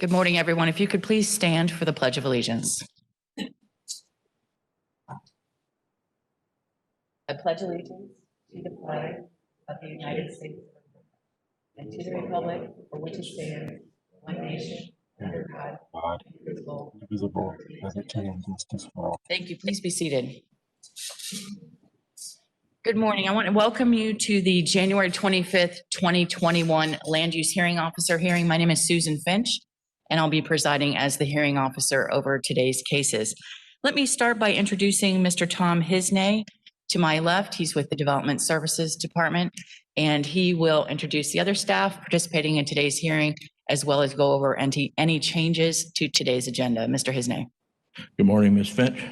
Good morning, everyone. If you could please stand for the Pledge of Allegiance. I pledge allegiance to the flag of the United States and to the republic for which it stands, one nation, under God, indivisible, with liberty and justice for all. Thank you. Please be seated. Good morning. I want to welcome you to the January 25th, 2021 Land Use Hearing Officer hearing. My name is Susan Finch, and I'll be presiding as the hearing officer over today's cases. Let me start by introducing Mr. Tom Hisney. To my left, he's with the Development Services Department, and he will introduce the other staff participating in today's hearing, as well as go over any changes to today's agenda. Mr. Hisney. Good morning, Ms. Finch.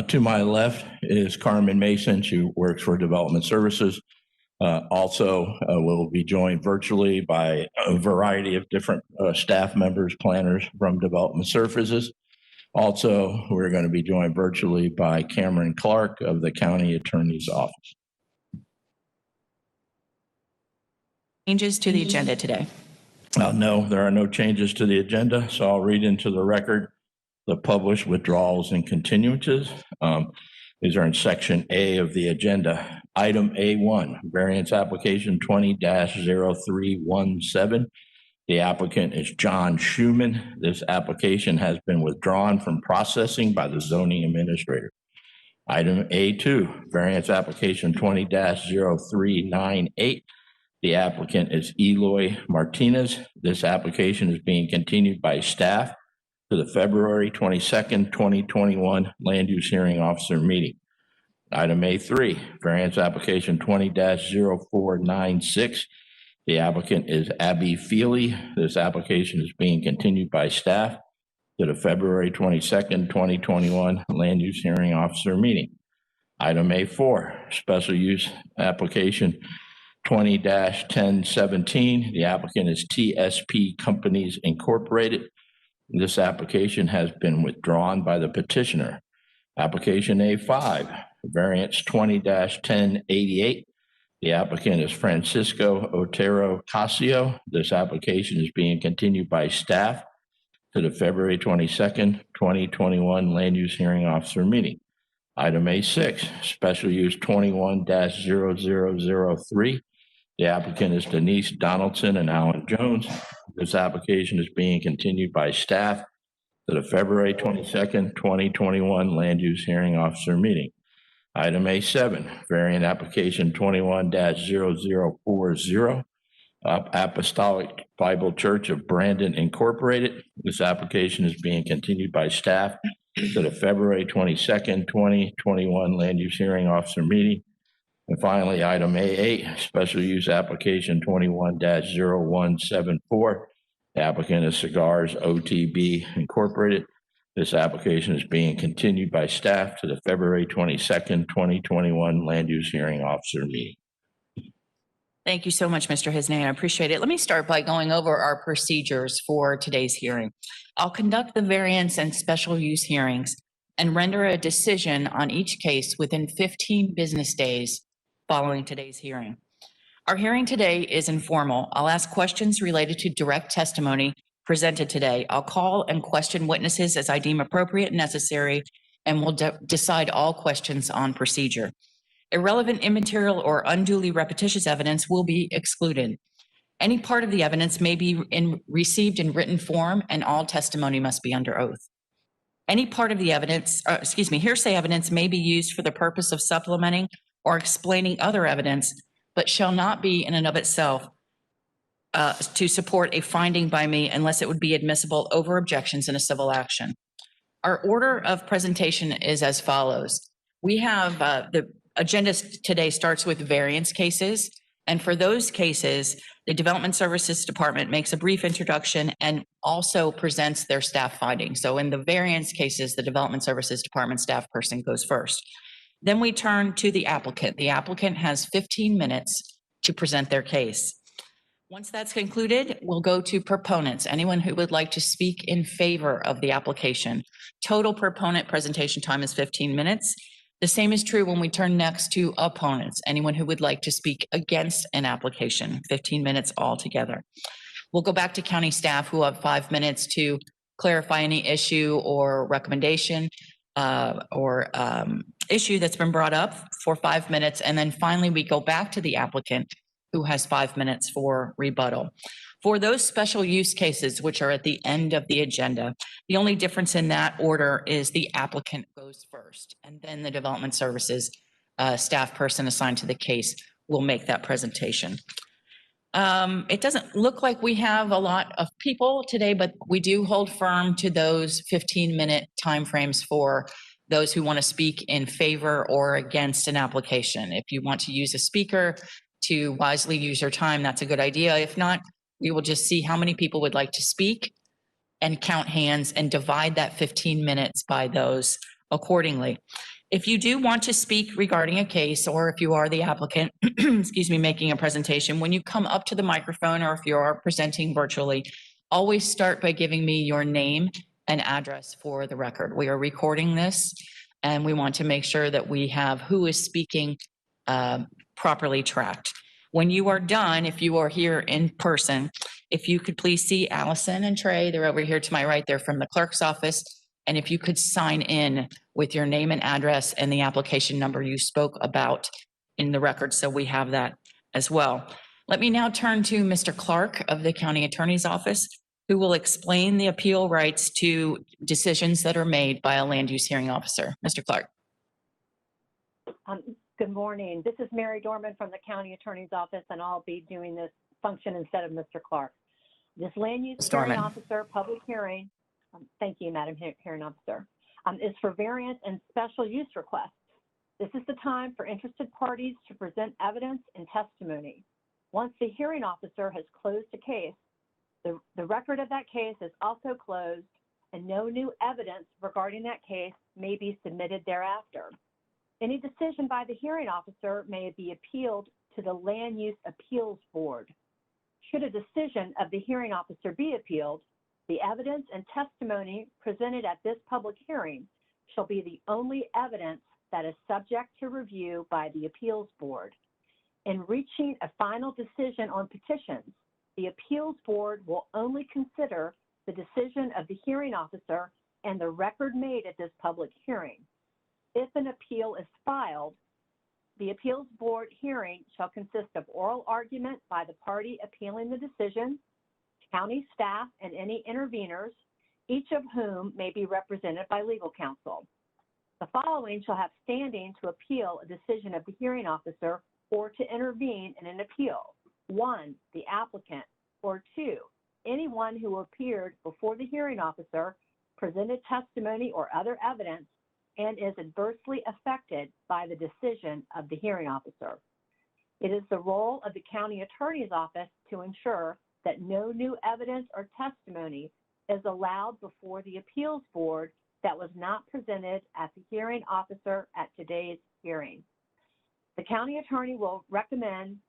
To my left is Carmen Mason. She works for Development Services. We'll be joined virtually by a variety of different staff members, planners from Development Services. Also, we're going to be joined virtually by Cameron Clark of the County Attorney's Office. Changes to the agenda today? No, there are no changes to the agenda, so I'll read into the record the published withdrawals and continuances. These are in Section A of the agenda. Item A1, Variance Application 20-0317. The applicant is John Schuman. This application has been withdrawn from processing by the zoning administrator. Item A2, Variance Application 20-0398. The applicant is Eloy Martinez. This application is being continued by staff to the February 22nd, 2021 Land Use Hearing Officer meeting. Item A3, Variance Application 20-0496. The applicant is Abby Feely. This application is being continued by staff to the February 22nd, 2021 Land Use Hearing Officer meeting. Item A4, Special Use Application 20-1017. The applicant is TSP Companies Incorporated. This application has been withdrawn by the petitioner. Application A5, Variance 20-1088. The applicant is Francisco Otero Casio. This application is being continued by staff to the February 22nd, 2021 Land Use Hearing Officer meeting. Item A6, Special Use 21-0003. The applicant is Denise Donaldson and Alan Jones. This application is being continued by staff to the February 22nd, 2021 Land Use Hearing Officer meeting. Item A7, Variant Application 21-0040, Apostolic Bible Church of Brandon Incorporated. This application is being continued by staff to the February 22nd, 2021 Land Use Hearing Officer meeting. And finally, item A8, Special Use Application 21-0174. The applicant is Cigars OTB Incorporated. This application is being continued by staff to the February 22nd, 2021 Land Use Hearing Officer meeting. Thank you so much, Mr. Hisney. I appreciate it. Let me start by going over our procedures for today's hearing. I'll conduct the variance and special use hearings and render a decision on each case within 15 business days following today's hearing. Our hearing today is informal. I'll ask questions related to direct testimony presented today. I'll call and question witnesses as I deem appropriate and necessary, and we'll decide all questions on procedure. Irrelevant, immaterial, or unduly repetitious evidence will be excluded. Any part of the evidence may be received in written form, and all testimony must be under oath. Any part of the evidence, hearsay evidence may be used for the purpose of supplementing or explaining other evidence, but shall not be in and of itself to support a finding by me unless it would be admissible over objections in a civil action. Our order of presentation is as follows. We have the agenda today starts with variance cases. And for those cases, the Development Services Department makes a brief introduction and also presents their staff findings. So in the variance cases, the Development Services Department staff person goes first. Then we turn to the applicant. The applicant has 15 minutes to present their case. Once that's concluded, we'll go to proponents. Anyone who would like to speak in favor of the application. Total proponent presentation time is 15 minutes. The same is true when we turn next to opponents. Anyone who would like to speak against an application, 15 minutes altogether. We'll go back to county staff who have 5 minutes to clarify any issue or recommendation or issue that's been brought up for 5 minutes. And then finally, we go back to the applicant who has 5 minutes for rebuttal. For those special use cases, which are at the end of the agenda, the only difference in that order is the applicant goes first, and then the development services staff person assigned to the case will make that presentation. It doesn't look like we have a lot of people today, but we do hold firm to those 15-minute timeframes for those who want to speak in favor or against an application. If you want to use a speaker to wisely use your time, that's a good idea. If not, we will just see how many people would like to speak and count hands and divide that 15 minutes by those accordingly. If you do want to speak regarding a case, or if you are the applicant, excuse me, making a presentation, when you come up to the microphone or if you are presenting virtually, always start by giving me your name and address for the record. We are recording this and we want to make sure that we have who is speaking properly tracked. When you are done, if you are here in person, if you could please see Allison and Trey, they're over here to my right, they're from the clerk's office. And if you could sign in with your name and address and the application number you spoke about in the record, so we have that as well. Let me now turn to Mr. Clark of the County Attorney's Office, who will explain the appeal rights to decisions that are made by a land use hearing officer. Mr. Clark. Good morning. This is Mary Dorman from the County Attorney's Office, and I'll be doing this function instead of Mr. Clark. This land use hearing officer public hearing, thank you, Madam Hearing Officer, is for variance and special use requests. This is the time for interested parties to present evidence and testimony. Once the hearing officer has closed a case, the record of that case is also closed, and no new evidence regarding that case may be submitted thereafter. Any decision by the hearing officer may be appealed to the Land Use Appeals Board. Should a decision of the hearing officer be appealed, the evidence and testimony presented at this public hearing shall be the only evidence that is subject to review by the Appeals Board. In reaching a final decision on petitions, the Appeals Board will only consider the decision of the hearing officer and the record made at this public hearing. If an appeal is filed, the Appeals Board hearing shall consist of oral argument by the party appealing the decision, county staff, and any interveners, each of whom may be represented by legal counsel. The following shall have standing to appeal a decision of the hearing officer or to intervene in an appeal. 1, the applicant, or 2, anyone who appeared before the hearing officer, presented testimony or other evidence, and is adversely affected by the decision of the hearing officer. It is the role of the county attorney's office to ensure that no new evidence or testimony is allowed before the appeals board that was not presented at the hearing officer at today's hearing. The county attorney will recommend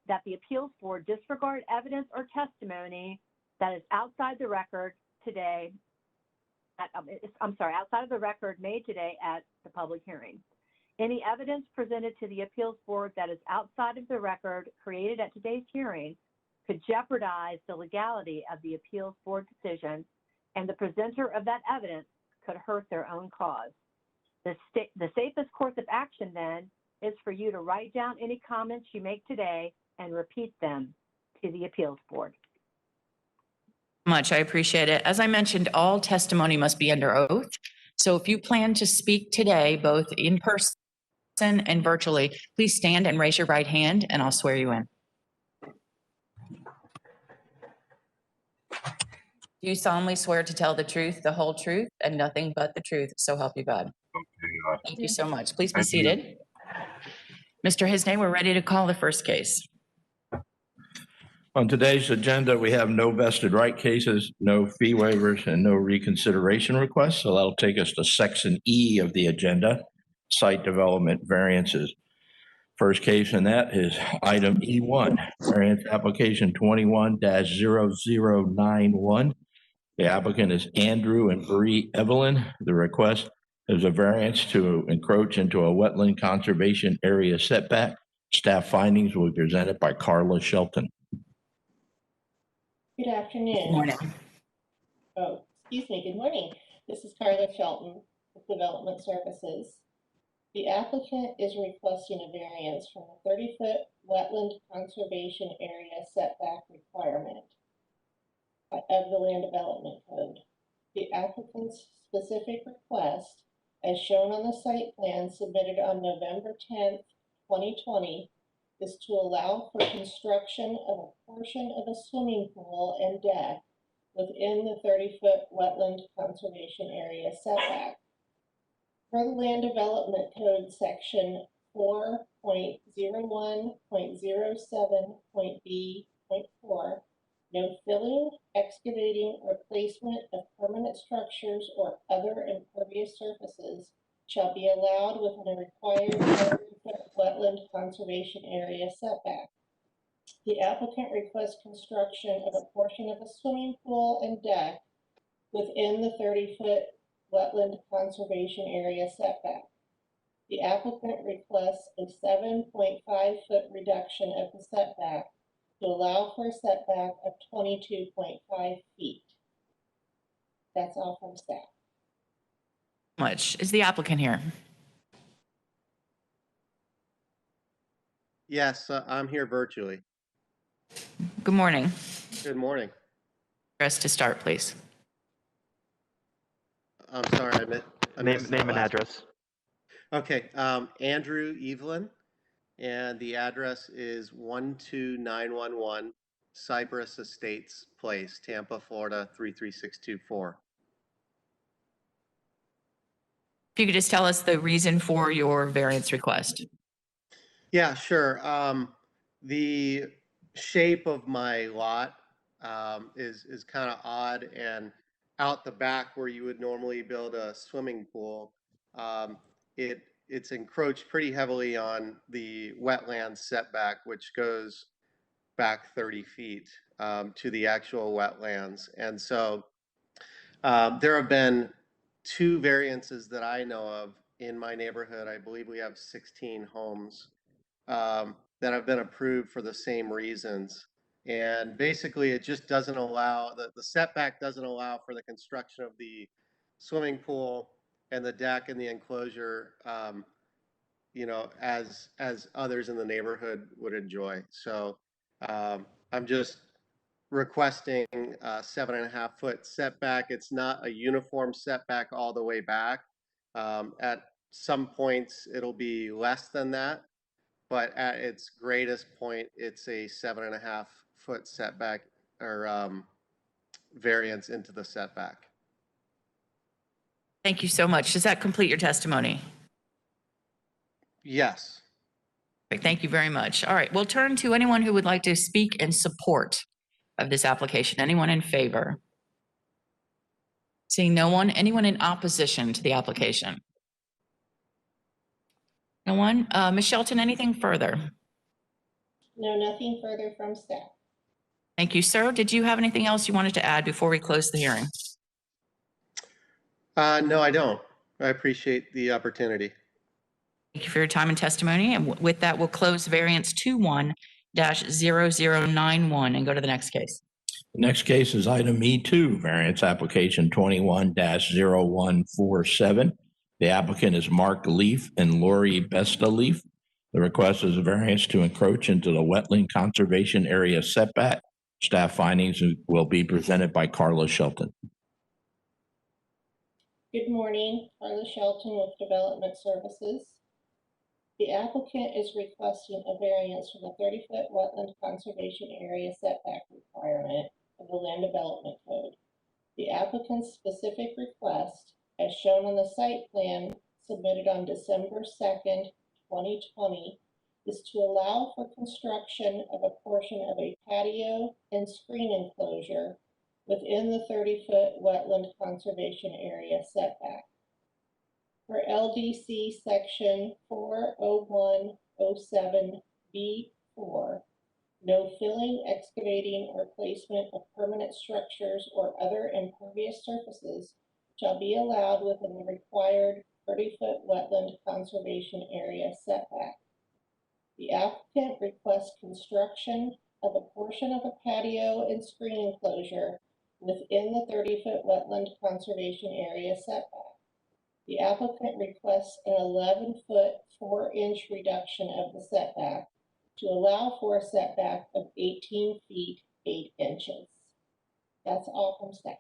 that the appeals board disregard evidence or testimony that is outside the record today outside of the record made today at the public hearing. Any evidence presented to the appeals board that is outside of the record created at today's hearing could jeopardize the legality of the appeals board decision, and the presenter of that evidence could hurt their own cause. The safest course of action then is for you to write down any comments you make today and repeat them to the appeals board. Much. I appreciate it. As I mentioned, all testimony must be under oath. So if you plan to speak today, both in person and virtually, please stand and raise your right hand and I'll swear you in. Do you solemnly swear to tell the truth, the whole truth, and nothing but the truth, so help you God? Thank you so much. Please be seated. Mr. Hisney, we're ready to call the first case. On today's agenda, we have no vested right cases, no fee waivers, and no reconsideration requests. So that'll take us to Section E of the agenda, site development variances. First case in that is item E1, Variance Application 21-0091. The applicant is Andrew and Bree Evelyn. The request is a variance to encroach into a wetland conservation area setback. Staff findings will be presented by Carla Shelton. Good afternoon. Good morning. Oh, excuse me. Good morning. This is Carla Shelton with Development Services. The applicant is requesting a variance from the 30-foot wetland conservation area setback requirement of the Land Development Code. The applicant's specific request, as shown on the site plan submitted on November 10th, 2020, is to allow for construction of a portion of a swimming pool and deck within the 30-foot wetland conservation area setback. Per the Land Development Code section 4.01.07.b.4, no filling, excavating, or placement of permanent structures or other impervious surfaces shall be allowed within a required 30-foot wetland conservation area setback. The applicant requests construction of a portion of a swimming pool and deck within the 30-foot wetland conservation area setback. The applicant requests a 7.5-foot reduction of the setback to allow for a setback of 22.5 feet. That's all from staff. Much. Is the applicant here? Yes, I'm here virtually. Good morning. Good morning. Address to start, please. I'm sorry, I missed Name that and last address. one. Okay, Andrew Evelyn, and the address is 12911 Cypress Estates Place, Tampa, Florida 33624. If you could just tell us the reason for your variance request. Yeah, sure. The shape of my lot is kind of odd, and out the back where you would normally build a swimming pool, it's encroached pretty heavily on the wetland setback, which goes back 30 feet to the actual wetlands. And so there have been 2 variances that I know of in my neighborhood. I believe we have 16 homes that have been approved for the same reasons. And basically, it just doesn't allow, the setback doesn't allow for the construction of the swimming pool and the deck and the enclosure, you know, as others in the neighborhood would enjoy. So I'm just requesting a 7.5-foot setback. It's not a uniform setback all the way back. At some points, it'll be less than that, but at its greatest point, it's a 7.5-foot setback or variance into the setback. Thank you so much. Does that complete your testimony? Yes. Thank you very much. All right, we'll turn to anyone who would like to speak in support of this application. Anyone in favor? Seeing no one, anyone in opposition to the application? No one? Ms. Shelton, anything further? No, nothing further from staff. Thank you, sir. Did you have anything else you wanted to add before we close the hearing? No, I don't. I appreciate the opportunity. Thank you for your time and testimony. And with that, we'll close variance 21-0091 and go to the next case. The next case is item E2, variance application 21-0147. The applicant is Mark Leaf and Lori Besta Leaf. The request is a variance to encroach into the wetland conservation area setback. Staff findings will be presented by Carla Shelton. Good morning, Carla Shelton with Development Services. The applicant is requesting a variance from the 30-foot wetland conservation area setback requirement of the Land Development Code. The applicant's specific request, as shown on the site plan submitted on December 2nd, 2020, is to allow for construction of a portion of a patio and screen enclosure within the 30-foot wetland conservation area setback. For LDC section 40107B4, no filling, excavating, or placement of permanent structures or other impervious surfaces shall be allowed within the required 30-foot wetland conservation area setback. The applicant requests construction of a portion of a patio and screen enclosure within the 30-foot wetland conservation area setback. The applicant requests an 11-foot, 4-inch reduction of the setback to allow for a setback of 18 feet, 8 inches. That's all from staff.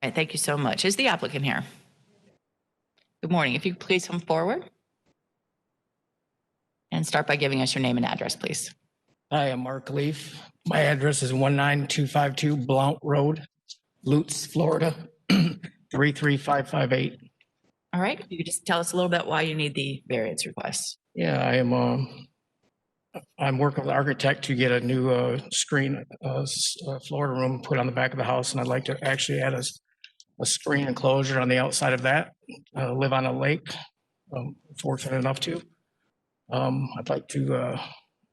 All right, thank you so much. Is the applicant here? Good morning. If you could please come forward and start by giving us your name and address, please. Hi, I'm Mark Leaf. My address is 19252 Blount Road, Lutz, Florida, 33558. All right, if you could just tell us a little bit why you need the variance request. Yeah, I'm working with an architect to get a new screen, Florida room put on the back of the house, and I'd like to actually add a screen enclosure on the outside of that. Live on a lake, fortunate enough to. I'd like to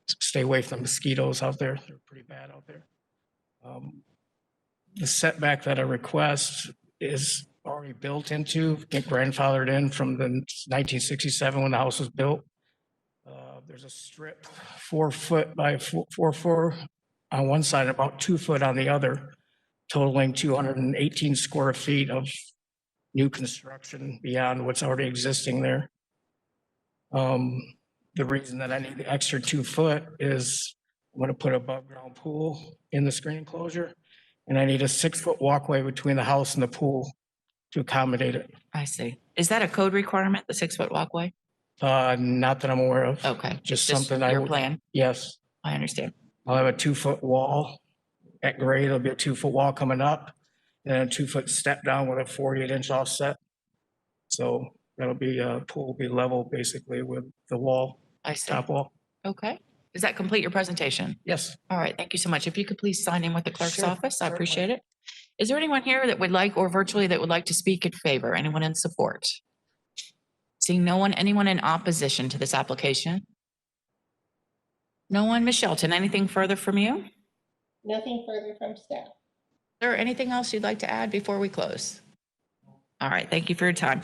stay away from the mosquitoes out there. They're pretty bad out there. The setback that I request is already built into, grandfathered in from the 1967 when the house was built. There's a strip 4 foot by 4 on one side, about 2 foot on the other, totaling 218 square feet of new construction beyond what's already existing there. The reason that I need the extra 2 foot is I'm going to put an above ground pool in the screen enclosure, and I need a 6-foot walkway between the house and the pool to accommodate it. I see. Is that a code requirement, the 6-foot walkway? Not that I'm aware of. Okay. Just something I your would. plan? Yes. I understand. I'll have a 2-foot wall. At grade, it'll be a 2-foot wall coming up, and a 2-foot step down with a 48-inch offset. So that'll be, pool will be level basically with the wall, I see. top wall. Okay. Does that complete your presentation? Yes. All right, thank you so much. If you could please sign in with the clerk's Sure, office, I certainly. appreciate it. Is there anyone here that would like, or virtually that would like to speak in favor? Anyone in support? Seeing no one, anyone in opposition to this application? No one? Ms. Shelton, anything further from you? Nothing further from staff. Is there anything else you'd like to add before we close? All right, thank you for your time.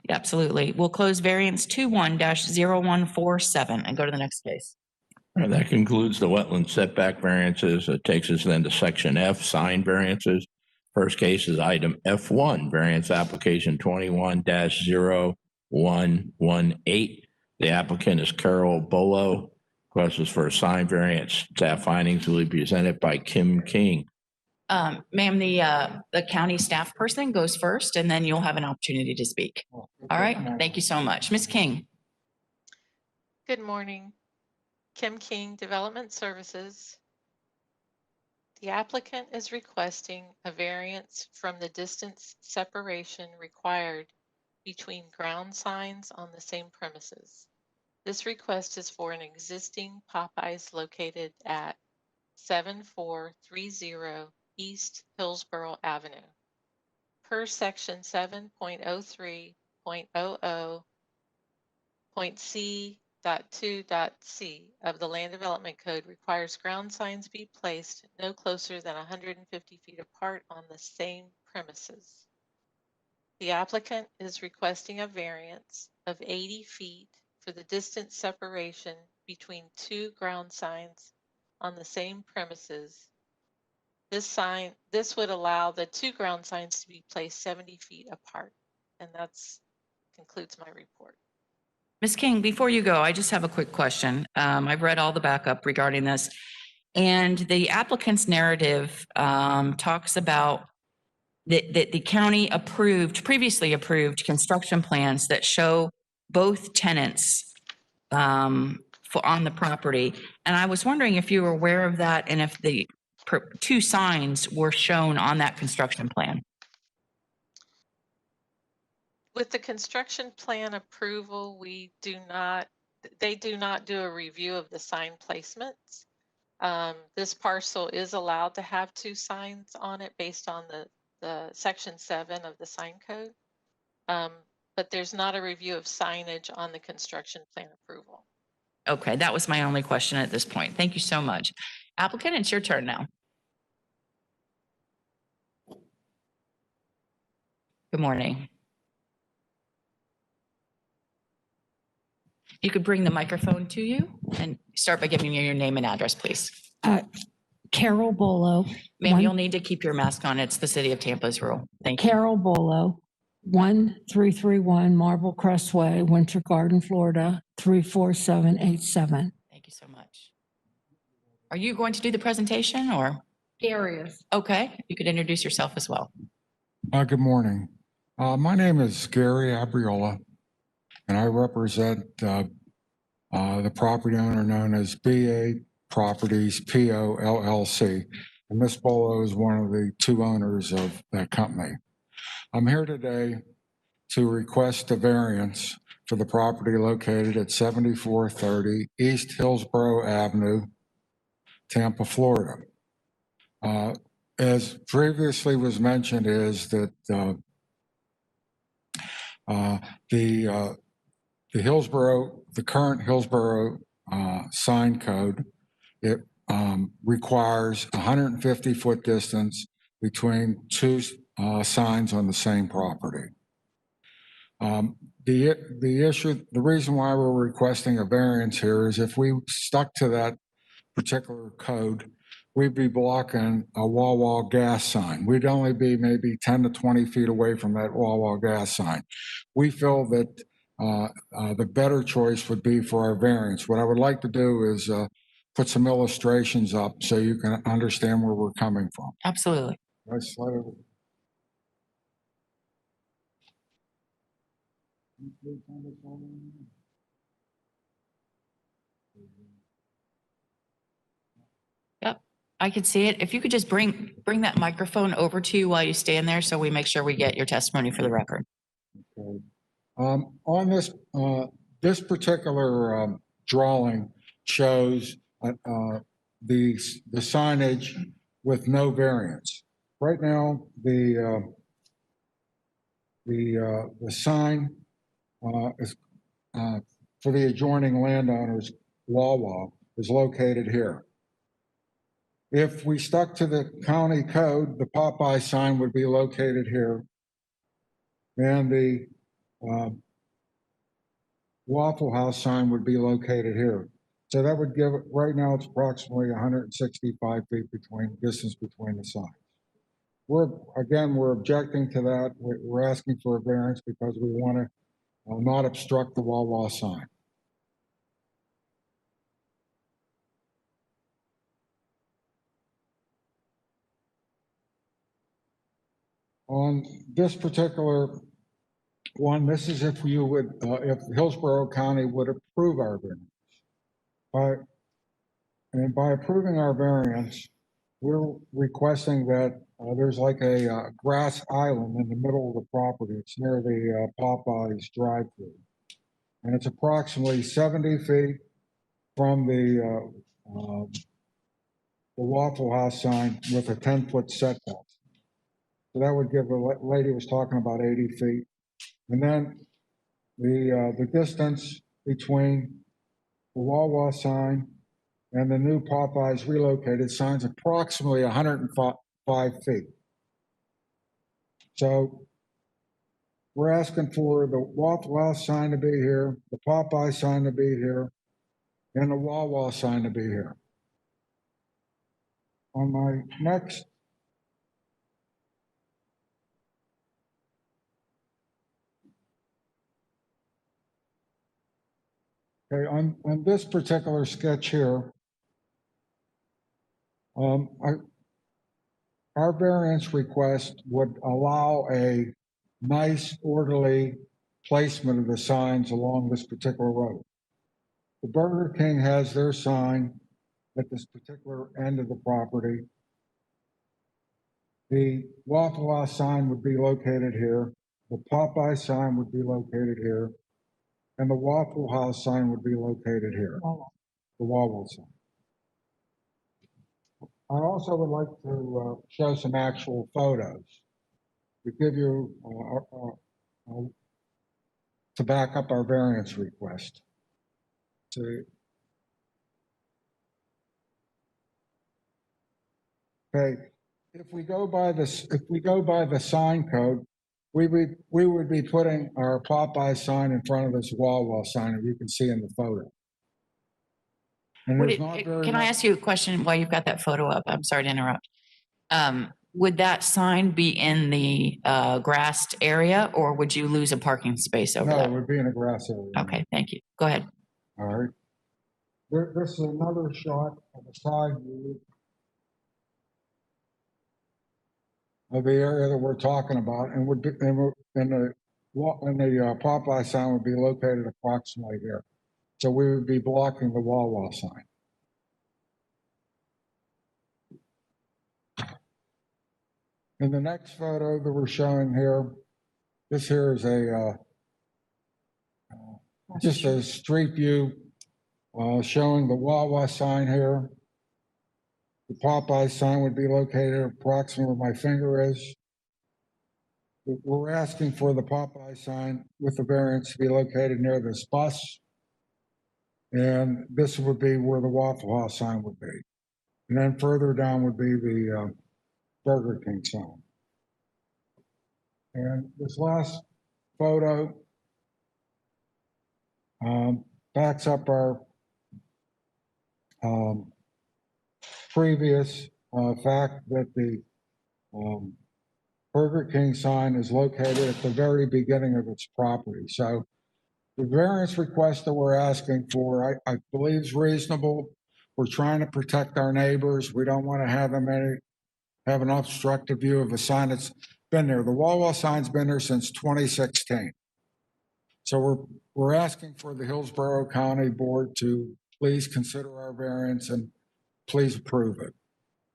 Yeah, absolutely. We'll close variance 21-0147 and go to the next case. All right, that concludes the wetland setback variances. It takes us then to section F, sign variances. First case is item F1, variance application 21-0118. The applicant is Carol Bolo. Request is for a sign variance. Staff findings will be presented by Kim King. Ma'am, the county staff person goes first, and then you'll have an opportunity to speak. All right, thank you so much. Ms. King. Good morning. Kim King, Development Services. The applicant is requesting a variance from the distance separation required between ground signs on the same premises. This request is for an existing Popeyes located at 7430 East Hillsborough Avenue. Per section 7.03.00.c.2.c of the Land Development Code requires ground signs be placed no closer than 150 feet apart on the same premises. The applicant is requesting a variance of 80 feet for the distance separation between 2 ground signs on the same premises. This would allow the 2 ground signs to be placed 70 feet apart. And that's concludes my report. Ms. King, before you go, I just have a quick question. I've read all the backup regarding this, and the applicant's narrative talks about that the county previously approved construction plans that show both tenants on the property. And I was wondering if you were aware of that and if the 2 signs were shown on that construction plan. With the construction plan approval, they do not do a review of the sign placements. This parcel is allowed to have 2 signs on it based on the section 7 of the sign code. But there's not a review of signage on the construction plan approval. Okay, that was my only question at this point. Thank you so much. Applicant, it's your turn now. Good morning. You could bring the microphone to you and start by giving me your name and address, please. Carol Bolo. Ma'am, you'll need to keep your mask on. It's the city of Tampa's rule. Thank you. Carol Bolo, 1331 Marble Crest Way, Winter Garden, Florida, 34787. Thank you so much. Are you going to do the presentation or? Darius. Okay, you could introduce yourself as well. Good morning. My name is Gary Abriola, and I represent the property owner known as BA Properties PO LLC. And Ms. Bolo is one of the two owners of that company. I'm here today to request a variance for the property located at 7430 East Hillsborough Avenue, Tampa, Florida. As previously was mentioned, is that the current Hillsborough sign code, it requires 150-foot distance between two signs on the same property. The reason why we're requesting a variance here is if we stuck to that particular code, we'd be blocking a wall gas sign. We'd only be maybe 10 to 20 feet away from that wall gas sign. We feel that the better choice would be for our variance. What I would like to do is put some illustrations up so you can understand where we're coming from. Absolutely. Nice slide over. Yep, I could see it. If you could just bring that microphone over to you while you stand there so we make sure we get your testimony for the record. Okay. On this particular drawing shows the signage with no variance. Right now, the sign is for the adjoining landowners, Wawa, is located here. If we stuck to the county code, the Popeye sign would be located here, and the Waffle House sign would be located here. So that would give, right now it's approximately 165 feet distance between the signs. We're objecting to that. We're asking for a variance because we want to not obstruct the Wawa sign. On this particular one, this is if you would, if Hillsborough County would approve our variance. By approving our variance, we're requesting that there's like a grass island in the middle of the property. It's near the Popeyes drive-through. And it's approximately 70 feet from the Waffle House sign with a 10-foot setback. So that would give, the lady was talking about 80 feet. And then the distance between the Wawa sign and the new Popeyes relocated signs approximately 105 feet. So we're asking for the Waffle House sign to be here, the Popeye sign to be here, and the Wawa sign to be here. On my next okay, on this particular sketch here, our variance request would allow a nice, orderly placement of the signs along this particular road. The Burger King has their sign at this particular end of the property. The Waffle House sign would be located here. The Popeye sign would be located here. And the Waffle House sign would be located here. The Wawa sign. I also would like to show some actual photos to give you to back up our variance request. Okay, if we go by the sign code, we would be putting our Popeye sign in front of this Wawa sign, as you can see in the photo. And Would there's it, not very can I much- ask you a question while you've got that photo up? I'm sorry to interrupt. Would that sign be in the grassed area or would you lose a parking space over No, it that? would be in a grass area. Okay, thank you. Go ahead. All right. This is another shot of the side view of the area that we're talking about, and would be, and the Popeye sign would be located approximately here. So we would be blocking the Wawa sign. In the next photo that we're showing here, this here is just a street view showing the Wawa sign here. The Popeye sign would be located approximately where my finger is. We're asking for the Popeye sign with the variance to be located near this bus. And this would be where the Waffle House sign would be. And then further down would be the Burger King sign. And this last photo backs up our previous fact that the Burger King sign is located at the very beginning of its property. So the variance request that we're asking for, I believe is reasonable. We're trying to protect our neighbors. We don't want to have them have an obstructive view of a sign that's been there. The Wawa sign's been there since 2016. So we're asking for the Hillsborough County Board to please consider our variance and please approve it.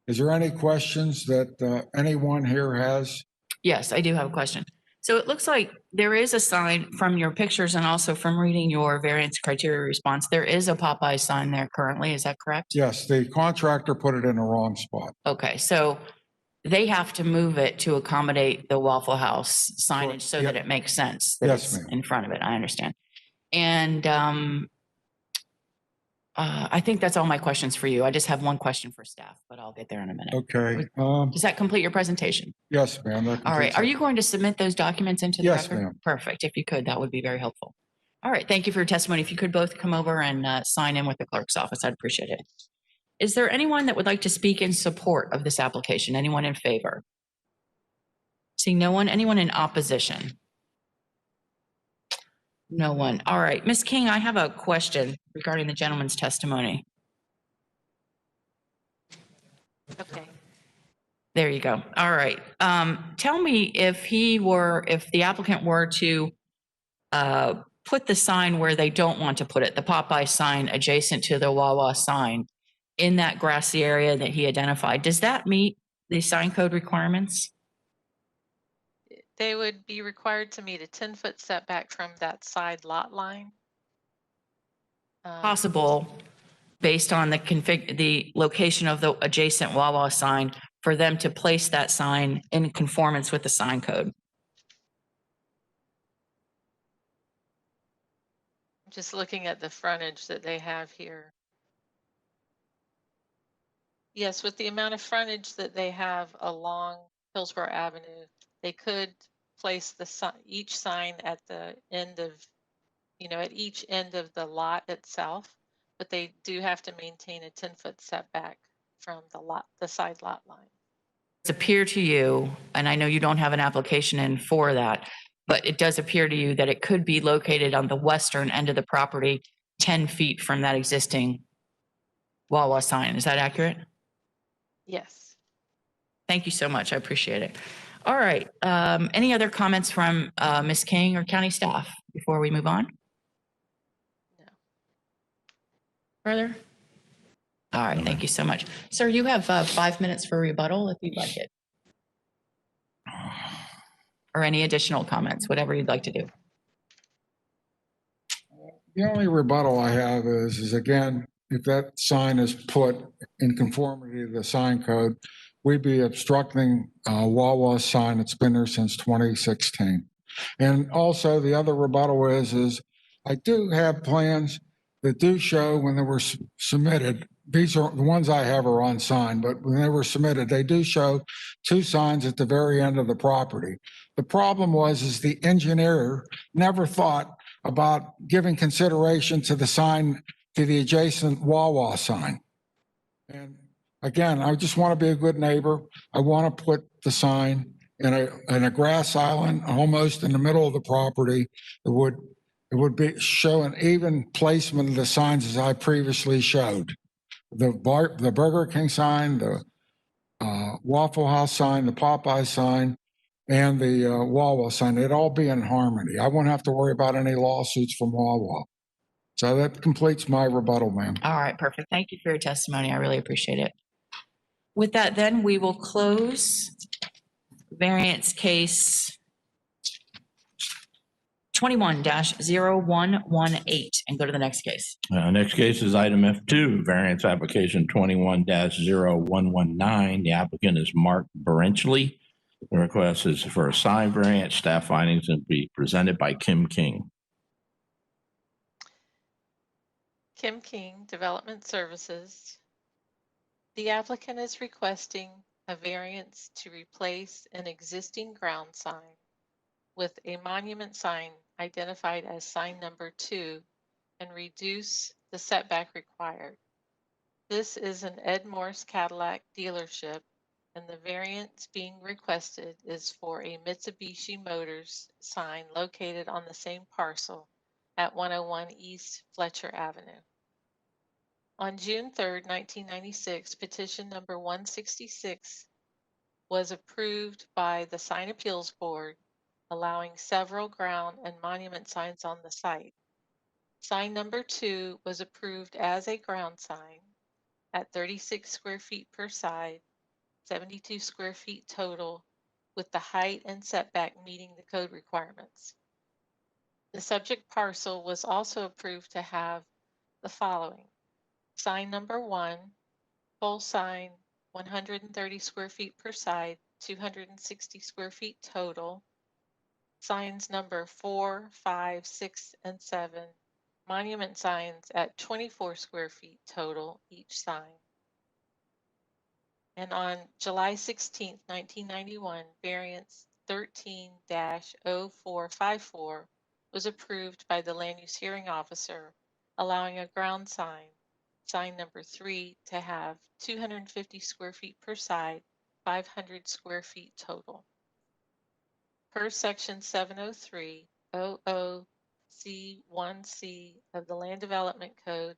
Is there any questions that anyone here has? Yes, I do have a question. So it looks like there is a sign from your pictures and also from reading your variance criteria response. There is a Popeye sign there currently. Is that correct? Yes, the contractor put it in the wrong spot. Okay, so they have to move it to accommodate the Waffle House signage so that Yep. it makes sense that Yes, it's ma'am. in front of it. I understand. And I think that's all my questions for you. I just have one question for staff, but I'll get there in a minute. Okay. Does that complete your presentation? Yes, ma'am. that All right. completes Are it. you going to submit those documents into the Yes, record? ma'am. Perfect. If you could, that would be very helpful. All right. Thank you for your testimony. If you could both come over and sign in with the clerk's office, I'd appreciate it. Is there anyone that would like to speak in support of this application? Anyone in favor? Seeing no one, anyone in opposition? No one. All right. Ms. King, I have a question regarding the gentleman's testimony. Okay. There you go. All right. Tell me if the applicant were to put the sign where they don't want to put it, the Popeye sign adjacent to the Wawa sign in that grassy area that he identified, does that meet the sign code requirements? They would be required to meet a 10-foot setback from that side lot line. Possible based on the location of the adjacent Wawa sign for them to place that sign in conformance with the sign code. Just looking at the frontage that they have here. Yes, with the amount of frontage that they have along Hillsborough Avenue, they could place each sign at the end of, at each end of the lot itself, but they do have to maintain a 10-foot setback from the side lot line. It's appear to you, and I know you don't have an application in for that, but it does appear to you that it could be located on the western end of the property, 10 feet from that existing Wawa sign. Is that accurate? Yes. Thank you so much. I appreciate it. All right. Any other comments from Ms. King or county staff before we move on? No. Further? All right. Thank you so much. Sir, you have 5 minutes for rebuttal if you'd like it. Or any additional comments, whatever you'd like to do. The only rebuttal I have is again, if that sign is put in conformity to the sign code, we'd be obstructing Wawa sign that's been there since 2016. And also the other rebuttal is I do have plans that do show when they were submitted. These are the ones I have are on sign, but when they were submitted, they do show two signs at the very end of the property. The problem is the engineer never thought about giving consideration to the sign to the adjacent Wawa sign. And again, I just want to be a good neighbor. I want to put the sign in a grass island almost in the middle of the property. It would be show an even placement of the signs as I previously showed. The Burger King sign, the Waffle House sign, the Popeye sign, and the Wawa sign, they'd all be in harmony. I won't have to worry about any lawsuits from Wawa. So that completes my rebuttal, ma'am. All right, perfect. Thank you for your testimony. I really appreciate it. With that, then, we will close variance case 21-0118 and go to the next case. Next case is item F2, variance application 21-0119. The applicant is Mark Brenchley. The request is for a sign variance. Staff findings will be presented by Kim King. Kim King, Development Services. The applicant is requesting a variance to replace an existing ground sign with a monument sign identified as sign number 2 and reduce the setback required. This is an Ed Morse Cadillac dealership, and the variance being requested is for a Mitsubishi Motors sign located on the same parcel at 101 East Fletcher Avenue. On June 3rd, 1996, petition number 166 was approved by the Sign Appeals Board, allowing several ground and monument signs on the site. Sign number 2 was approved as a ground sign at 36 square feet per side, 72 square feet total, with the height and setback meeting the code requirements. The subject parcel was also approved to have the following: sign number 1, full sign, 130 square feet per side, 260 square feet total. Signs number 4, 5, 6, and 7, monument signs at 24 square feet total each sign. And on July 16, 1991, variance 13-0454 was approved by the land use hearing officer, allowing a ground sign, sign number 3, to have 250 square feet per side, 500 square feet total. Per section 703-00C1C of the Land Development Code,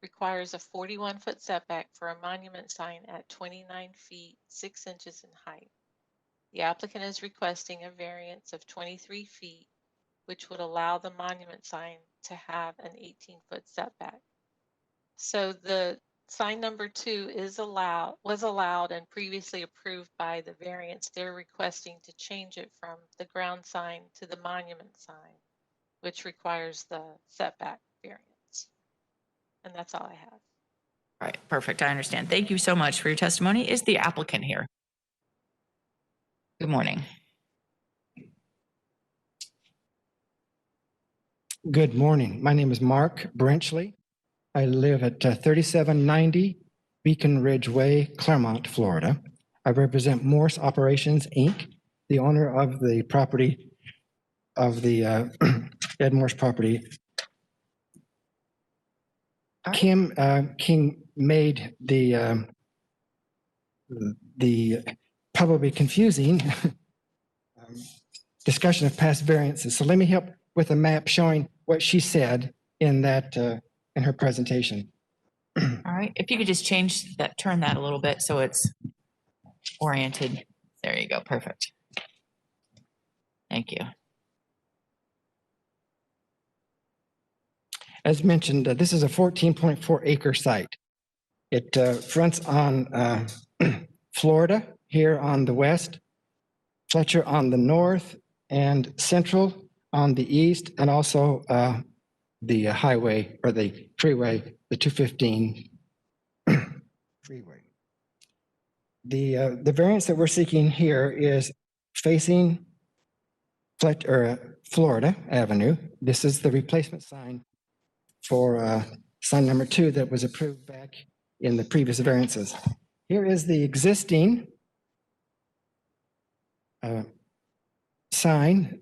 requires a 41-foot setback for a monument sign at 29 feet 6 inches in height. The applicant is requesting a variance of 23 feet, which would allow the monument sign to have an 18-foot setback. So the sign number 2 was allowed and previously approved by the variance. They're requesting to change it from the ground sign to the monument sign, which requires the setback variance. And that's all I have. All right, perfect. I understand. Thank you so much for your testimony. Is the applicant here? Good morning. Good morning. My name is Mark Brenchley. I live at 3790 Beacon Ridge Way, Claremont, Florida. I represent Morse Operations, Inc., the owner of the property of the Ed Morse property. All right. Kim King made the probably confusing discussion of past variances. So let me help with a map showing what she said in that in her presentation. All right, if you could just change that, turn that a little bit so it's oriented. There you go, perfect. Thank you. As mentioned, this is a 14.4 acre site. It fronts on Florida here on the west, Fletcher on the north, and Central on the east, and also the highway or the freeway, the 215 freeway. The variance that we're seeking here is facing Florida Avenue. This is the replacement sign for sign number 2 that was approved back in the previous variances. Here is the existing sign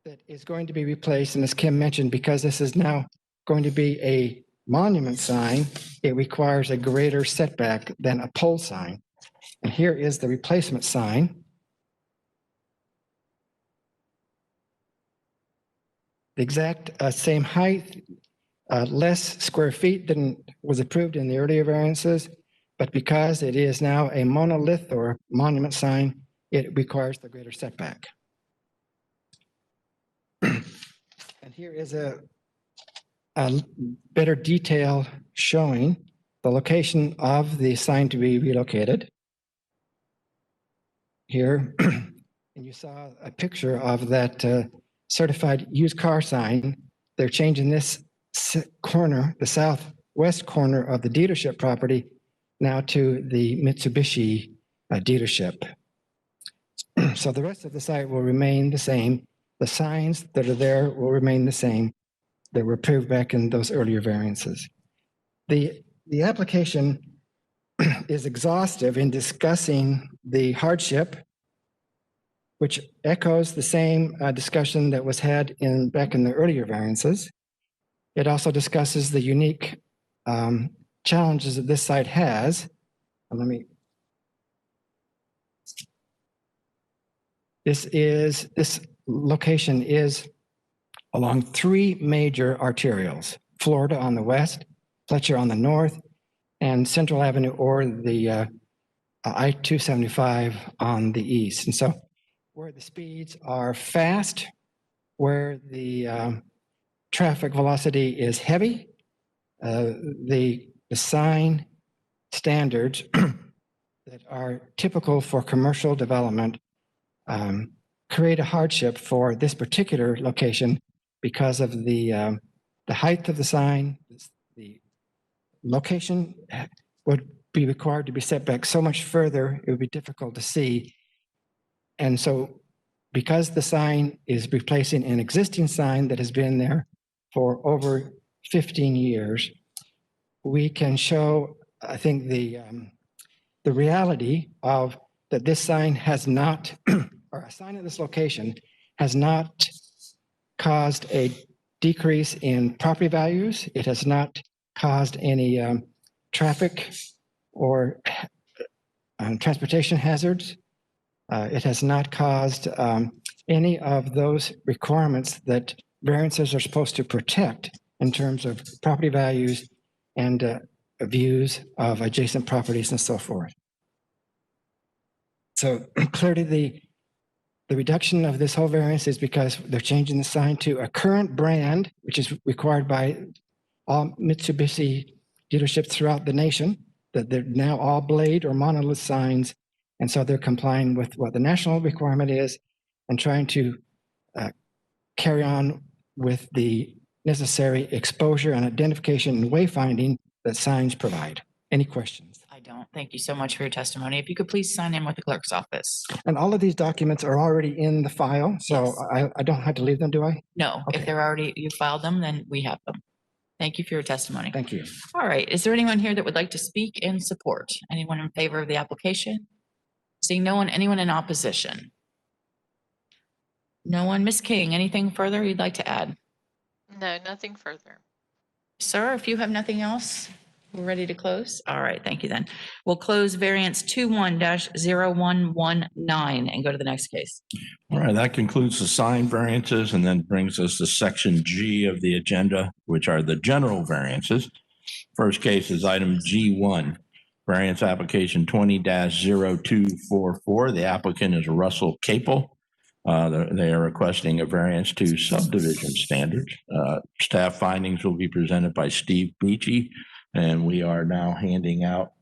that is going to be replaced. And as Kim mentioned, because this is now going to be a monument sign, it requires a greater setback than a pole sign. And here is the replacement sign. The exact same height, less square feet than was approved in the earlier variances, but because it is now a monolith or monument sign, it requires the greater setback. And here is a better detail showing the location of the sign to be relocated. Here, and you saw a picture of that certified used car sign. They're changing this corner, the southwest corner of the dealership property, now to the Mitsubishi dealership. So the rest of the site will remain the same. The signs that are there will remain the same that were approved back in those earlier variances. The application is exhaustive in discussing the hardship, which echoes the same discussion that was had back in the earlier variances. It also discusses the unique challenges that this site has. This location is along three major arterials: Florida on the west, Fletcher on the north, and Central Avenue or the I-275 on the east. And so where the speeds are fast, where the traffic velocity is heavy, the sign standards that are typical for commercial development create a hardship for this particular location because of the height of the sign. The location would be required to be set back so much further, it would be difficult to see. And so because the sign is replacing an existing sign that has been there for over 15 years, we can show, I think, the reality of that this sign has not, or a sign at this location has not caused a decrease in property values. It has not caused any traffic or transportation hazards. It has not caused any of those requirements that variances are supposed to protect in terms of property values and views of adjacent properties and so forth. So clearly the reduction of this whole variance is because they're changing the sign to a current brand, which is required by all Mitsubishi dealerships throughout the nation, that they're now all blade or monolith signs. And so they're complying with what the national requirement is and trying to carry on with the necessary exposure and identification and wayfinding that signs provide. Any questions? I don't. Thank you so much for your testimony. If you could please sign in with the clerk's office. And all of these documents are already in the file, so Yes. I don't have to leave them, do I? No, if Okay. they're already, you filed them, then we have them. Thank you for your testimony. Thank you. All right. Is there anyone here that would like to speak in support? Anyone in favor of the application? Seeing no one, anyone in opposition? No one. Ms. King, anything further you'd like to add? No, nothing further. Sir, if you have nothing else, we're ready to close. All right, thank you then. We'll close variance 21-0119 and go to the next case. All right, that concludes the sign variances and then brings us to section G of the agenda, which are the general variances. First case is item G1, variance application 20-0244. The applicant is Russell Capel. They are requesting a variance to subdivision standards. Staff findings will be presented by Steve Beachy, and we are now handing out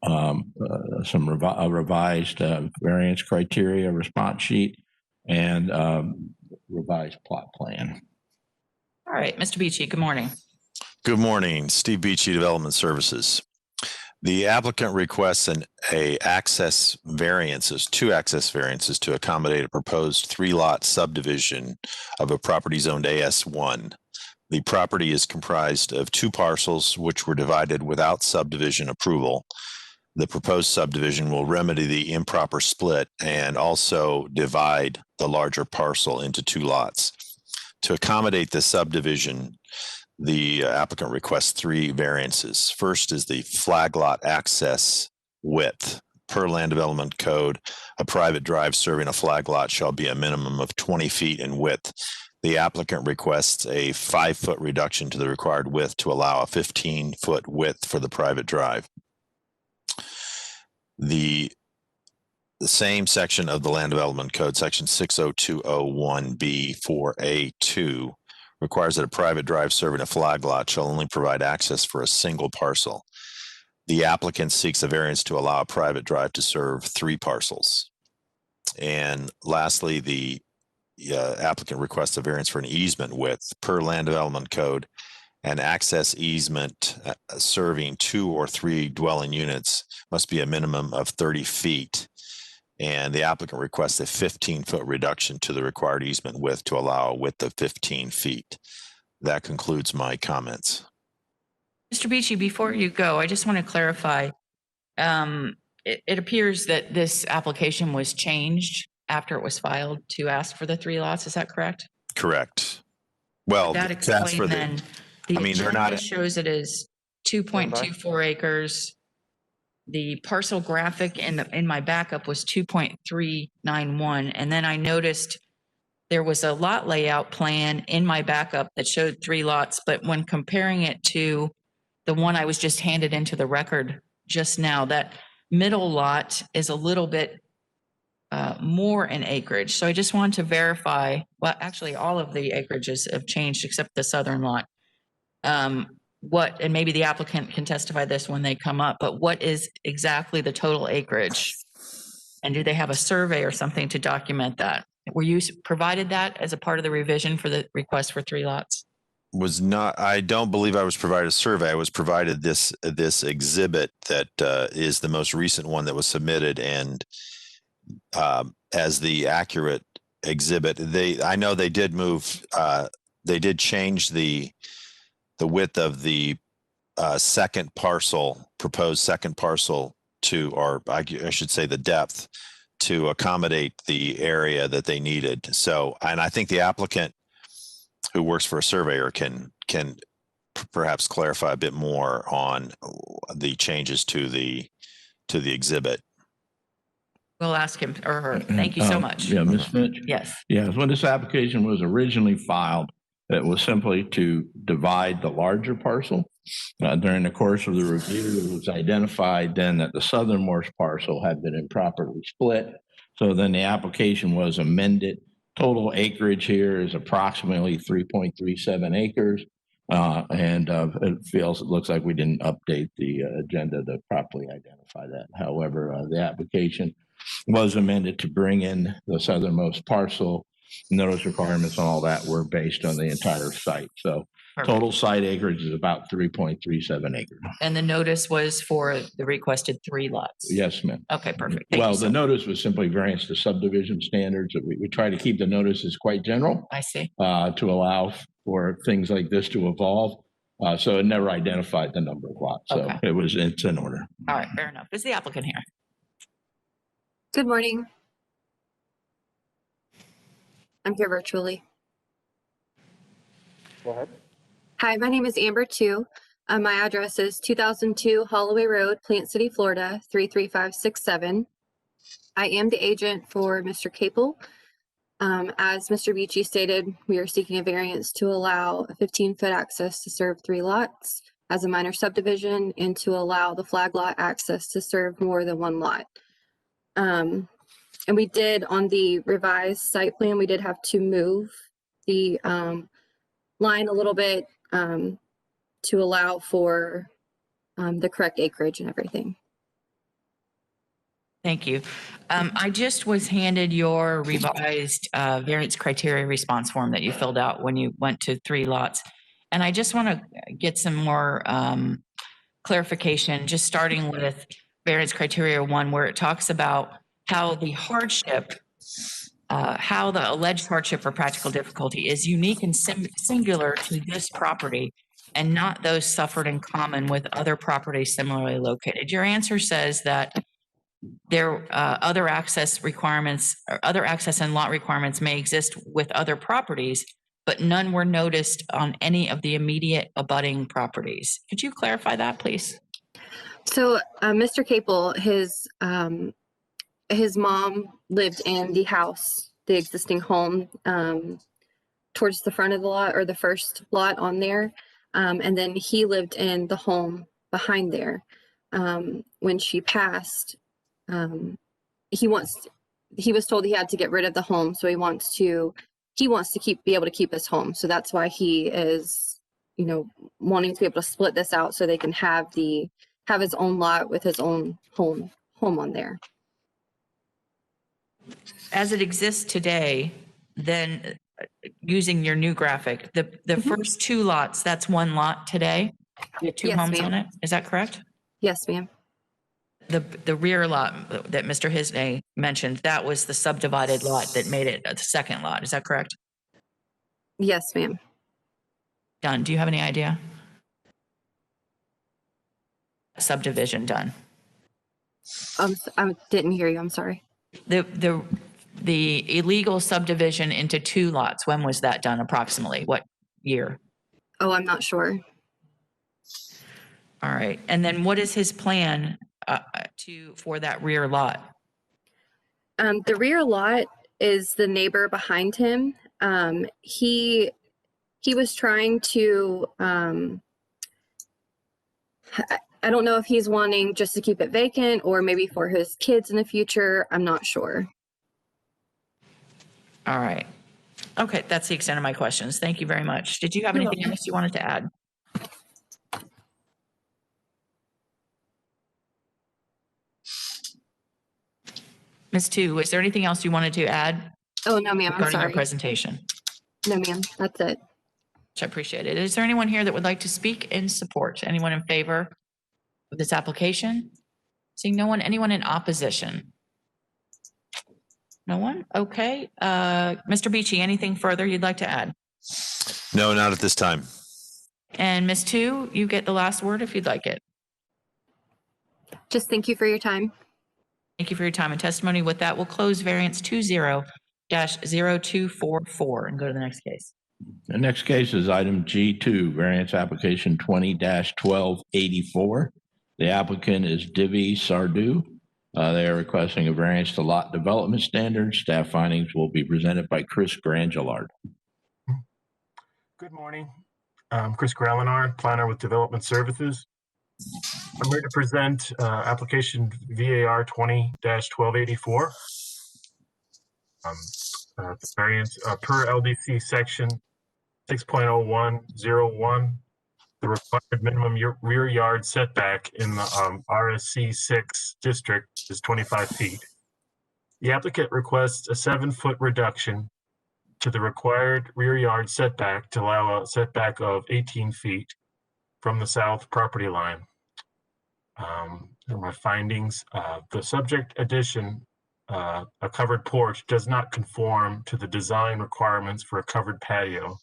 some revised variance criteria response sheet and revised plot plan. All right, Mr. Beachy, good morning. Good morning, Steve Beachy, Development Services. The applicant requests two access variances to accommodate a proposed 3-lot subdivision of a property zoned AS1. The property is comprised of 2 parcels which were divided without subdivision approval. The proposed subdivision will remedy the improper split and also divide the larger parcel into 2 lots. To accommodate the subdivision, the applicant requests 3 variances. First is the flag lot access width. Per Land Development Code, a private drive serving a flag lot shall be a minimum of 20 feet in width. The applicant requests a 5-foot reduction to the required width to allow a 15-foot width for the private drive. The same section of the Land Development Code, section 60201B4A2, requires that a private drive serving a flag lot shall only provide access for a single parcel. The applicant seeks a variance to allow a private drive to serve 3 parcels. And lastly, the applicant requests a variance for an easement width. Per Land Development Code, an access easement serving 2 or 3 dwelling units must be a minimum of 30 feet. And the applicant requests a 15-foot reduction to the required easement width to allow a width of 15 feet. That concludes my comments. Mr. Beachy, before you go, I just want to clarify. It appears that this application was changed after it was filed to ask for the 3 lots. Is that correct? Correct. Well, That to ask for explain then, the I mean, they're not- agenda shows it is 2.24 acres. The parcel graphic in my backup was 2.391. And then I noticed there was a lot layout plan in my backup that showed 3 lots, but when comparing it to the one I was just handed into the record just now, that middle lot is a little bit more in acreage. So I just wanted to verify, well, actually all of the acreages have changed except the southern lot. And maybe the applicant can testify this when they come up, but what is exactly the total acreage? And do they have a survey or something to document that? Were you provided that as a part of the revision for the request for 3 lots? I don't believe I was provided a survey. I was provided this exhibit that is the most recent one that was submitted, and as the accurate exhibit. I know they did move, they did change the width of the second parcel, proposed second parcel to, or I should say the depth, to accommodate the area that they needed. So, and I think the applicant who works for a surveyor can perhaps clarify a bit more on the changes to the exhibit. We'll ask him or her. Thank you so much. Yeah, Ms. Finch? Yes. Yes, when this application was originally filed, it was simply to divide the larger parcel. During the course of the review, it was identified then that the southernmost parcel had been improperly split. So then the application was amended. Total acreage here is approximately 3.37 acres. It looks like we didn't update the agenda to properly identify that. However, the application was amended to bring in the southernmost parcel. Notice requirements and all that were based on the entire site. So Perfect. Total site acreage is about 3.37 acres. And the notice was for the requested 3 lots? Yes, ma'am. Okay, perfect. Thank Well, you so the notice was simply variance to subdivision standards. We try to keep the notices quite general I see. to allow for things like this to evolve. So it never identified the number of lots. So Okay. it's in order. All right, fair enough. Is the applicant here? Good morning. I'm here virtually. Go ahead. Hi, my name is Amber Tu. My address is 2002 Holloway Road, Plant City, Florida, 33567. I am the agent for Mr. Capel. As Mr. Beachy stated, we are seeking a variance to allow a 15-foot access to serve 3 lots as a minor subdivision and to allow the flag lot access to serve more than 1 lot. And we did, on the revised site plan, we did have to move the line a little bit to allow for the correct acreage and everything. Thank you. I just was handed your revised variance criteria response form that you filled out when you went to 3 lots. And I just want to get some more clarification, just starting with variance criteria 1, where it talks about how the hardship, how the alleged hardship or practical difficulty is unique and singular to this property and not those suffered in common with other properties similarly located. Your answer says that there other access requirements or other access and lot requirements may exist with other properties, but none were noticed on any of the immediate abutting properties. Could you clarify that, please? So, Mr. Capel, his mom lived in the house, the existing home, towards the front of the lot, or the first lot on there. And then he lived in the home behind there. When she passed, he was told he had to get rid of the home. So he wants to be able to keep his home. So that's why he is, wanting to be able to split this out so they can have his own lot with his own home on there. As it exists today, then using your new graphic, the first two lots, that's one lot today? With two Yes, homes ma'am. on it? Is that correct? Yes, ma'am. The rear lot that Mr. Hisney mentioned, that was the subdivided lot that made it the second lot. Is that correct? Yes, ma'am. Done. Do you have any idea? Subdivision done. I didn't hear you. I'm sorry. The illegal subdivision into two lots, when was that done approximately? What year? Oh, I'm not sure. All right. And then what is his plan for that rear lot? The rear lot is the neighbor behind him. He was trying to, I don't know if he's wanting just to keep it vacant or maybe for his kids in the future. I'm not sure. All right. Okay, that's the extent of my questions. Thank you very much. Did you have anything else you wanted to add? Ms. Tu, is there anything else you wanted to add Oh, no, ma'am. I'm regarding your sorry. presentation? No, ma'am. That's it. Which I appreciate it. Is there anyone here that would like to speak in support? Anyone in favor of this application? Seeing no one, anyone in opposition? No one? Okay. Mr. Beachy, anything further you'd like to add? No, not at this time. And Ms. Tu, you get the last word if you'd like it. Just thank you for your time. Thank you for your time and testimony. With that, we'll close variance 20-0244 and go to the next case. The next case is item G2, variance application 20-1284. The applicant is Divi Sardu. They are requesting a variance to lot development standards. Staff findings will be presented by Chris Grangillard. Good morning. I'm Chris Grallinar, planner with Development Services. I'm here to present application VAR 20-1284. The variance per LDC section 6.0101. The required minimum rear yard setback in the RSC 6 district is 25 feet. The applicant requests a 7-foot reduction to the required rear yard setback to allow a setback of 18 feet from the south property line. Here are my findings. The subject addition, a covered porch, does not conform to the design requirements for a covered patio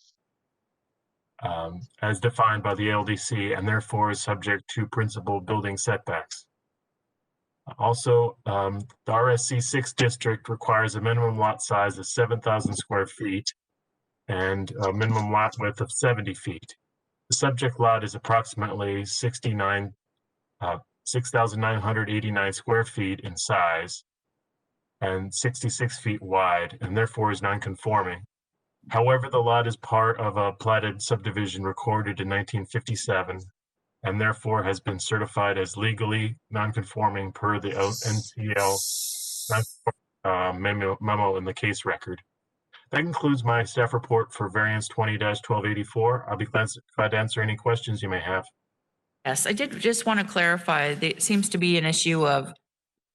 as defined by the LDC, and therefore is subject to principal building setbacks. Also, the RSC 6 district requires a minimum lot size of 7,000 square feet and a minimum lot width of 70 feet. The subject lot is approximately 6,989 square feet in size and 66 feet wide, and therefore is non-conforming. However, the lot is part of a platted subdivision recorded in 1957 and therefore has been certified as legally non-conforming per the NCL memo in the case record. That concludes my staff report for variance 20-1284. I'll be glad to answer any questions you may have. Yes, I did just want to clarify, it seems to be an issue of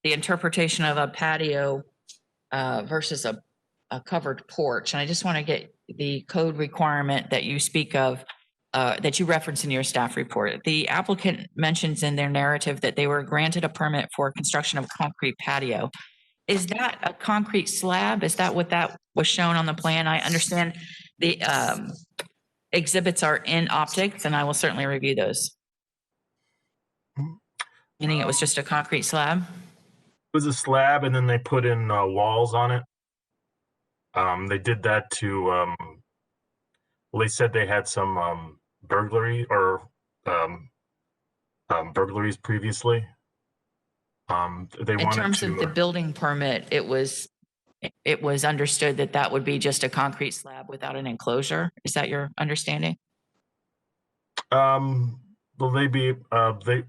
the interpretation of a patio versus a covered porch. And I just want to get the code requirement that you speak of, that you reference in your staff report. The applicant mentions in their narrative that they were granted a permit for construction of a concrete patio. Is that a concrete slab? Is that what that was shown on the plan? I understand the exhibits are in optics, and I will certainly review those. Meaning it was just a concrete slab? It was a slab, and then they put in walls on it. They did that to well, they said they had some burglary or burglaries previously. They In wanted terms of the to, building permit, it was understood that that would be just a concrete slab without an enclosure. Is that your understanding? will they be,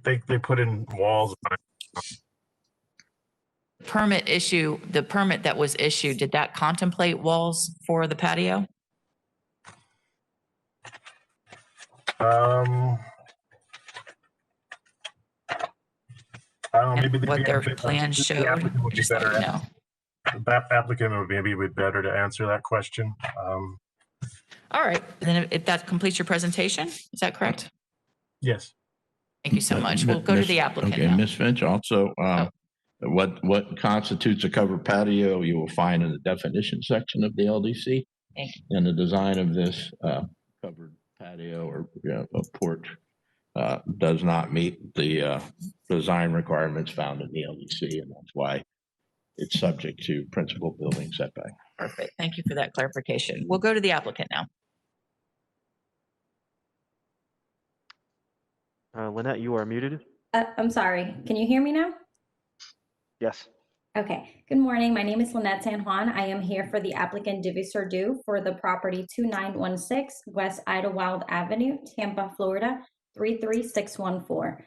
they put in walls on it. The permit that was issued, did that contemplate walls for the patio? I don't know, maybe And what their plans the showed? applicant would be Just let me better know. That applicant would maybe be better to answer that question. All right, then if that completes your presentation, is that correct? Yes. Thank you so much. We'll go to the applicant Okay, now. Ms. Finch, also, what constitutes a covered patio, you will find in the definition section of the LDC. Thank And the design of this covered patio or a porch does not meet the design requirements found in the LDC, and that's why it's subject to principal building setback. Perfect. Thank you for that clarification. We'll go to the applicant now. Lynette, you are muted. I'm sorry. Can you hear me now? Yes. Okay. Good morning. My name is Lynette San Juan. I am here for the applicant Divi Sardou for the property 2916 West Idlewild Avenue, Tampa, Florida, 33614.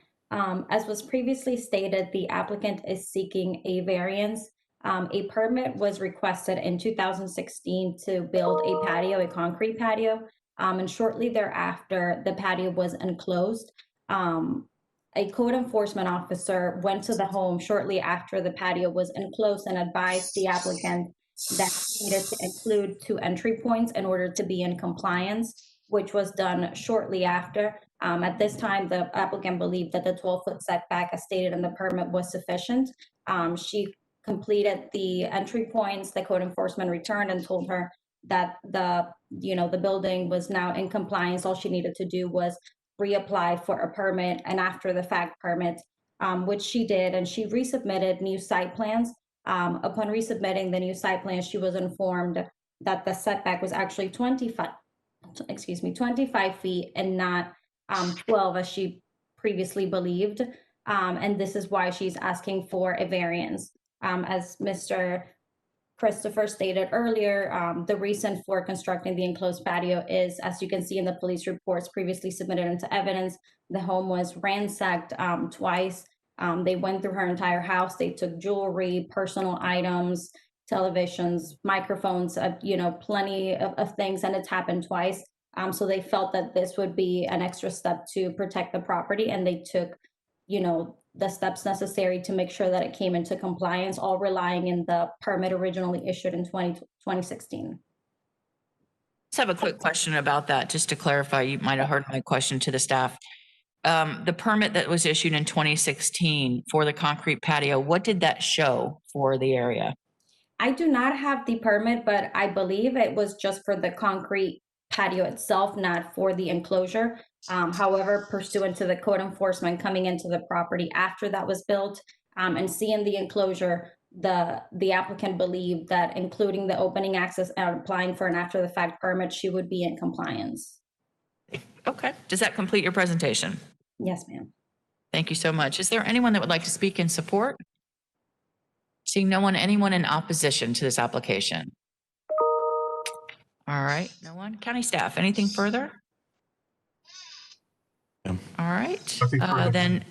As was previously stated, the applicant is seeking a variance. A permit was requested in 2016 to build a patio, a concrete patio, and shortly thereafter, the patio was enclosed. A code enforcement officer went to the home shortly after the patio was enclosed and advised the applicant that he needed to include 2 entry points in order to be in compliance, which was done shortly after. At this time, the applicant believed that the 12-foot setback as stated in the permit was sufficient. She completed the entry points. The code enforcement returned and told her that the building was now in compliance. All she needed to do was reapply for a permit, and after the fact permit, which she did, and she resubmitted new site plans. Upon resubmitting the new site plans, she was informed that the setback was actually 25 feet and not 12 as she previously believed. And this is why she's asking for a variance. As Mr. Christopher stated earlier, the reason for constructing the enclosed patio is, as you can see in the police reports previously submitted into evidence, the home was ransacked twice. They went through her entire house. They took jewelry, personal items, televisions, microphones, plenty of things, and it's happened twice. So they felt that this would be an extra step to protect the property, and they took, the steps necessary to make sure that it came into compliance, all relying in the permit originally issued in 2016. Let's have a quick question about that, just to clarify. You might have heard my question to the staff. The permit that was issued in 2016 for the concrete patio, what did that show for the area? I do not have the permit, but I believe it was just for the concrete patio itself, not for the enclosure. However, pursuant to the code enforcement coming into the property after that was built, and seeing the enclosure, the applicant believed that including the opening access and applying for an after the fact permit, she would be in compliance. Okay. Does that complete your presentation? Yes, ma'am. Thank you so much. Is there anyone that would like to speak in support? Seeing no one, anyone in opposition to this application? All right, no one? County staff, anything further? No. All right, then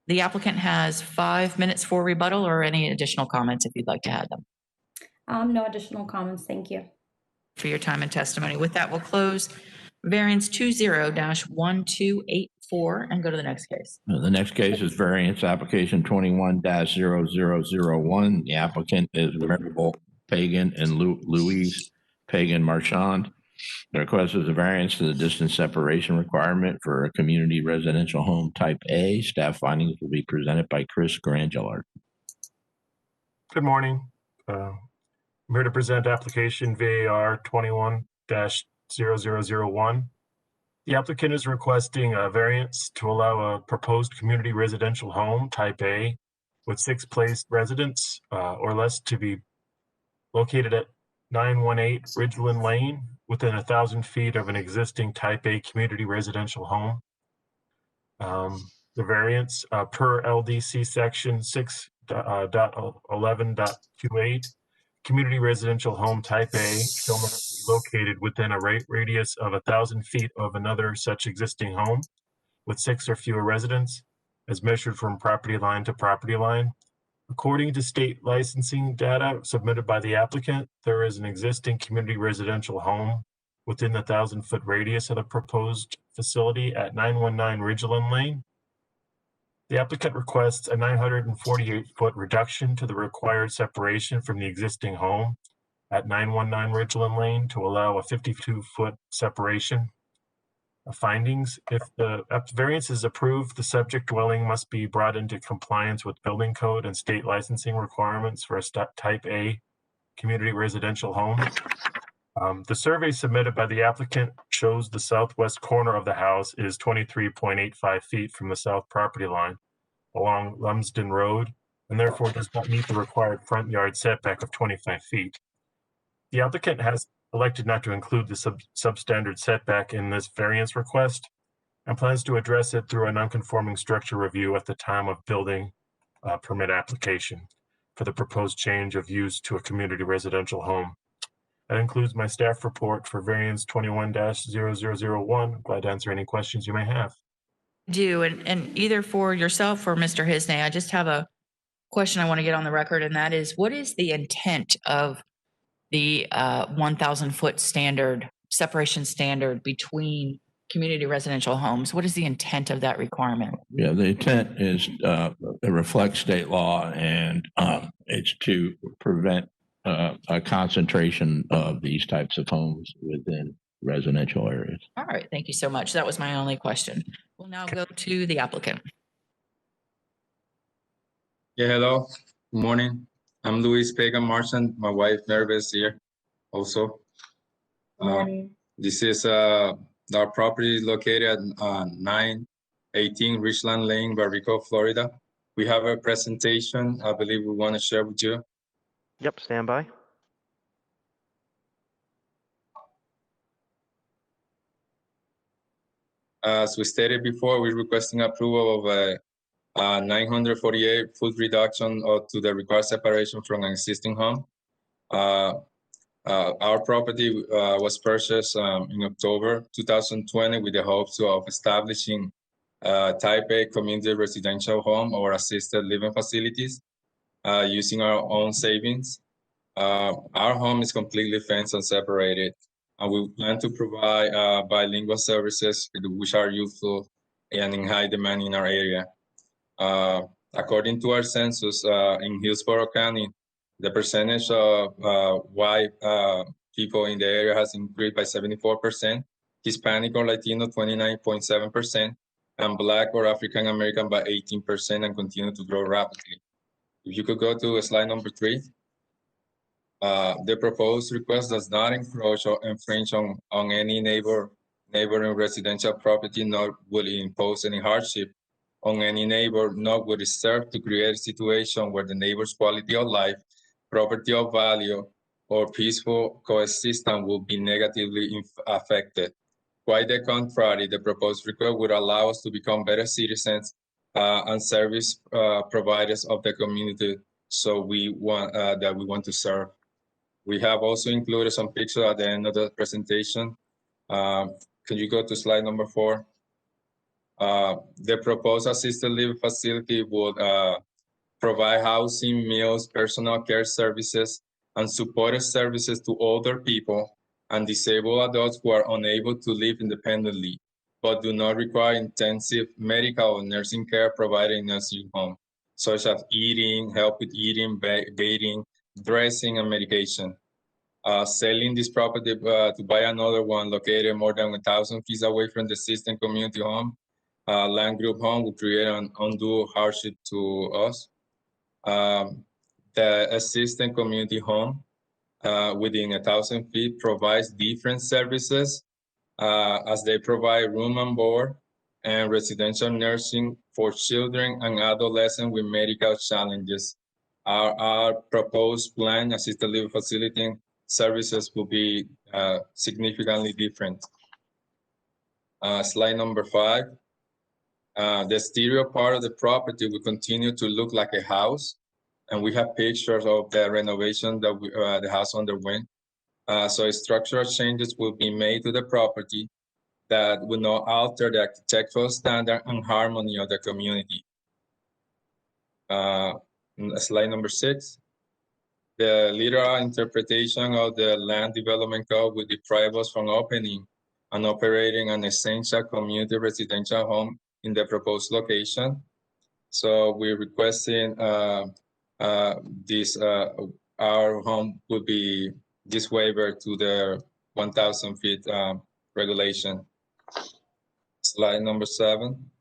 the applicant has 5 minutes for rebuttal or any additional comments if you'd like to add them. No additional comments. Thank you. For your time and testimony. With that, we'll close variance 20-1284 and go to the next case. The next case is variance application 21-0001. The applicant is Venerable Pagan and Louise Pagan Marchand. The request is a variance to the distance separation requirement for a community residential home type A. Staff findings will be presented by Chris Grangillard. Good morning. I'm here to present application VAR 21-0001. The applicant is requesting a variance to allow a proposed community residential home type A with 6 placed residents or less to be located at 918 Ridgeland Lane within 1,000 feet of an existing type A community residential home. The variance per LDC section 6.11.28, community residential home type A shall not be located within a radius of 1,000 feet of another such existing home with 6 or fewer residents, as measured from property line to property line. According to state licensing data submitted by the applicant, there is an existing community residential home within the 1,000-foot radius of the proposed facility at 919 Ridgeland Lane. The applicant requests a 948-foot reduction to the required separation from the existing home at 919 Ridgeland Lane to allow a 52-foot separation. Findings: if the variance is approved, the subject dwelling must be brought into compliance with building code and state licensing requirements for a type A community residential home. The survey submitted by the applicant shows the southwest corner of the house is 23.85 feet from the south property line along Lumsden Road, and therefore does not meet the required front yard setback of 25 feet. The applicant has elected not to include the substandard setback in this variance request and plans to address it through a nonconforming structure review at the time of building permit application for the proposed change of use to a community residential home. That includes my staff report for variance 21-0001. Glad to answer any questions you may have. Do, and either for yourself or Mr. Hisney, I just have a question I want to get on the record, and that is, what is the intent of the 1,000-foot standard, separation standard between community residential homes? What is the intent of that requirement? Yeah, the intent is it reflects state law, and it's to prevent a concentration of these types of homes within residential areas. All right, thank you so much. That was my only question. We'll now go to the applicant. Yeah, hello. Good morning. I'm Luis Pagan Marchand. My wife Nervis here also. This is our property located at 918 Richland Lane, Barrico, Florida. We have a presentation I believe we want to share with you. Yep, stand by. As we stated before, we're requesting approval of a 948-foot reduction to the required separation from an existing home. Our property was purchased in October 2020 with the hopes of establishing type A community residential home or assisted living facilities using our own savings. Our home is completely fenced and separated, and we plan to provide bilingual services which are useful and in high demand in our area. According to our census in Hillsborough County, the percentage of white people in the area has increased by 74%, Hispanic or Latino 29.7%, and Black or African American by 18%, and continue to grow rapidly. If you could go to slide number 3. The proposed request does not infringe on any neighboring residential property, nor will it impose any hardship on any neighbor, nor would it serve to create a situation where the neighbor's quality of life, property of value, or peaceful coexistence will be negatively affected. Quite the contrary, the proposed request would allow us to become better citizens and service providers of the community we want to serve. We have also included some pictures at the end of the presentation. Can you go to slide number 4? The proposed assisted living facility would provide housing, meals, personal care services, and supportive services to older people and disabled adults who are unable to live independently, but do not require intensive medical or nursing care provided in nursing home, such as eating, help with eating, bathing, dressing, and medication. Selling this property to buy another one located more than 1,000 feet away from the existing community home, land group home, would create an undue hardship to us. The existing community home within 1,000 feet provides different services as they provide room and board and residential nursing for children and adolescents with medical challenges. Our proposed plan assisted living facility services will be significantly different. Slide number 5. The exterior part of the property will continue to look like a house, and we have pictures of the renovation that the house underwent. So structural changes will be made to the property that will not alter the architectural standard and harmony of the community. Slide number 6. The literal interpretation of the Land Development Code will deprive us from opening and operating an essential community residential home in the proposed location. So we're requesting our home would be this waiver to the 1,000 feet regulation. Slide number 7.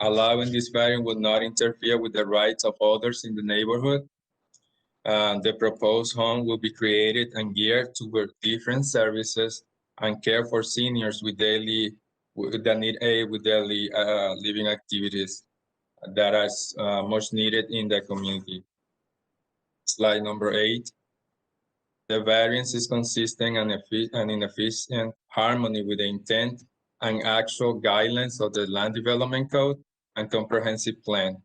Allowing this variance would not interfere with the rights of others in the neighborhood. The proposed home will be created and geared toward different services and care for seniors that need aid with daily living activities that are much needed in the community. Slide number 8. The variance is consistent and in efficient harmony with the intent and actual guidelines of the Land Development Code and Comprehensive Plan.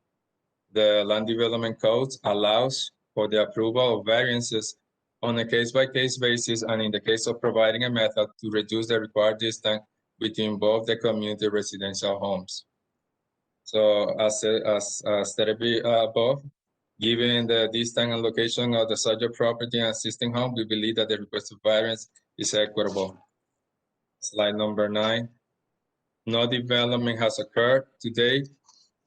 The Land Development Code allows for the approval of variances on a case-by-case basis, and in the case of providing a method to reduce the required distance between both the community residential homes. So as stated above, given the distance and location of the subject property and existing home, we believe that the requested variance is equitable. Slide number 9. No development has occurred to date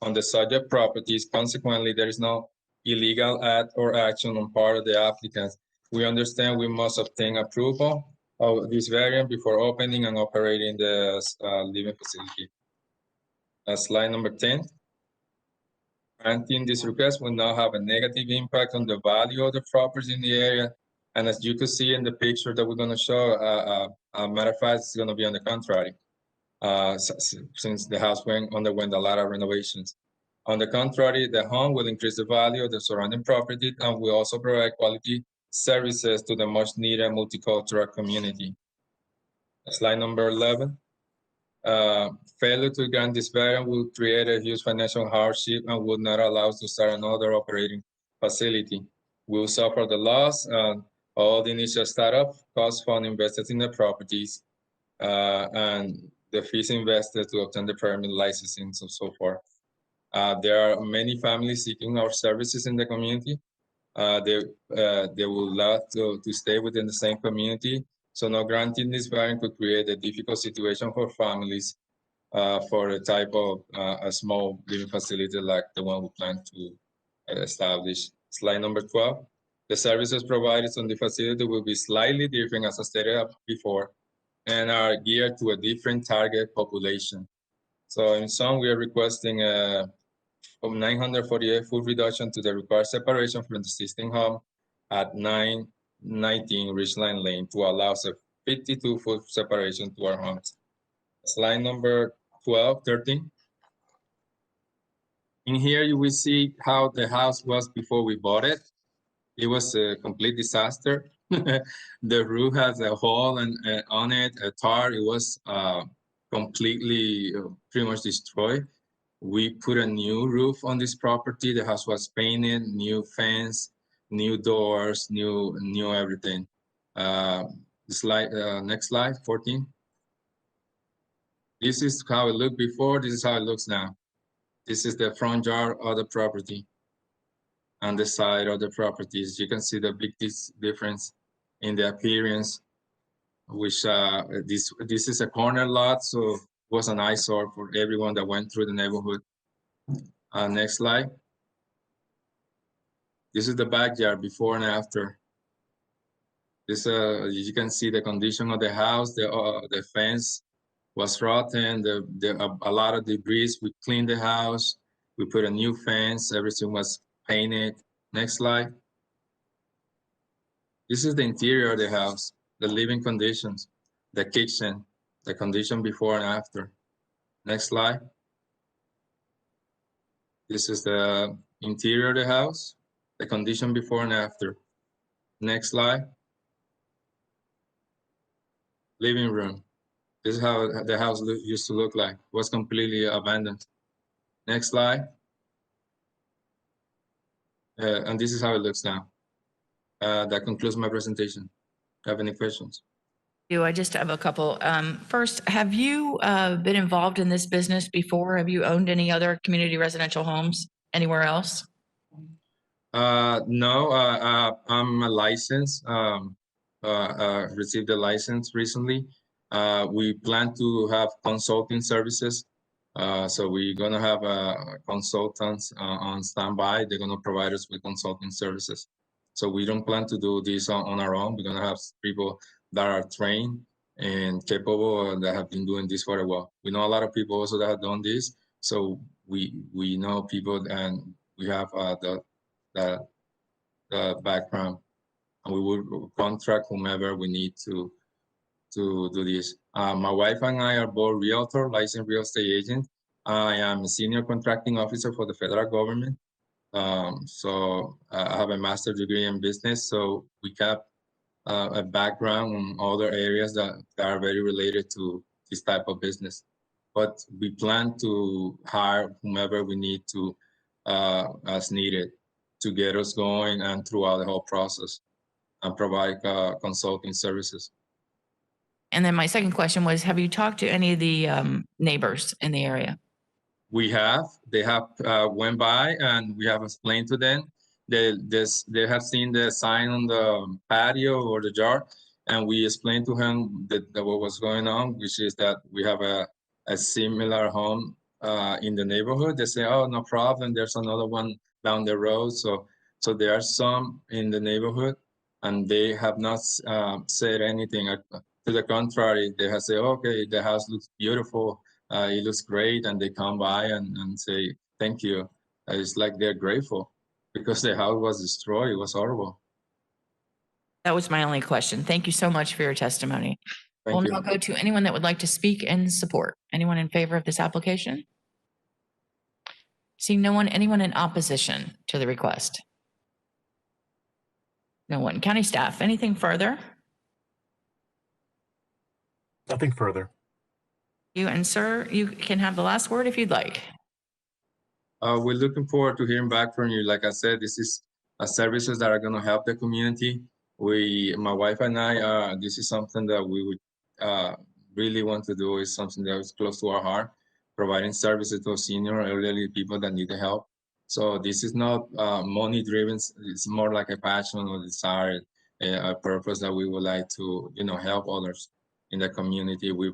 on the subject properties. Consequently, there is no illegal act or action on part of the applicants. We understand we must obtain approval of this variant before opening and operating the living facility. Slide number 10. Granting this request will not have a negative impact on the value of the property in the area. And as you can see in the picture that we're going to show, matter of fact, it's going to be on the contrary, since the house underwent a lot of renovations. On the contrary, the home will increase the value of the surrounding property and will also provide quality services to the much needed multicultural community. Slide number 11. Failure to grant this variance will create a huge financial hardship and would not allow us to start another operating facility. We will suffer the loss and all the initial startup cost fund invested in the properties and the fees invested to obtain the permit licensing and so forth. There are many families seeking our services in the community. They would love to stay within the same community. So not granting this variance could create a difficult situation for families for a type of a small living facility like the one we plan to establish. Slide number 12. The services provided on the facility will be slightly different, as I stated before, and are geared to a different target population. So in sum, we are requesting a 948 foot reduction to the required separation from the existing home at 919 Ridgeline Lane to allow a 52 foot separation to our homes. Slide number 13. In here, you will see how the house was before we bought it. It was a complete disaster. The roof has a hole on it, a tar. It was completely pretty much destroyed. We put a new roof on this property. The house was painted, new fence, new doors, new everything. Next slide, 14. This is how it looked before. This is how it looks now. This is the front yard of the property and the side of the properties. You can see the big difference in the appearance, which this is a corner lot, so it was an eyesore for everyone that went through the neighborhood. Next slide. This is the backyard before and after. This you can see the condition of the house. The fence was rotten. A lot of debris. We cleaned the house. We put a new fence. Everything was painted. Next slide. This is the interior of the house, the living conditions, the kitchen, the condition before and after. Next slide. This is the interior of the house, the condition before and after. Next slide. living room. This is how the house used to look like. It was completely abandoned. Next slide. And this is how it looks now. That concludes my presentation. Have any questions? I just have a couple. First, have you been involved in this business before? Have you owned any other community residential homes anywhere else? No, I'm a license. Received a license recently. We plan to have consulting services. So we're gonna have consultants on standby. They're gonna provide us with consulting services. So we don't plan to do this on our own. We're gonna have people that are trained and capable and that have been doing this for a while. We know a lot of people also that have done this. So we know people and we have the background, and we will contract whomever we need to do this. My wife and I are both realtor, licensed real estate agent. I am a senior contracting officer for the federal government. So I have a master's degree in business. So we have a background in other areas that are very related to this type of business. But we plan to hire whomever we need to as needed to get us going and throughout the whole process and provide consulting services. And then my second question was, have you talked to any of the neighbors in the area? We have. They have went by and we have explained to them. They have seen the sign on the patio or the yard, and we explained to him that what was going on, which is that we have a similar home in the neighborhood. They say, oh, no problem. There's another one down the road. So there are some in the neighborhood, and they have not said anything. To the contrary, they have said, okay, the house looks beautiful. It looks great. And they come by and say, thank you. It's like they're grateful because the house was destroyed. It was horrible. That was my only question. Thank you so much for your testimony. Thank We'll you. now go to anyone that would like to speak in support. Anyone in favor of this application? Seeing no one, anyone in opposition to the request? No one. County staff, anything further? Nothing further. You and sir, you can have the last word if you'd like. We're looking forward to hearing back from you. Like I said, this is services that are going to help the community. My wife and I, this is something that we would really want to do. Is something that is close to our heart, providing services to senior elderly people that need the help. So this is not money driven. It's more like a passion or desire, a purpose that we would like to, help others in the community. We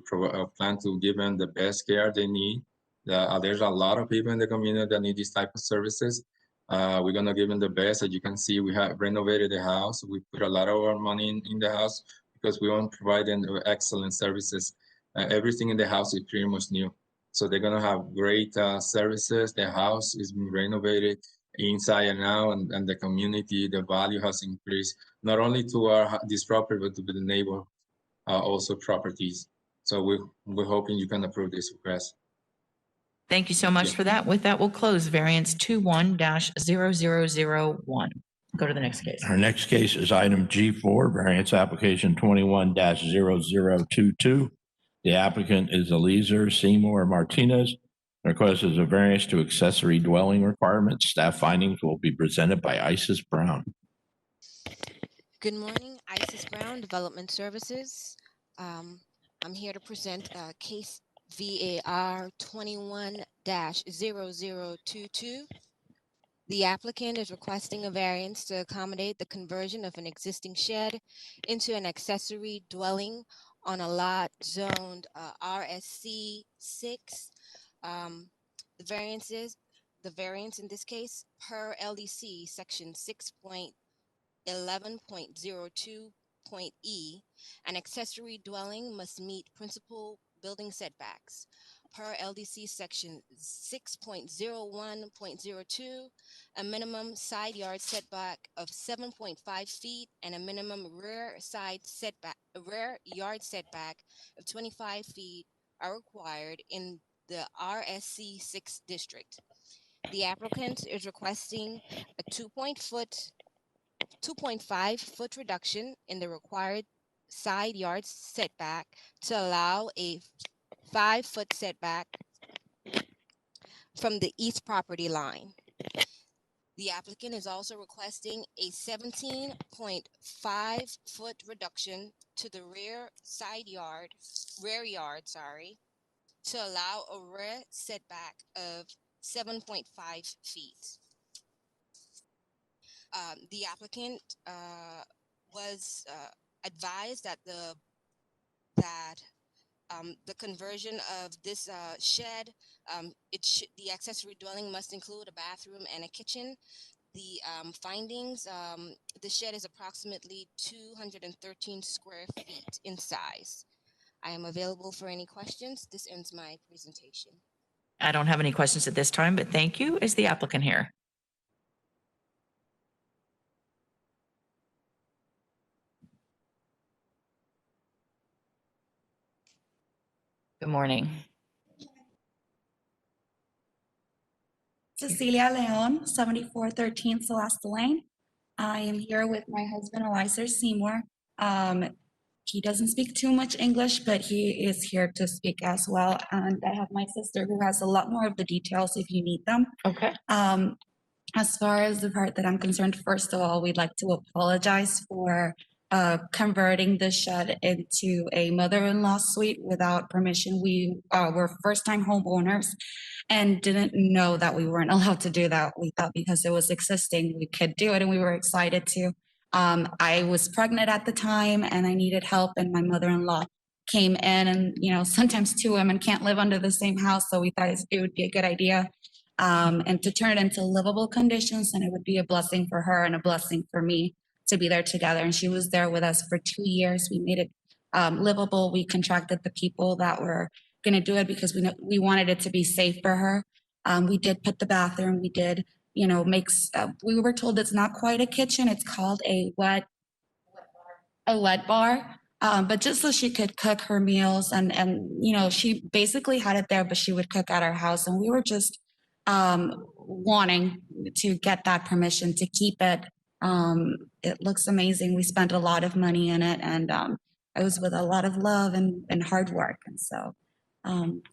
plan to give them the best care they need. There's a lot of people in the community that need this type of services. We're gonna give them the best. As you can see, we have renovated the house. We put a lot of our money in the house because we want to provide them excellent services. Everything in the house is pretty much new. So they're gonna have great services. The house is being renovated inside and out, and the community, the value has increased, not only to this property, but to the neighbor also properties. So we're hoping you can approve this request. Thank you so much for that. With that, we'll close variance 21-0001. Go to the next case. Our next case is item G4, variance application 21-0022. The applicant is Eliezer Seymour Martinez. The request is a variance to accessory dwelling requirements. Staff findings will be presented by Isis Brown. Good morning, Isis Brown, Development Services. I'm here to present case VAR 21-0022. The applicant is requesting a variance to accommodate the conversion of an existing shed into an accessory dwelling on a lot zoned RSC 6. The variance in this case per LDC section 6.11.02.E, an accessory dwelling must meet principal building setbacks. Per LDC section 6.01.02, a minimum side yard setback of 7.5 feet and a minimum rear yard setback of 25 feet are required in the RSC 6 district. The applicant is requesting a 2.5 foot reduction in the required side yard setback to allow a 5-foot setback from the east property line. The applicant is also requesting a 17.5-foot reduction to the rear yard, to allow a rear setback of 7.5 feet. The applicant was advised that the conversion of this shed, the accessory dwelling must include a bathroom and a kitchen. The findings, the shed is approximately 213 square feet in size. I am available for any questions. This ends my presentation. I don't have any questions at this time, but thank you. Is the applicant here? Good morning. Cecilia Leon, 7413 Celeste Lane. I am here with my husband, Eliza Seymour. He doesn't speak too much English, but he is here to speak as well. And I have my sister who has a lot more of the details if you need them. Okay. As far as the part that I'm concerned, first of all, we'd like to apologize for converting the shed into a mother-in-law suite without permission. We were first-time homeowners and didn't know that we weren't allowed to do that. We thought because it was existing, we could do it, and we were excited to. I was pregnant at the time and I needed help, and my mother-in-law came in, and sometimes two women can't live under the same house, so we thought it would be a good idea and to turn it into livable conditions, and it would be a blessing for her and a blessing for me to be there together. And she was there with us for 2 years. We made it livable. We contracted the people that were going to do it because we wanted it to be safe for her. We did put the bathroom. We did, we were told it's not quite a kitchen. It's called a wet bar. But just so she could cook her meals and she basically had it there, but she would cook at our house. And we were just wanting to get that permission to keep it. It looks amazing. We spent a lot of money in it, and it was with a lot of love and hard work. And so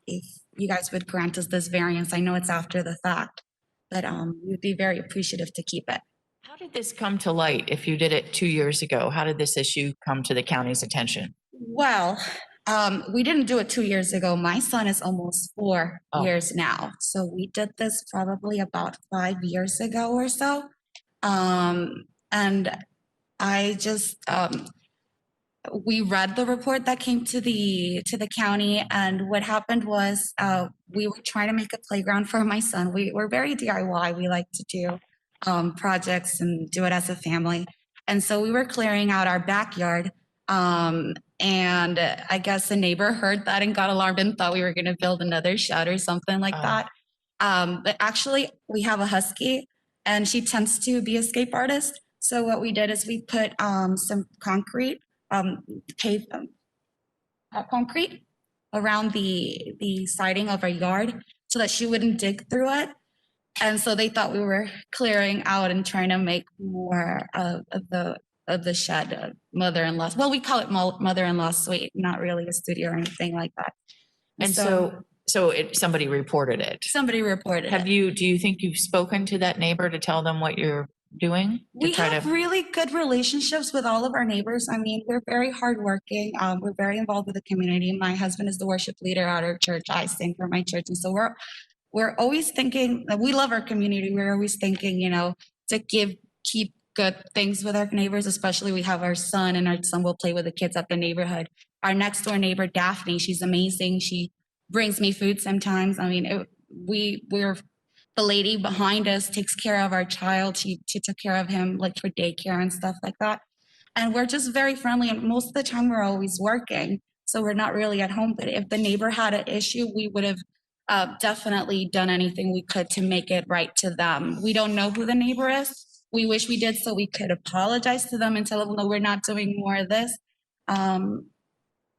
if you guys would grant us this variance, I know it's after the fact, but we'd be very appreciative to keep it. How did this come to light? If you did it 2 years ago, how did this issue come to the county's attention? Well, we didn't do it 2 years ago. My son is almost 4 years now. So we did this probably about 5 years ago or so. And I just, we read the report that came to the county, and what happened was we were trying to make a playground for my son. We're very DIY. We like to do projects and do it as a family. And so we were clearing out our backyard. And I guess the neighbor heard that and got alarmed and thought we were going to build another shed or something like that. But actually, we have a husky, and she tends to be a escape artist. So what we did is we put some concrete, concrete around the siding of our yard so that she wouldn't dig through it. And so they thought we were clearing out and trying to make more of the shed, mother-in-law. Well, we call it mother-in-law suite, not really a studio or anything like that. And so somebody reported it. Somebody reported it. Do you think you've spoken to that neighbor to tell them what you're doing? We have really good relationships with all of our neighbors. I mean, we're very hardworking. We're very involved with the community. My husband is the worship leader at our church. I sing for my church. And so we're always thinking, we love our community. We're always thinking, to keep good things with our neighbors, especially we have our son, and our son will play with the kids at the neighborhood. Our next door neighbor, Daphne, she's amazing. She brings me food sometimes. I mean, we're the lady behind us takes care of our child. She took care of him like for daycare and stuff like that. And we're just very friendly. And most of the time we're always working. So we're not really at home. But if the neighbor had an issue, we would have definitely done anything we could to make it right to them. We don't know who the neighbor is. We wish we did so we could apologize to them and tell them, no, we're not doing more of this.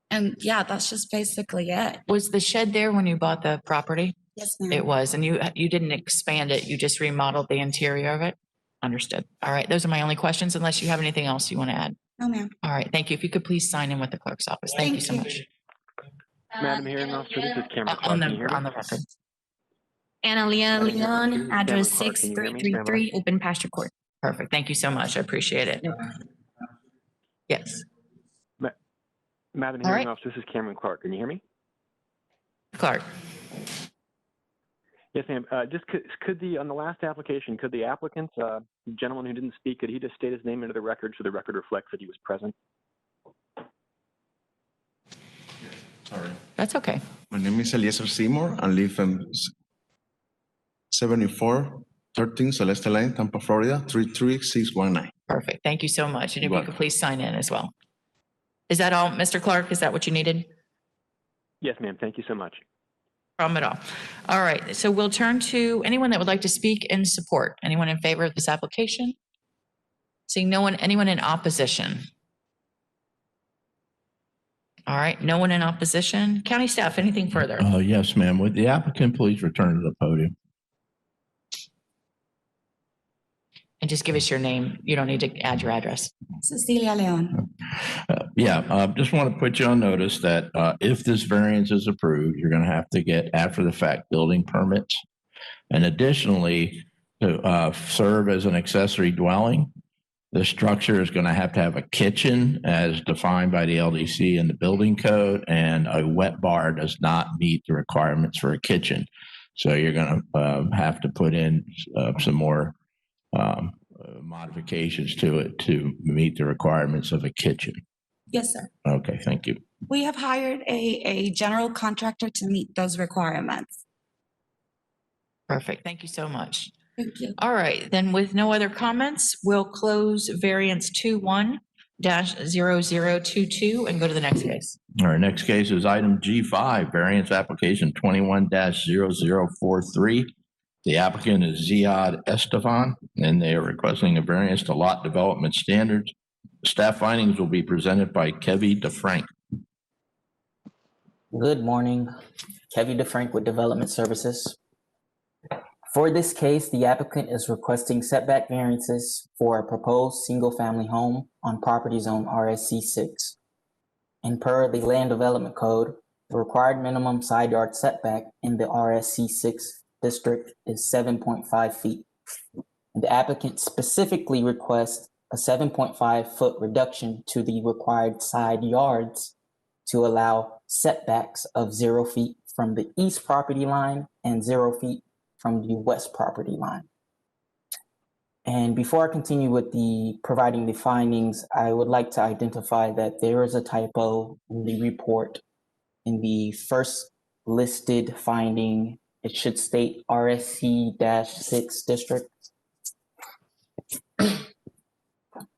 And yeah, that's just basically it. Was the shed there when you bought the property? Yes, ma'am. It was, and you didn't expand it, you just remodeled the interior of it? Understood. All right, those are my only questions, unless you have anything else you want to add. No, ma'am. All right, thank you. If you could please sign in with the clerk's office. Thank you so much. Madam Hearing Officer, this is Cameron Clark. On Can you hear me? the record. Analia Madam Hearing Officer, Leon, this is address Cameron Clark. Can you hear me, ma'am? 6333 Open Pasture Court. Perfect. Thank you so much. I appreciate it. Yes. Madam All Hearing right. Officer, this is Cameron Clark. Can you hear me? Clark. Yes, ma'am. Just could the, on the last application, could the applicant, gentleman who didn't speak, could he just state his name into the record so the record reflects that he was present? Sorry. That's okay. My name is Eliezer Seymour. I live in 7413 Celeste Lane, Tampa, Florida, 33619. Perfect. Thank you so much. And if You're you could please sign in as well. Is that all, Mr. Clark? Is that what you needed? Yes, ma'am. Thank you so much. Problem at all. All right. So we'll turn to anyone that would like to speak in support. Anyone in favor of this application? Seeing no one, anyone in opposition? All right. No one in opposition. County staff, anything further? Yes, ma'am. Would the applicant please return to the podium? And just give us your name. You don't need to add your address. Cecilia Leon. Just want to put you on notice that if this variance is approved, you're going to have to get after the fact building permits. And additionally, to serve as an accessory dwelling, the structure is going to have a kitchen as defined by the LDC and the building code, and a wet bar does not meet the requirements for a kitchen. So you're going to have to put in some more modifications to it to meet the requirements of a kitchen. Yes, sir. Okay, thank you. We have hired a general contractor to meet those requirements. Perfect. Thank you so much. Thank you. All right. Then with no other comments, we'll close variance 21-0022 and go to the next case. Our next case is item G5, variance application 21-0043. The applicant is Ziad Estevan, and they are requesting a variance to lot development standards. Staff findings will be presented by Kevy DeFrank. Good morning, Kevy DeFrank with Development Services. For this case, the applicant is requesting setback variances for a proposed single-family home on property zone RSC 6. And per the Land Development Code, the required minimum side yard setback in the RSC 6 district is 7.5 feet. And the applicant specifically requests a 7.5 foot reduction to the required side yards to allow setbacks of 0 feet from the east property line and 0 feet from the west property line. And before I continue with providing the findings, I would like to identify that there is a typo in the report. In the first listed finding, it should state RSC-6 district.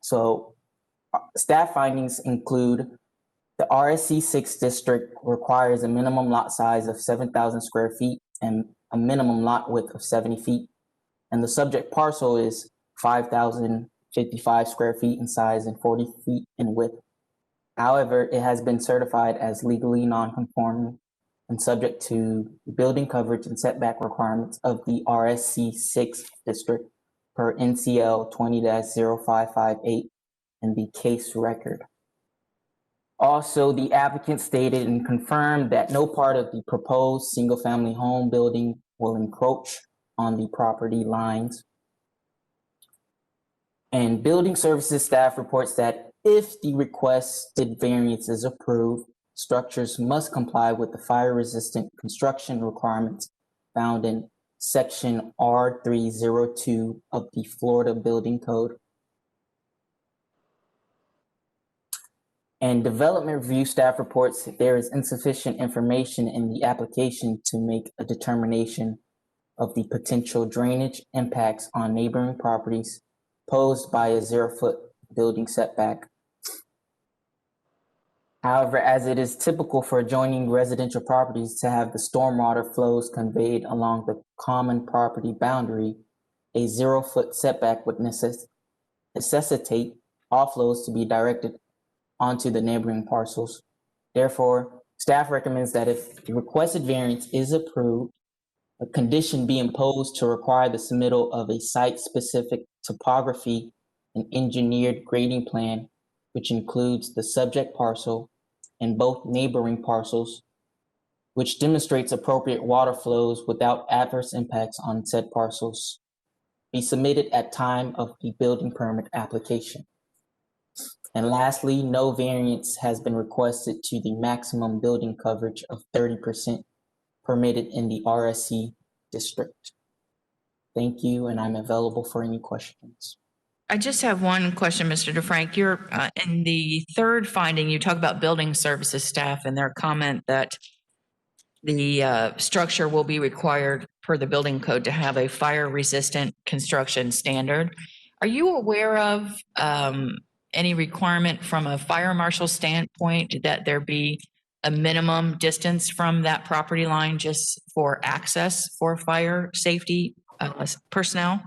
So staff findings include the RSC 6 district requires a minimum lot size of 7,000 square feet and a minimum lot width of 70 feet. And the subject parcel is 5,055 square feet in size and 40 feet in width. However, it has been certified as legally non-conforming and subject to building coverage and setback requirements of the RSC 6 district per NCL 20-0558 in the case record. Also, the applicant stated and confirmed that no part of the proposed single-family home building will encroach on the property lines. And building services staff reports that if the requested variance is approved, structures must comply with the fire-resistant construction requirements found in Section R302 of the Florida Building Code. And development review staff reports that there is insufficient information in the application to make a determination of the potential drainage impacts on neighboring properties posed by a 0-foot building setback. However, as it is typical for adjoining residential properties to have the stormwater flows conveyed along the common property boundary, a 0-foot setback would necessitate all flows to be directed onto the neighboring parcels. Therefore, staff recommends that if the requested variance is approved, a condition be imposed to require the submittal of a site-specific topography and engineered grading plan, which includes the subject parcel and both neighboring parcels, which demonstrates appropriate water flows without adverse impacts on said parcels, be submitted at time of the building permit application. And lastly, no variance has been requested to the maximum building coverage of 30% permitted in the RSC district. Thank you, and I'm available for any questions. I just have one question, Mr. DeFrank. You're in the third finding, you talk about building services staff and their comment that the structure will be required per the building code to have a fire resistant construction standard. Are you aware of any requirement from a fire marshal standpoint that there be a minimum distance from that property line just for access for fire safety personnel?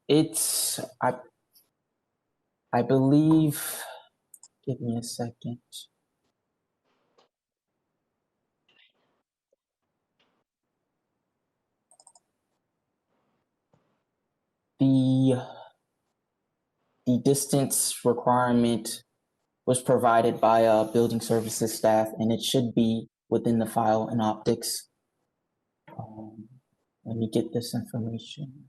It's, I believe, give me a second. The distance requirement was provided by building services staff, and it should be within the file in optics. Let me get this information.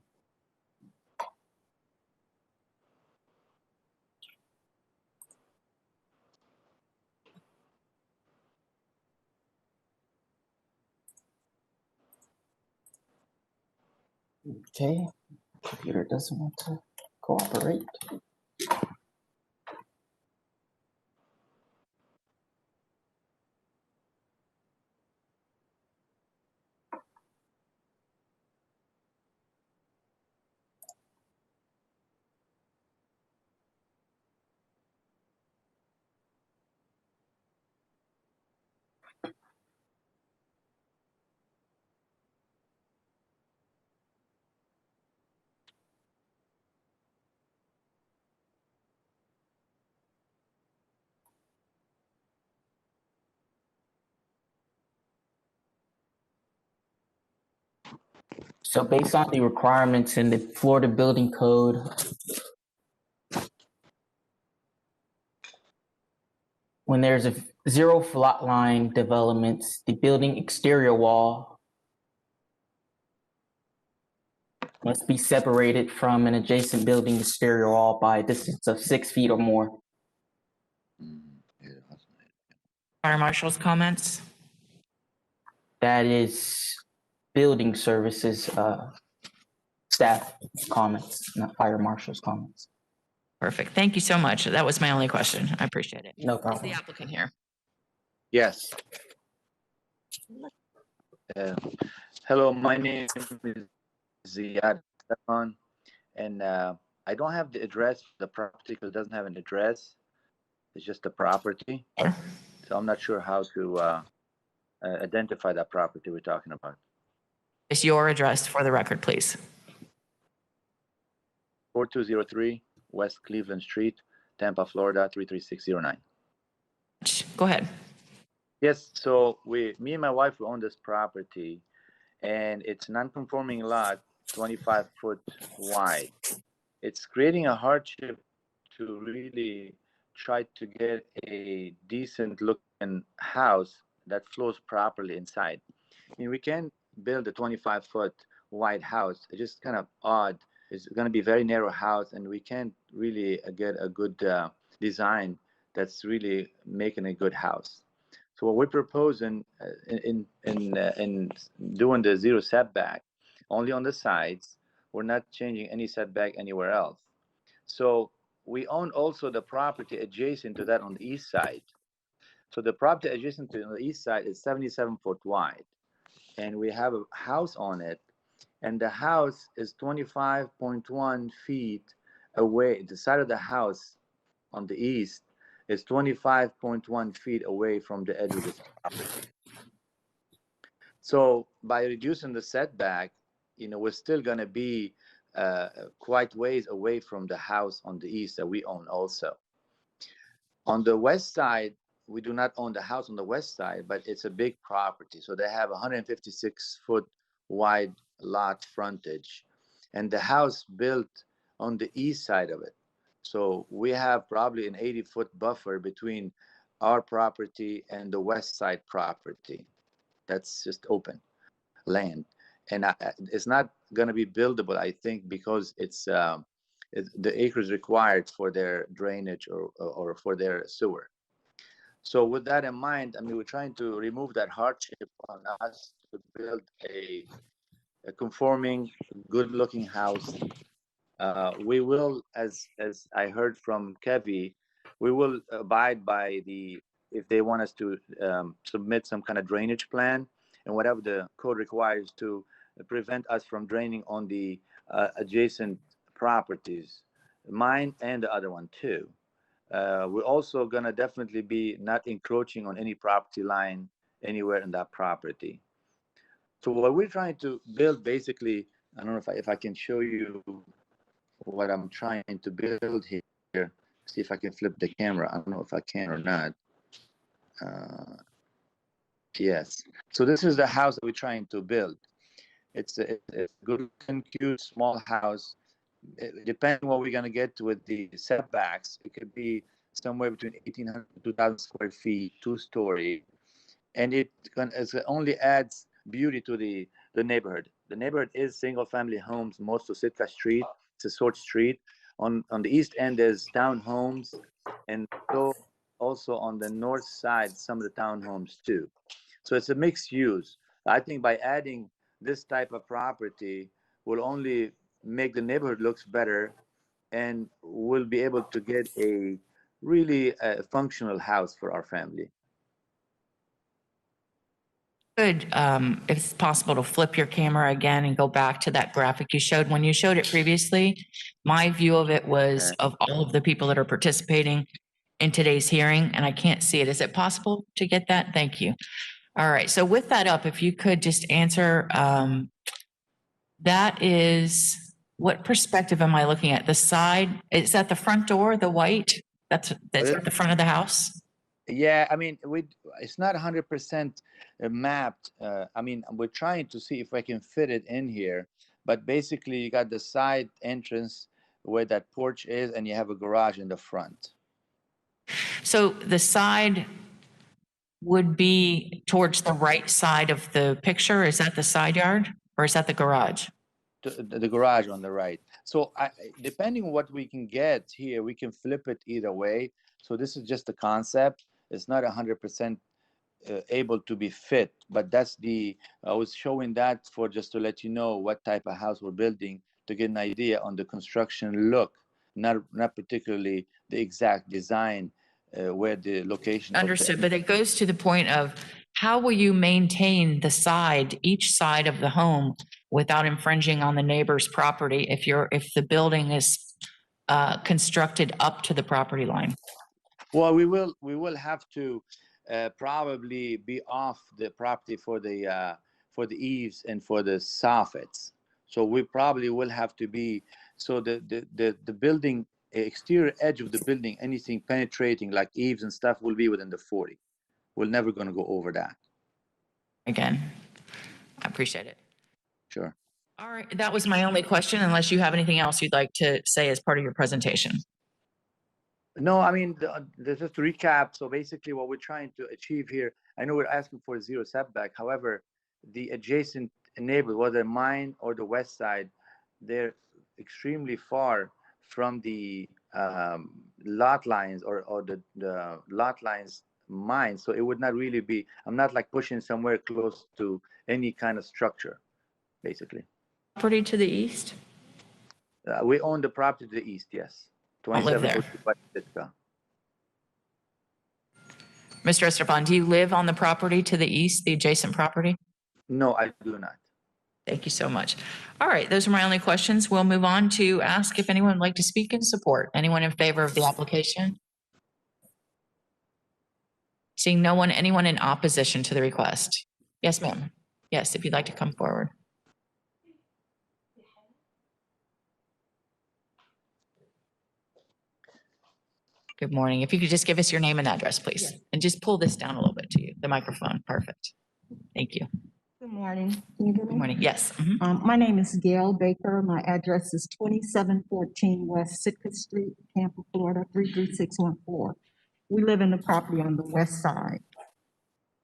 Okay, computer doesn't want to cooperate. So based on the requirements in the Florida Building Code, when there's a zero lot line development, the building exterior wall must be separated from an adjacent building exterior wall by a distance of 6 feet or more. Fire marshal's comments? That is building services staff comments, not fire marshal's comments. Perfect. Thank you so much. That was my only question. I appreciate it. No Is problem. the applicant here? Yes. Hello, my name is Ziad Stefan, and I don't have the address. The property because it doesn't have an address. It's just a property. So I'm not sure how to identify that property we're talking about. Is your address for the record, please? 4203 West Cleveland Street, Tampa, Florida 33609. Go ahead. Yes, so me and my wife, we own this property, and it's non-conforming lot, 25 foot wide. It's creating a hardship to really try to get a decent looking house that flows properly inside. I mean, we can build a 25 foot wide house. It's just kind of odd. It's going to be a very narrow house, and we can't really get a good design that's really making a good house. So what we're proposing in doing the zero setback, only on the sides, we're not changing any setback anywhere else. So we own also the property adjacent to that on the east side. So the property adjacent to the east side is 77 foot wide, and we have a house on it, and the house is 25.1 feet away. The side of the house on the east is 25.1 feet away from the edge of this property. So by reducing the setback, we're still going to be quite ways away from the house on the east that we own also. On the west side, we do not own the house on the west side, but it's a big property. So they have 156 foot wide lot frontage, and the house built on the east side of it. So we have probably an 80-foot buffer between our property and the west side property. That's just open land. And it's not going to be buildable, I think, because it's the acres required for their drainage or for their sewer. So with that in mind, I mean, we're trying to remove that hardship on us to build a conforming, good-looking house. We will, as I heard from Kevi, we will abide by if they want us to submit some kind of drainage plan and whatever the code requires to prevent us from draining on the adjacent properties, mine and the other one too. We're also gonna definitely be not encroaching on any property line anywhere in that property. So what we're trying to build, basically, I don't know if I can show you what I'm trying to build here. See if I can flip the camera. I don't know if I can or not. Yes. So this is the house that we're trying to build. It's a good, cute, small house. Depending what we're going to get with the setbacks, it could be somewhere between 1,800 to 2,000 square feet, 2-story. And it only adds beauty to the neighborhood. The neighborhood is single-family homes, most of Sitka Street. It's a short street. On the east end, there's townhomes, and so also on the north side, some of the townhomes too. So it's a mixed use. I think by adding this type of property will only make the neighborhood looks better, and we'll be able to get a really functional house for our family. Good, if it's possible to flip your camera again and go back to that graphic you showed. When you showed it previously, my view of it was of all of the people that are participating in today's hearing, and I can't see it. Is it possible to get that? Thank you. All right, so with that up, if you could just answer, that is, what perspective am I looking at? The side, is that the front door, the white? That's at the front of the house? Yeah, I mean, it's not 100% mapped. I mean, we're trying to see if I can fit it in here, but basically you got the side entrance where that porch is, and you have a garage in the front. So the side would be towards the right side of the picture? Is that the side yard or is that the garage? The garage on the right. So depending on what we can get here, we can flip it either way. So this is just a concept. It's not 100% able to be fit, but that's I was showing that for just to let you know what type of house we're building, to get an idea on the construction look, not particularly the exact design where the location. Understood, but it goes to the point of how will you maintain each side of the home without infringing on the neighbor's property if the building is constructed up to the property line? Well, we will have to probably be off the property for the eaves and for the soffits. So we probably will have to be, so the building, exterior edge of the building, anything penetrating like eaves and stuff will be within the 40. We're never going to go over that. Again, I appreciate it. Sure. All right, that was my only question, unless you have anything else you'd like to say as part of your presentation. No, I mean, just to recap, so basically what we're trying to achieve here, I know we're asking for 0 setback. However, the adjacent neighbors, whether mine or the west side, they're extremely far from the lot lines or the lot lines mine. So it would not really be, I'm not like pushing somewhere close to any kind of structure, basically. Property to the east? We own the property to the east, yes. Don't live there. 2742 Mr. Estefan, do you live on the property to the east, the adjacent property? No, I do not. Thank you so much. All right, those are my only questions. We'll move on to ask if anyone would like to speak in support. Anyone in favor of the application? Seeing no one, anyone in opposition to the request? Yes, ma'am. Yes, if you'd like to come forward. Good morning. If you could just give us your name and address, please, and just pull this down a little bit to you, the microphone. Perfect. Thank you. Good Good morning. Can you hear me? Good morning. Yes. Mhm. My name is Gail Baker. My address is 2714 West Sitka Street, Tampa, Florida, 33614. We live in the property on the west side.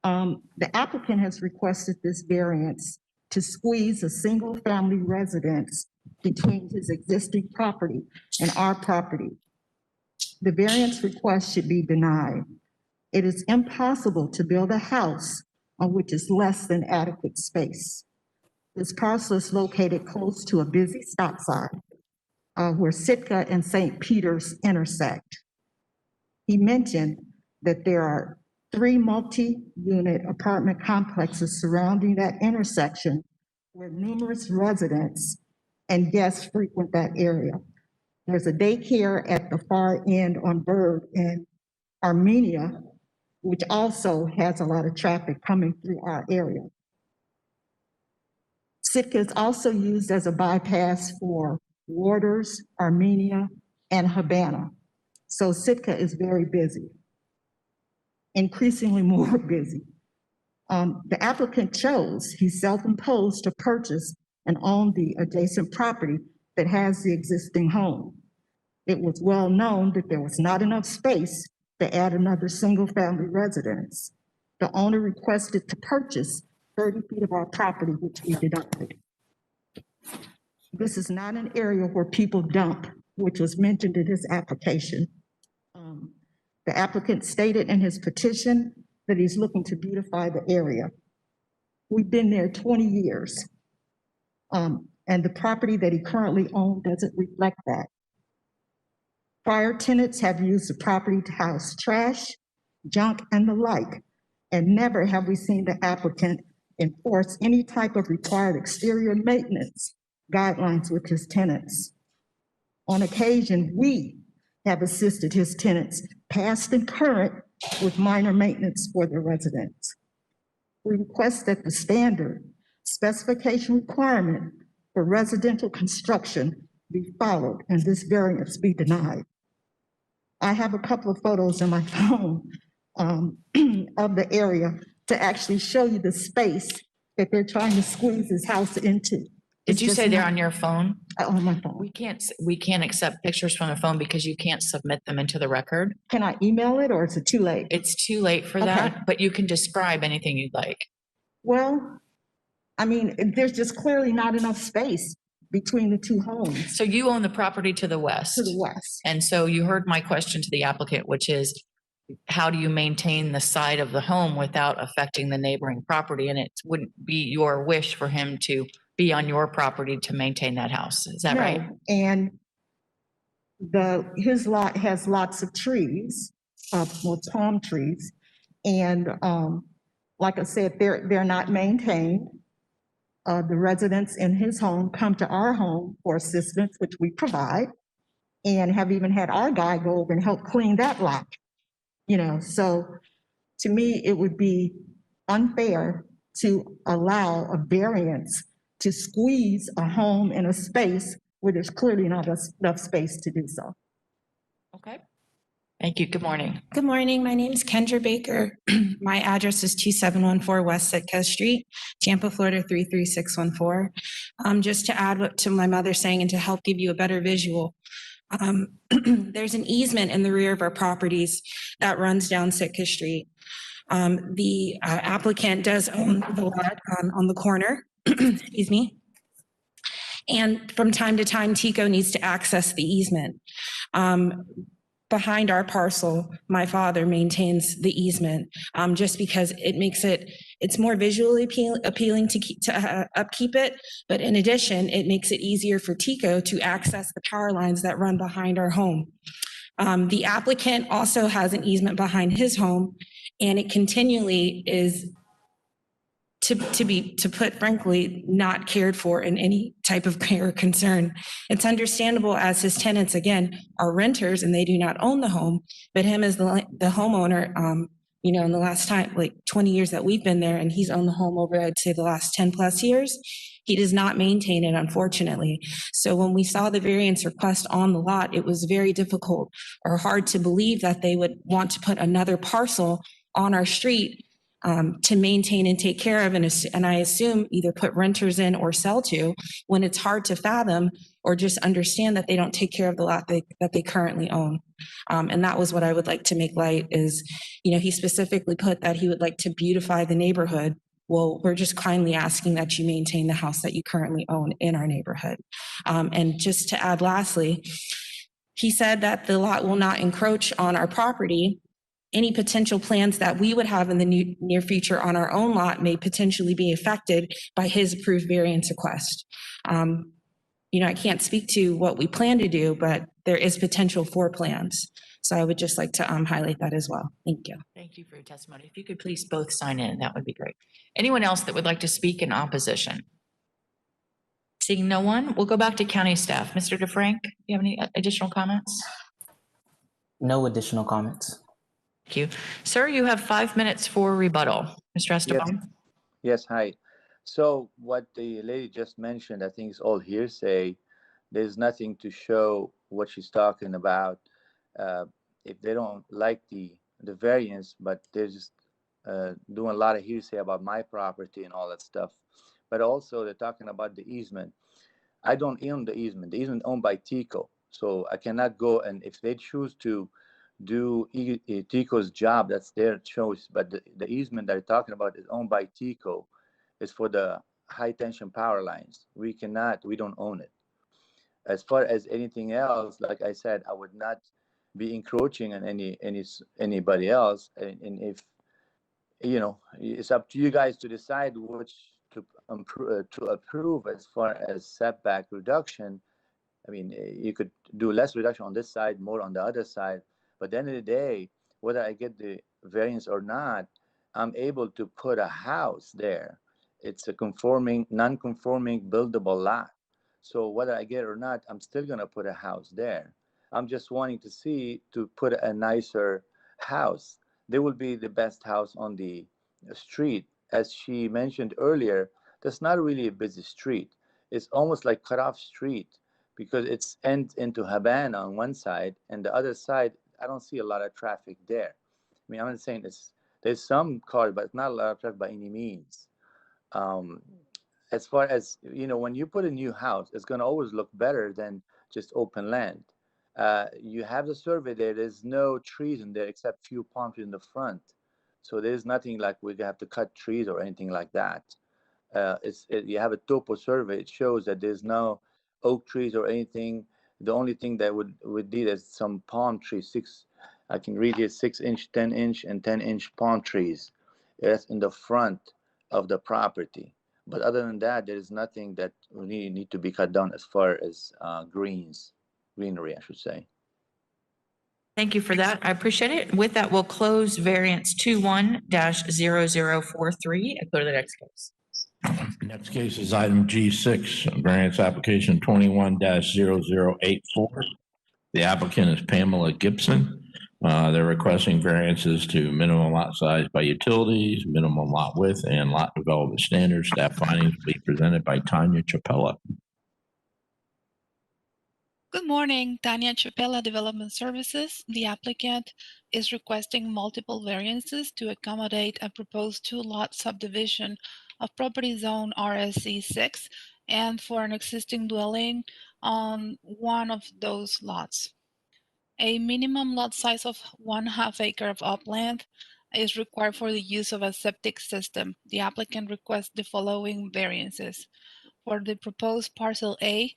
The applicant has requested this variance to squeeze a single-family residence between his existing property and our property. The variance request should be denied. It is impossible to build a house on which is less than adequate space. This parcel is located close to a busy stop sign where Sitka and St. Peter's intersect. He mentioned that there are 3 multi-unit apartment complexes surrounding that intersection where numerous residents and guests frequent that area. There's a daycare at the far end on Bird in Armenia, which also has a lot of traffic coming through our area. Sitka is also used as a bypass for Waters, Armenia, and Havana. So Sitka is very busy, increasingly more busy. The applicant chose, he's self-imposed to purchase and own the adjacent property that has the existing home. It was well known that there was not enough space to add another single-family residence. The owner requested to purchase 30 feet of our property, which we denied. This is not an area where people dump, which was mentioned in his application. The applicant stated in his petition that he's looking to beautify the area. We've been there 20 years, and the property that he currently owns doesn't reflect that. Prior tenants have used the property to house trash, junk, and the like, and never have we seen the applicant enforce any type of required exterior maintenance guidelines with his tenants. On occasion, we have assisted his tenants, past and current, with minor maintenance for their residents. We request that the standard specification requirement for residential construction be followed and this variance be denied. I have a couple of photos on my phone of the area to actually show you the space that they're trying to squeeze this house into. Did you say they're on your phone? On my phone. We can't accept pictures from the phone because you can't submit them into the record. Can I email it or is it too late? It's too late for that, but you can describe anything you'd like. Well, I mean, there's just clearly not enough space between the two homes. So you own the property to the west. To the west. And so you heard my question to the applicant, which is, how do you maintain the side of the home without affecting the neighboring property? And it wouldn't be your wish for him to be on your property to maintain that house. Is that right? And his lot has lots of trees, well, palm trees. And like I said, they're not maintained. The residents in his home come to our home for assistance, which we provide, and have even had our guy go over and help clean that lot. You know, so to me, it would be unfair to allow a variance to squeeze a home in a space where there's clearly not enough space to do so. Okay. Thank you. Good morning. Good morning. My name is Kendra Baker. My address is 2714 West Sitka Street, Tampa, Florida 33614. Just to add what to my mother saying and to help give you a better visual, there's an easement in the rear of our properties that runs down Sitka Street. The applicant does own the lot on the corner, excuse me. And from time to time, Tico needs to access the easement. Behind our parcel, my father maintains the easement just because it makes it's more visually appealing to upkeep it. But in addition, it makes it easier for Tico to access the power lines that run behind our home. The applicant also has an easement behind his home, and it continually is, to put frankly, not cared for in any type of care or concern. It's understandable as his tenants, again, are renters and they do not own the home, but him as the homeowner, you know, in the last time, like 20 years that we've been there, and he's owned the home over, I'd say, the last 10 plus years, he does not maintain it, unfortunately. So when we saw the variance request on the lot, it was very difficult or hard to believe that they would want to put another parcel on our street to maintain and take care of, and I assume either put renters in or sell to, when it's hard to fathom or just understand that they don't take care of the lot that they currently own. And that was what I would like to make light is, he specifically put that he would like to beautify the neighborhood. Well, we're just kindly asking that you maintain the house that you currently own in our neighborhood. And just to add lastly, he said that the lot will not encroach on our property. Any potential plans that we would have in the near future on our own lot may potentially be affected by his approved variance request. I can't speak to what we plan to do, but there is potential for plans. So I would just like to highlight that as well. Thank you. Thank you for your testimony. If you could please both sign in, that would be great. Anyone else that would like to speak in opposition? Seeing no one, we'll go back to county staff. Mr. DeFrank, do you have any additional comments? No additional comments. Thank you. Sir, you have 5 minutes for rebuttal. Mr. Esteban? Yes, hi. So what the lady just mentioned, I think is all hearsay. There's nothing to show what she's talking about. If they don't like the variance, but they're just doing a lot of hearsay about my property and all that stuff. But also they're talking about the easement. I don't own the easement. The easement owned by TICO. So I cannot go, and if they choose to do TICO's job, that's their choice. But the easement that they're talking about is owned by TICO. It's for the high tension power lines. We don't own it. As far as anything else, like I said, I would not be encroaching on anybody else. And if, it's up to you guys to decide which to approve as far as setback reduction. I mean, you could do less reduction on this side, more on the other side. But at the end of the day, whether I get the variance or not, I'm able to put a house there. It's a non-conforming buildable lot. So whether I get it or not, I'm still going to put a house there. I'm just wanting to put a nicer house. There will be the best house on the street. As she mentioned earlier, that's not really a busy street. It's almost like cut off street because it's ends into Havana on one side, and the other side, I don't see a lot of traffic there. I mean, I'm not saying there's some cars, but it's not a lot of traffic by any means. As far as, when you put a new house, it's going to always look better than just open land. You have the survey there. There's no trees in there except few palm trees in the front. So there's nothing like we have to cut trees or anything like that. You have a topo survey. It shows that there's no oak trees or anything. The only thing that would need is some palm trees. I can read here, 6-inch, 10-inch, and 10-inch palm trees. That's in the front of the property. But other than that, there is nothing that we need to be cut down as far as greenery, I should say. Thank you for that. I appreciate it. With that, we'll close variance 21-0043 and go to the next case. Next case is item G6, variance application 21-0084. The applicant is Pamela Gibson. They're requesting variances to minimum lot size by utilities, minimum lot width, and lot development standards. Staff findings will be presented by Tanya Chapella. Good morning, Tanya Chapella, Development Services. The applicant is requesting multiple variances to accommodate a proposed two-lot subdivision of property zone RSC 6 and for an existing dwelling on one of those lots. A minimum lot size of 1/2 acre of upland is required for the use of a septic system. The applicant requests the following variances. For the proposed parcel A,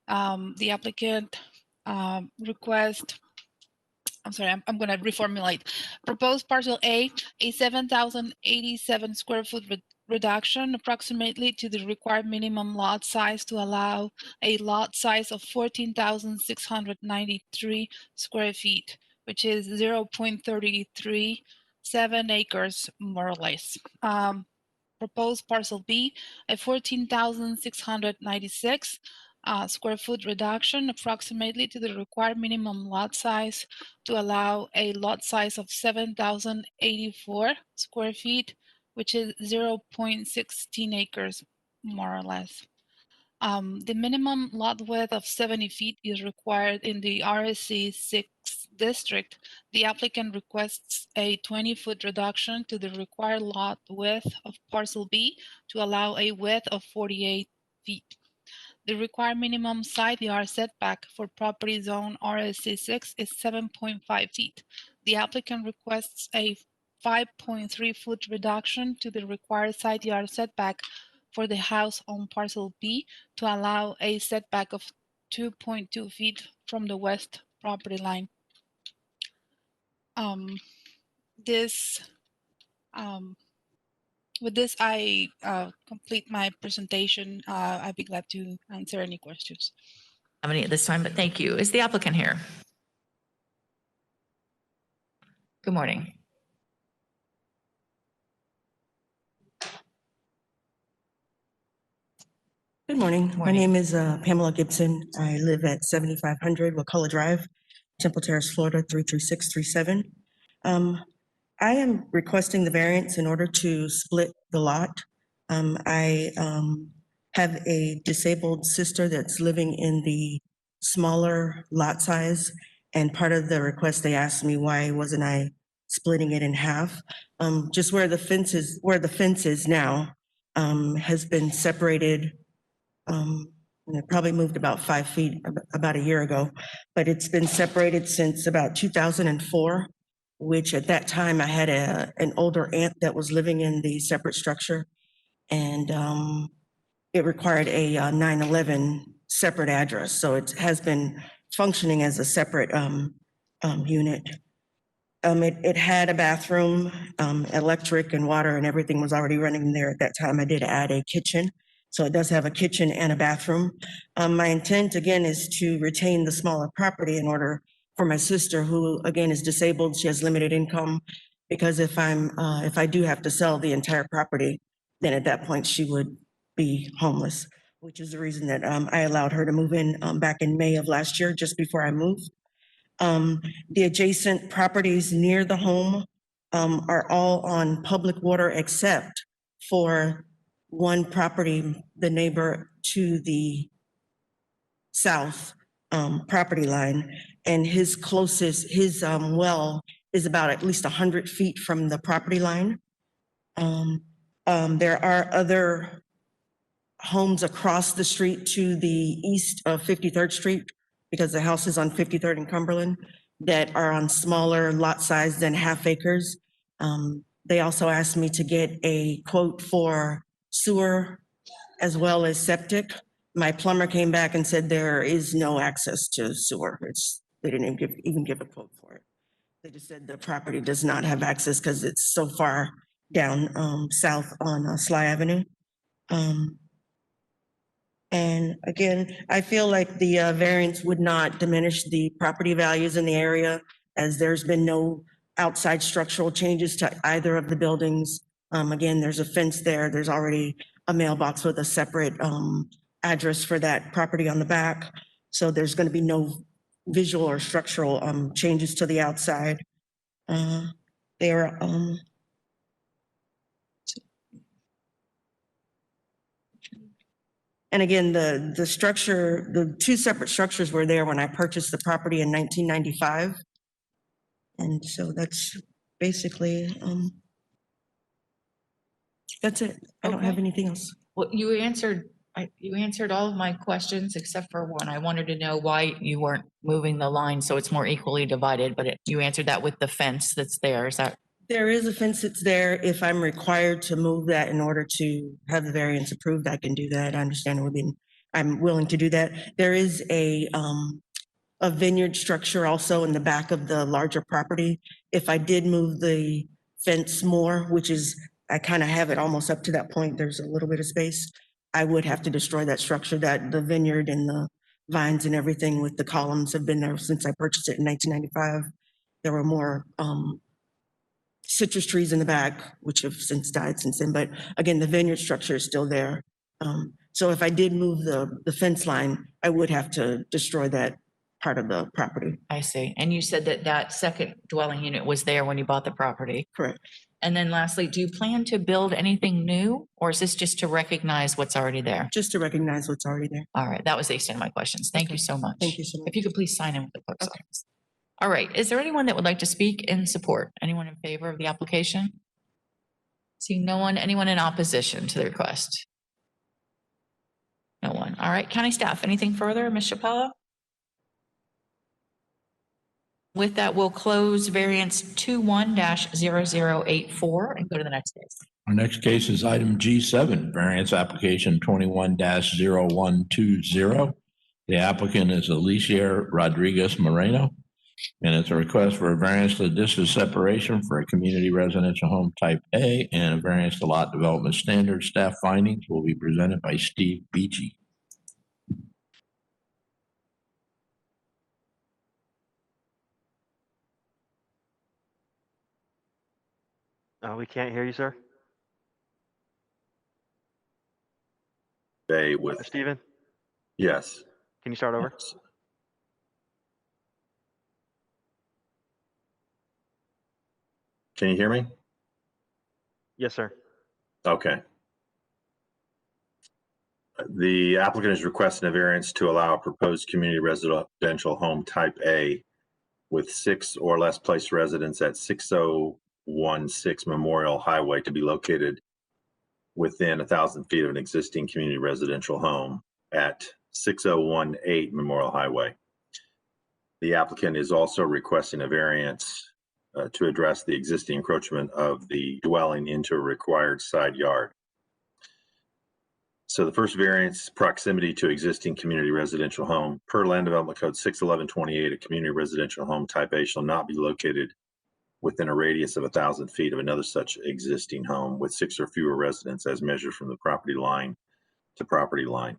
the applicant requests, I'm going to reformulate. Proposed parcel A 7,087 square foot reduction approximately to the required minimum lot size to allow a lot size of 14,693 square feet, which is 0.337 acres, more or less. Proposed parcel B, a 14,696 square foot reduction approximately to the required minimum lot size to allow a lot size of 7,084 square feet, which is 0.16 acres, more or less. The minimum lot width of 70 feet is required in the RSC 6 district, the applicant requests a 20-foot reduction to the required lot width of parcel B to allow a width of 48 feet. The required minimum side yard setback for property zone RSC 6 is 7.5 feet. The applicant requests a 5.3-foot reduction to the required side yard setback for the house on parcel B to allow a setback of 2.2 feet from the west property line. This With this, I complete my presentation. I'd be glad to answer any questions. Have any at this time, but thank you. Is the applicant here? Good morning. Good morning. My name is Pamela Gibson. I live at 7500 Wakulla Drive, Temple Terrace, Florida, 33637. I am requesting the variance in order to split the lot. I have a disabled sister that's living in the smaller lot size, and part of the request, they asked me why wasn't I splitting it in half. Just where the fence is now has been separated. And it probably moved about 5 feet about a year ago, but it's been separated since about 2004, which at that time I had an older aunt that was living in the separate structure, and it required a 911 separate address. So it has been functioning as a separate unit. It had a bathroom, electric and water and everything was already running there at that time. I did add a kitchen. So it does have a kitchen and a bathroom. My intent, again, is to retain the smaller property in order for my sister, who, again, is disabled. She has limited income, because if I do have to sell the entire property, then at that point she would be homeless, which is the reason that I allowed her to move in back in May of last year, just before I moved. The adjacent properties near the home are all on public water except for one property, the neighbor to the south property line, and his well is about at least 100 feet from the property line. There are other homes across the street to the east of 53rd Street, because the house is on 53rd and Cumberland, that are on smaller lot size than half acres. They also asked me to get a quote for sewer as well as septic. My plumber came back and said there is no access to sewer. They didn't even give a quote for it. They just said the property does not have access because it's so far down south on Sly Avenue. And again, I feel like the variance would not diminish the property values in the area, as there's been no outside structural changes to either of the buildings. Again, there's a fence there. There's already a mailbox with a separate address for that property on the back. So there's going to be no visual or structural changes to the outside. And again, the structure, the two separate structures were there when I purchased the property in 1995. And so that's basically, that's it. I don't have anything else. Well, you answered all of my questions except for one. I wanted to know why you weren't moving the line so it's more equally divided, but you answered that with the fence that's there. Is that? There is a fence that's there. If I'm required to move that in order to have the variance approved, I can do that. I understand I'm willing to do that. There is a vineyard structure also in the back of the larger property. If I did move the fence more, which is, I kind of have it almost up to that point, there's a little bit of space, I would have to destroy that structure. That the vineyard and the vines and everything with the columns have been there since I purchased it in 1995. There were more citrus trees in the back, which have since died since then. But again, the vineyard structure is still there. So if I did move the fence line, I would have to destroy that part of the property. I see. And you said that that second dwelling unit was there when you bought the property. Correct. And then lastly, do you plan to build anything new, or is this just to recognize what's already there? Just to recognize what's already there. All right. That was the extent of my questions. Thank you so much. Thank you so much. If you could please sign in with the clerk's office. All right, is there anyone that would like to speak in support? Anyone in favor of the application? Seeing no one, anyone in opposition to the request? No one. All right, county staff, anything further, Ms. Chappella? With that, we'll close variance 21-0084 and go to the next case. Our next case is item G7, variance application 21-0120. The applicant is Alicia Rodriguez Moreno, and it's a request for a variance to distance separation for a community residential home type A and a variance to lot development standards. Staff findings will be presented by Steve Beachy. We can't hear you, sir. With Stephen, yes. can you start over? Can you hear me? Yes, sir. Okay. The applicant is requesting a variance to allow a proposed community residential home type A with 6 or less place residents at 6016 Memorial Highway to be located within 1,000 feet of an existing community residential home at 6018 Memorial Highway. The applicant is also requesting a variance to address the existing encroachment of the dwelling into a required side yard. So the first variance, proximity to existing community residential home. Per Land Development Code 61128, a community residential home type A shall not be located within a radius of 1,000 feet of another such existing home with 6 or fewer residents as measured from the property line to property line.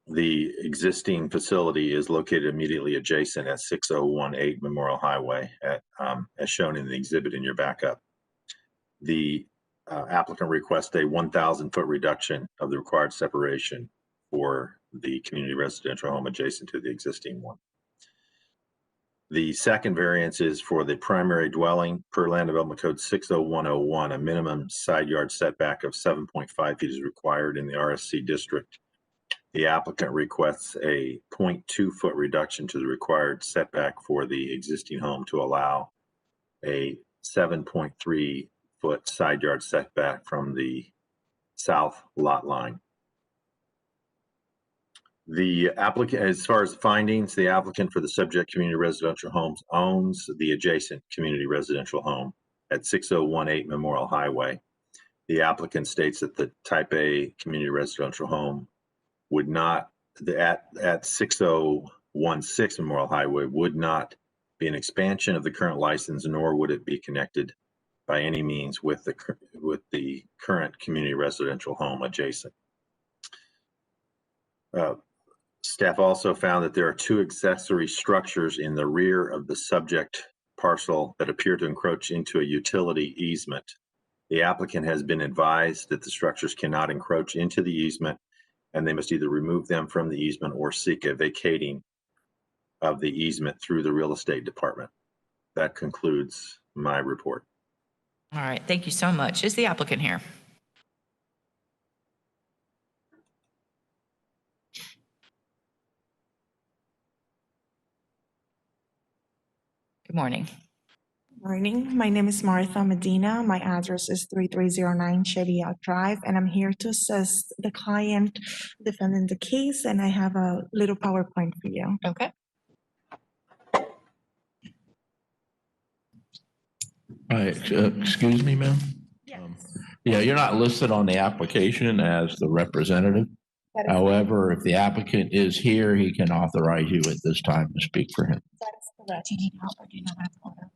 The existing facility is located immediately adjacent at 6018 Memorial Highway as shown in the exhibit in your backup. The applicant requests a 1,000-foot reduction of the required separation for the community residential home adjacent to the existing one. The second variance is for the primary dwelling. Per Land Development Code 60101, a minimum side yard setback of 7.5 feet is required in the RSC district. The applicant requests a 0.2-foot reduction to the required setback for the existing home to allow a 7.3-foot side yard setback from the south lot line. The applicant, as far as the findings, the applicant for the subject community residential homes owns the adjacent community residential home at 6018 Memorial Highway. The applicant states that the type A community residential home would not, at 6016 Memorial Highway, would not be an expansion of the current license, nor would it be connected by any means with the current community residential home adjacent. Staff also found that there are 2 accessory structures in the rear of the subject parcel that appear to encroach into a utility easement. The applicant has been advised that the structures cannot encroach into the easement, and they must either remove them from the easement or seek a vacating of the easement through the real estate department. That concludes my report. All right, thank you so much. Is the applicant here? Good morning. Morning. My name is Martha Medina. My address is 3309 Cheviot Drive, and I'm here to assist the client defending the case, and I have a little PowerPoint for you. Okay. All right, excuse me, ma'am? Yeah, you're not listed on the application as the representative. However, if the applicant is here, he can authorize you at this time to speak for him. That's correct. You need help or do you not have order?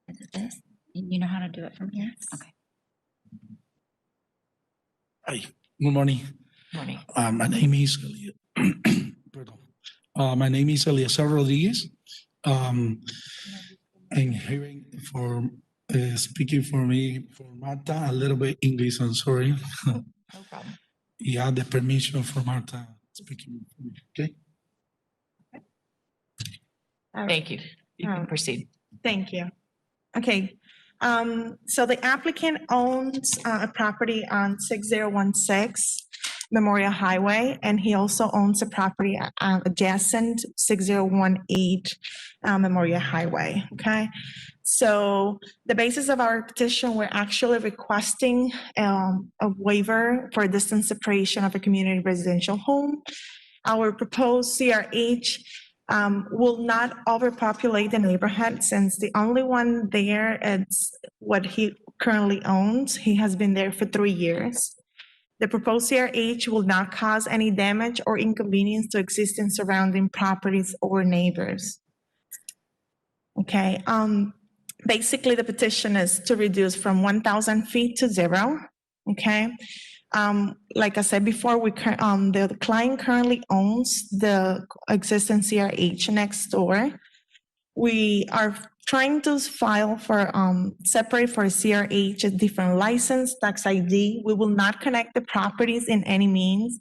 Is it this? And you know how to do it from here? Okay. Hi, good morning. Morning. My name is my name is Eliezer Rodriguez. I'm hearing for speaking for me for Marta a little bit English. I'm sorry. No problem. You have the permission for Marta speaking for me. Okay. Thank you. You can proceed. Thank you. Okay, so the applicant owns a property on 6016 Memorial Highway, and he also owns a property adjacent 6018 Memorial Highway, okay? So the basis of our petition, we're actually requesting a waiver for distance separation of a community residential home. Our proposed CRH will not overpopulate the neighborhood, since the only one there is what he currently owns. He has been there for 3 years. The proposed CRH will not cause any damage or inconvenience to existing surrounding properties or neighbors. Okay, basically the petition is to reduce from 1,000 feet to 0, okay? Like I said before, the client currently owns the existing CRH next door. We are trying to file for separate for CRH, a different license, tax ID. We will not connect the properties in any means.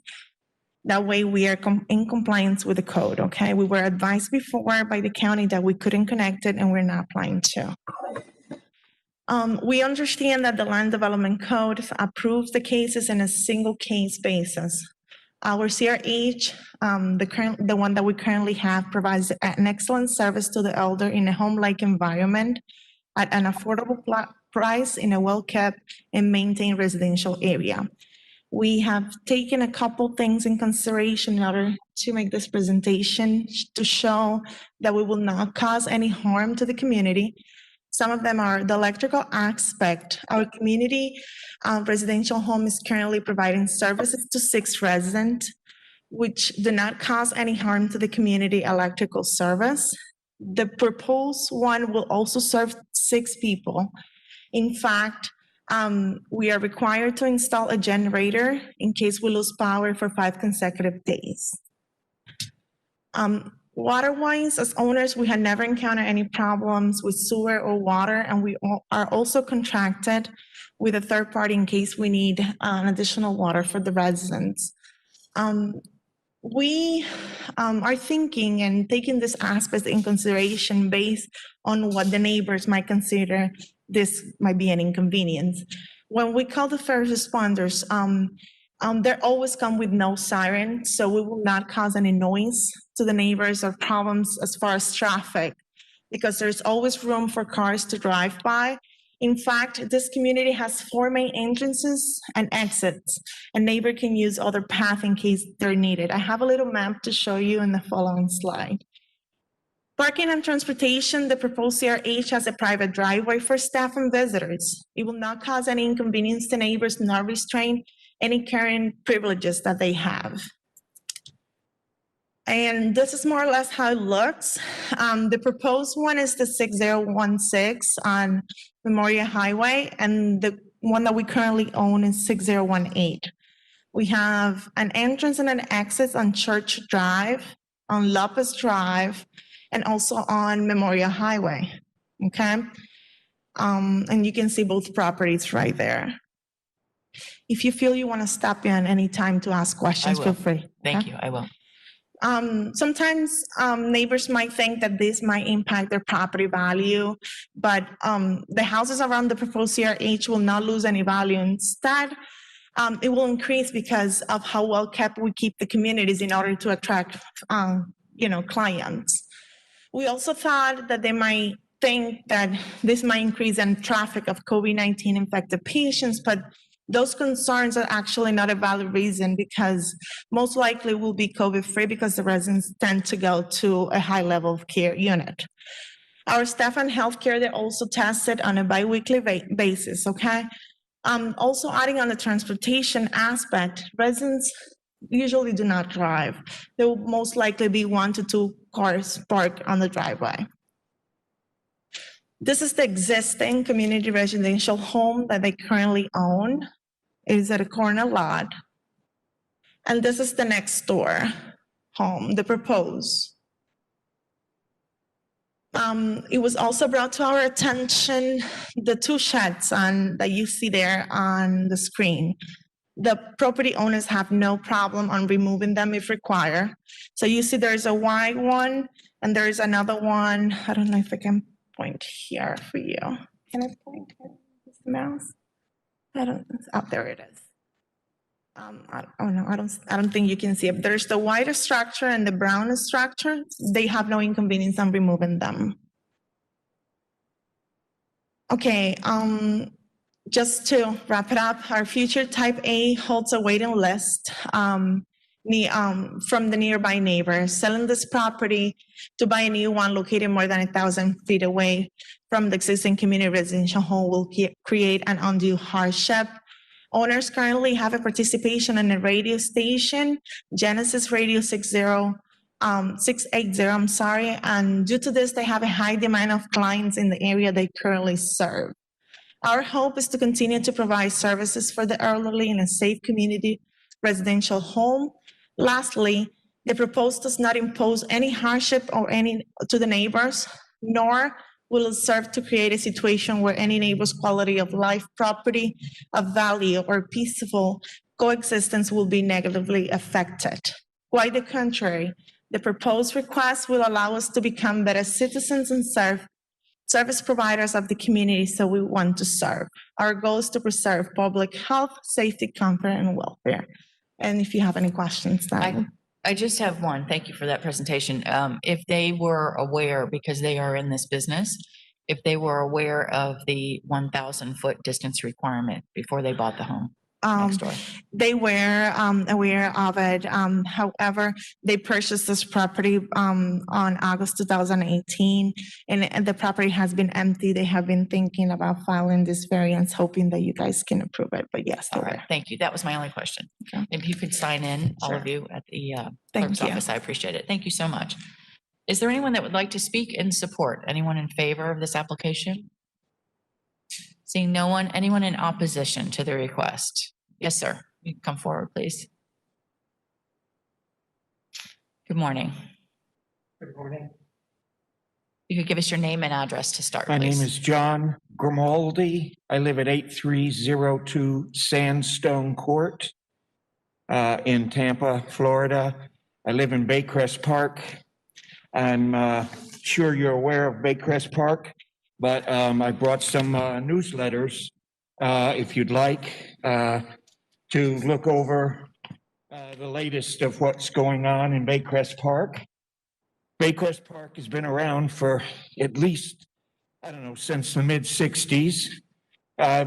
That way we are in compliance with the code, okay? We were advised before by the county that we couldn't connect it, and we're not planning to. We understand that the Land Development Code approves the cases in a single case basis. Our CRH, the one that we currently have, provides an excellent service to the elder in a home-like environment at an affordable price in a well-kept and maintained residential area. We have taken a couple things in consideration in order to make this presentation to show that we will not cause any harm to the community. Some of them are the electrical aspect. Our community residential home is currently providing services to 6 residents, which do not cause any harm to the community electrical service. The proposed one will also serve 6 people. In fact, we are required to install a generator in case we lose power for 5 consecutive days. Water-wise, as owners, we had never encountered any problems with sewer or water, and we are also contracted with a third party in case we need additional water for the residents. We are thinking and taking this aspect in consideration based on what the neighbors might consider this might be an inconvenience. When we call the first responders, they always come with no siren, so we will not cause any noise to the neighbors or problems as far as traffic, because there's always room for cars to drive by. In fact, this community has 4 main entrances and exits. A neighbor can use other paths in case they're needed. I have a little map to show you in the following slide. Parking and transportation, the proposed CRH has a private driveway for staff and visitors. It will not cause any inconvenience to neighbors, nor restrain any current privileges that they have. And this is more or less how it looks. The proposed one is the 6016 on Memorial Highway, and the one that we currently own is 6018. We have an entrance and an exit on Church Drive, on Lopez Drive, and also on Memorial Highway, okay? And you can see both properties right there. If you feel you want to stop in any time to ask questions, feel free. Thank you, I will. Sometimes neighbors might think that this might impact their property value, but the houses around the proposed CRH will not lose any value. Instead, it will increase because of how well kept we keep the communities in order to attract clients. We also thought that they might think that this might increase in traffic of COVID-19 infected patients, but those concerns are actually not a valid reason, because most likely will be COVID-free because the residents tend to go to a high level of care unit. Our staff and healthcare, they're also tested on a biweekly basis, okay? Also adding on the transportation aspect, residents usually do not drive. There will most likely be 1 to 2 cars parked on the driveway. This is the existing community residential home that they currently own. It is at a corner lot. And this is the next door home, the proposed. It was also brought to our attention the 2 sheds that you see there on the screen. the property owners have no problem on removing them if required. So you see there's a white one and there's another one. I don't know if I can point here for you. Can I point it with the mouse? There it is. I don't think you can see it. There's the white structure and the brown structure. They have no inconvenience on removing them. Okay, just to wrap it up, our future type A holds a waiting list from the nearby neighbors. Selling this property to buy a new one located more than 1,000 feet away from the existing community residential home will create an undue hardship. Owners currently have a participation in a radio station, Genesis Radio 680, and due to this, they have a high demand of clients in the area they currently serve. Our hope is to continue to provide services for the elderly in a safe community residential home. Lastly, the proposal does not impose any hardship to the neighbors, nor will it serve to create a situation where any neighbor's quality of life, property of value, or peaceful coexistence will be negatively affected. Quite the contrary, the proposed request will allow us to become better citizens and service providers of the community so we want to serve. Our goal is to preserve public health, safety, comfort, and welfare. And if you have any questions, then. I just have one. Thank you for that presentation. If they were aware, because they are in this business, if they were aware of the 1,000-foot distance requirement before they bought the home next door. They were aware of it. However, they purchased this property on August 2018, and the property has been empty. They have been thinking about filing this variance, hoping that you guys can approve it. But yes, All right, thank you. That was my only question. Okay. If you could sign in, all of you at the clerk's office, I appreciate it. Thank you so much. Is there anyone that would like to speak in support? Anyone in favor of this application? Seeing no one, anyone in opposition to the request? Yes, sir. You can come forward, please. Good morning. Good morning. You could give us your name and address to start, My please. name is John Grimaldi. I live at 8302 Sandstone Court in Tampa, Florida. I live in Baycrest Park. I'm sure you're aware of Baycrest Park, but I brought some newsletters if you'd like to look over the latest of what's going on in Baycrest Park. Baycrest Park has been around for at least, I don't know, since the mid-60s.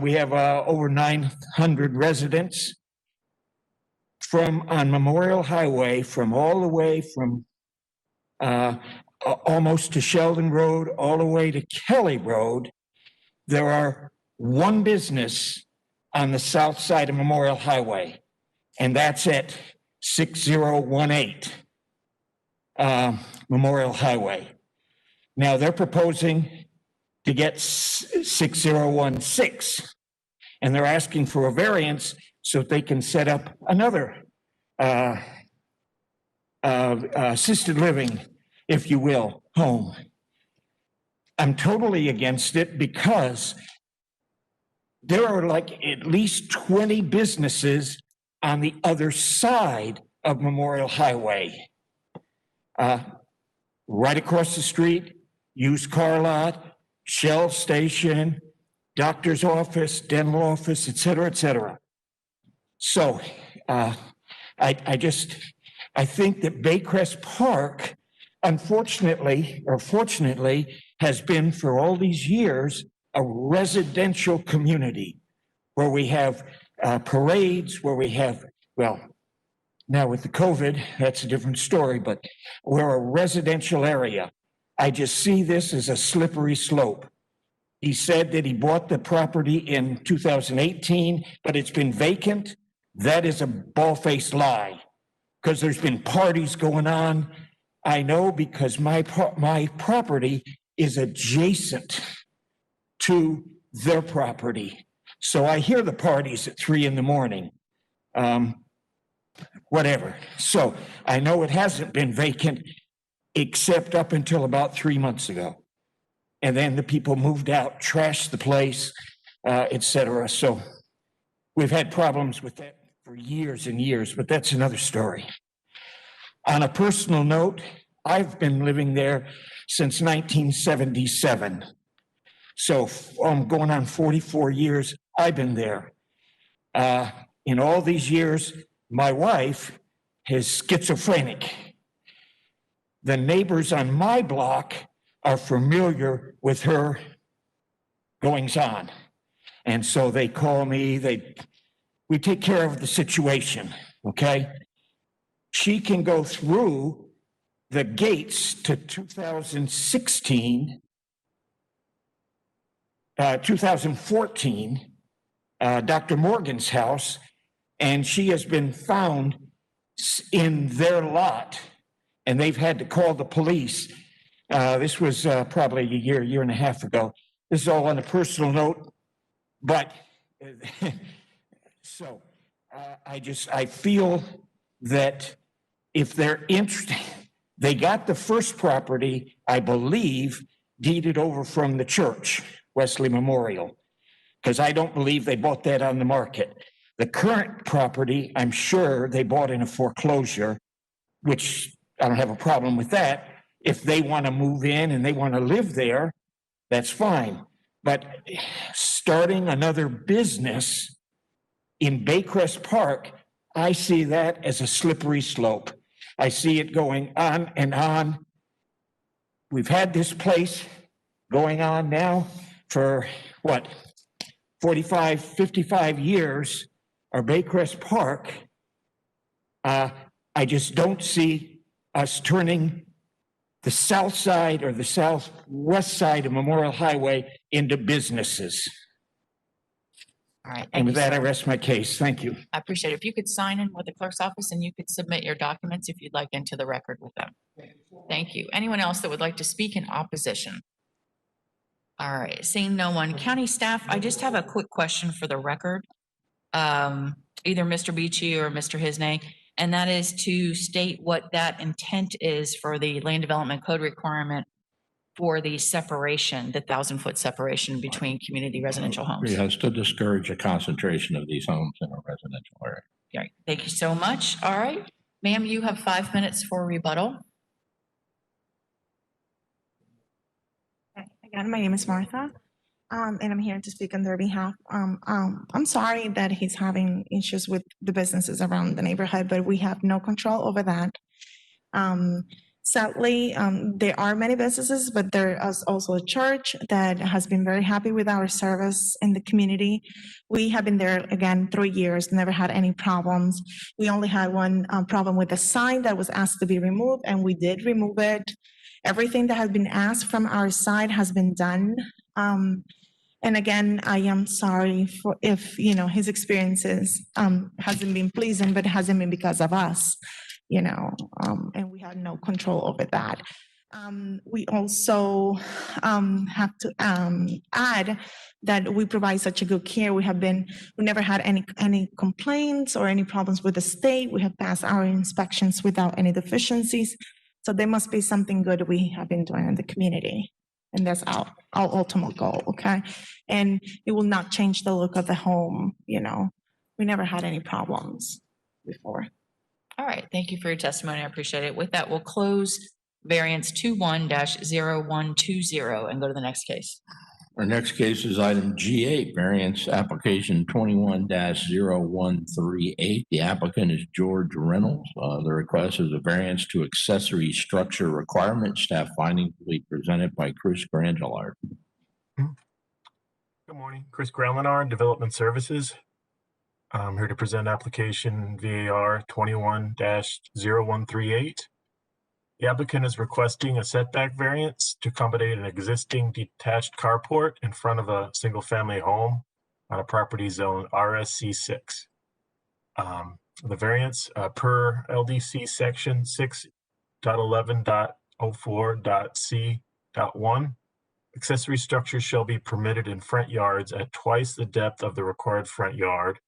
We have over 900 residents on Memorial Highway, from all the way from almost to Sheldon Road, all the way to Kelly Road. There are one business on the south side of Memorial Highway, and that's at 6018 Memorial Highway. Now they're proposing to get 6016, and they're asking for a variance so that they can set up another assisted living, if you will, home. I'm totally against it because there are like at least 20 businesses on the other side of Memorial Highway. Right across the street, used car lot, Shell station, doctor's office, dental office, et cetera, et cetera. So I think that Baycrest Park, unfortunately, or fortunately, has been for all these years a residential community where we have parades, where we have, well, now with the COVID, that's a different story, but we're a residential area. I just see this as a slippery slope. He said that he bought the property in 2018, but it's been vacant. That is a bald-faced lie, because there's been parties going on. I know because my property is adjacent to their property. So I hear the parties at 3 a.m. Whatever. So I know it hasn't been vacant except up until about 3 months ago. And then the people moved out, trashed the place, et cetera. So we've had problems with that for years and years, but that's another story. On a personal note, I've been living there since 1977. So I'm going on 44 years I've been there. In all these years, my wife is schizophrenic. The neighbors on my block are familiar with her goings on. And so they call me, we take care of the situation, okay? She can go through the gates to 2014, Dr. Morgan's house, and she has been found in their lot, and they've had to call the police. This was probably a year and a half ago. This is all on a personal note, but so I feel that if they're interested, they got the first property, I believe, deeded over from the church, Wesley Memorial, because I don't believe they bought that on the market. The current property, I'm sure they bought in a foreclosure, which I don't have a problem with that. If they want to move in and they want to live there, that's fine. But starting another business in Baycrest Park, I see that as a slippery slope. I see it going on and on. We've had this place going on now for what, 45, 55 years, our Baycrest Park. I just don't see us turning the south side or the southwest side of Memorial Highway into businesses. All right. And with that, I rest my case. Thank you. I appreciate it. If you could sign in with the clerk's office and you could submit your documents if you'd like into the record with them. Thank you. Anyone else that would like to speak in opposition? All right, seeing no one. County staff, I just have a quick question for the record. Either Mr. Beachy or Mr. Hisney, and that is to state what that intent is for the land development code requirement for the separation, the 1,000-foot separation between community residential homes. It has to discourage a concentration of these homes in a residential area. All right, thank you so much. All right, ma'am, you have 5 minutes for rebuttal. Again, my name is Martha, and I'm here to speak on their behalf. I'm sorry that he's having issues with the businesses around the neighborhood, but we have no control over that. Sadly, there are many businesses, but there is also a church that has been very happy with our service in the community. We have been there, again, 3 years, never had any problems. We only had one problem with the sign that was asked to be removed, and we did remove it. Everything that has been asked from our side has been done. And again, I am sorry for if, his experiences hasn't been pleasing, but it hasn't been because of us. And we had no control over that. We also have to add that we provide such a good care. We never had any complaints or any problems with the state. We have passed our inspections without any deficiencies. So there must be something good we have been doing in the community. And that's our ultimate goal, okay? And it will not change the look of the home, We never had any problems before. All right, thank you for your testimony. I appreciate it. With that, we'll close variance 21-0120 and go to the next case. Our next case is item G8, variance application 21-0138. The applicant is George Reynolds. The request is a variance to accessory structure requirement. Staff findings will be presented by Chris Grangelard. Good morning, Chris Grangelard, Development Services. I'm here to present application VAR 21-0138. The applicant is requesting a setback variance to accommodate an existing detached carport in front of a single-family home on a property zone RSC6. The variance per LDC section 6.11.04.c.1, accessory structures shall be permitted in front yards at twice the depth of the required front yard,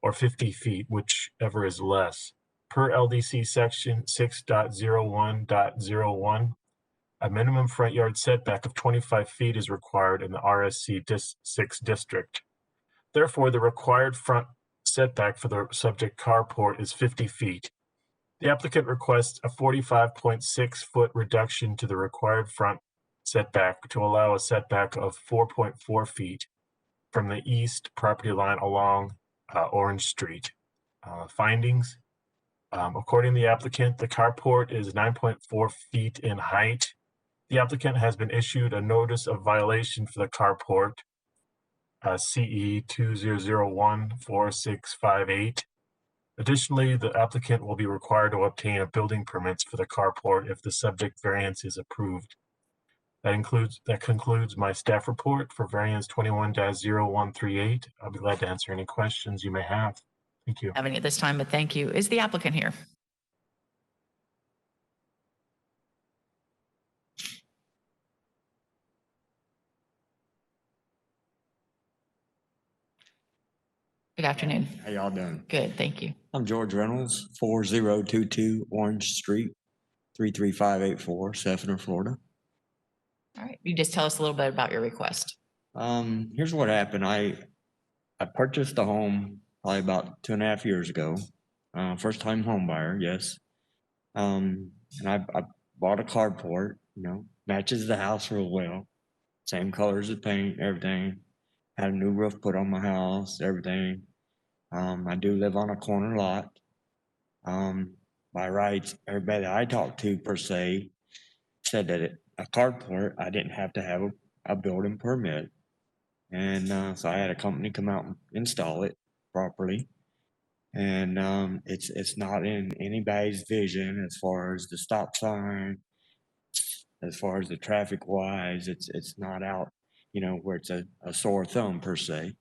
or 50 feet, whichever is less. Per LDC section 6.01.01, a minimum front yard setback of 25 feet is required in the RSC 6 district. Therefore, the required front setback for the subject carport is 50 feet. The applicant requests a 45.6-foot reduction to the required front setback to allow a setback of 4.4 feet from the east property line along Orange Street. Findings. According to the applicant, the carport is 9.4 feet in height. The applicant has been issued a notice of violation for the carport, CE 20014658. Additionally, the applicant will be required to obtain a building permits for the carport if the subject variance is approved. That concludes my staff report for variance 21-0138. I'll be glad to answer any questions you may have. Thank you. Having it this time, but thank you. Is the applicant here? Good afternoon. How y'all doing? Good, thank you. I'm George Reynolds, 4022 Orange Street, 33584, Sefner, Florida. All right, you just tell us a little bit about your request. Here's what happened. I purchased a home probably about 2.5 years ago. First time home buyer, yes. And I bought a carport, matches the house real well. Same colors of paint, everything. Had a new roof put on my house, everything. I do live on a corner lot. By rights, everybody that I talked to per se said that a carport, I didn't have to have a building permit. And so I had a company come out and install it properly. And it's not in anybody's vision as far as the stop sign, as far as the traffic wise, it's not out, where it's a sore thumb per se.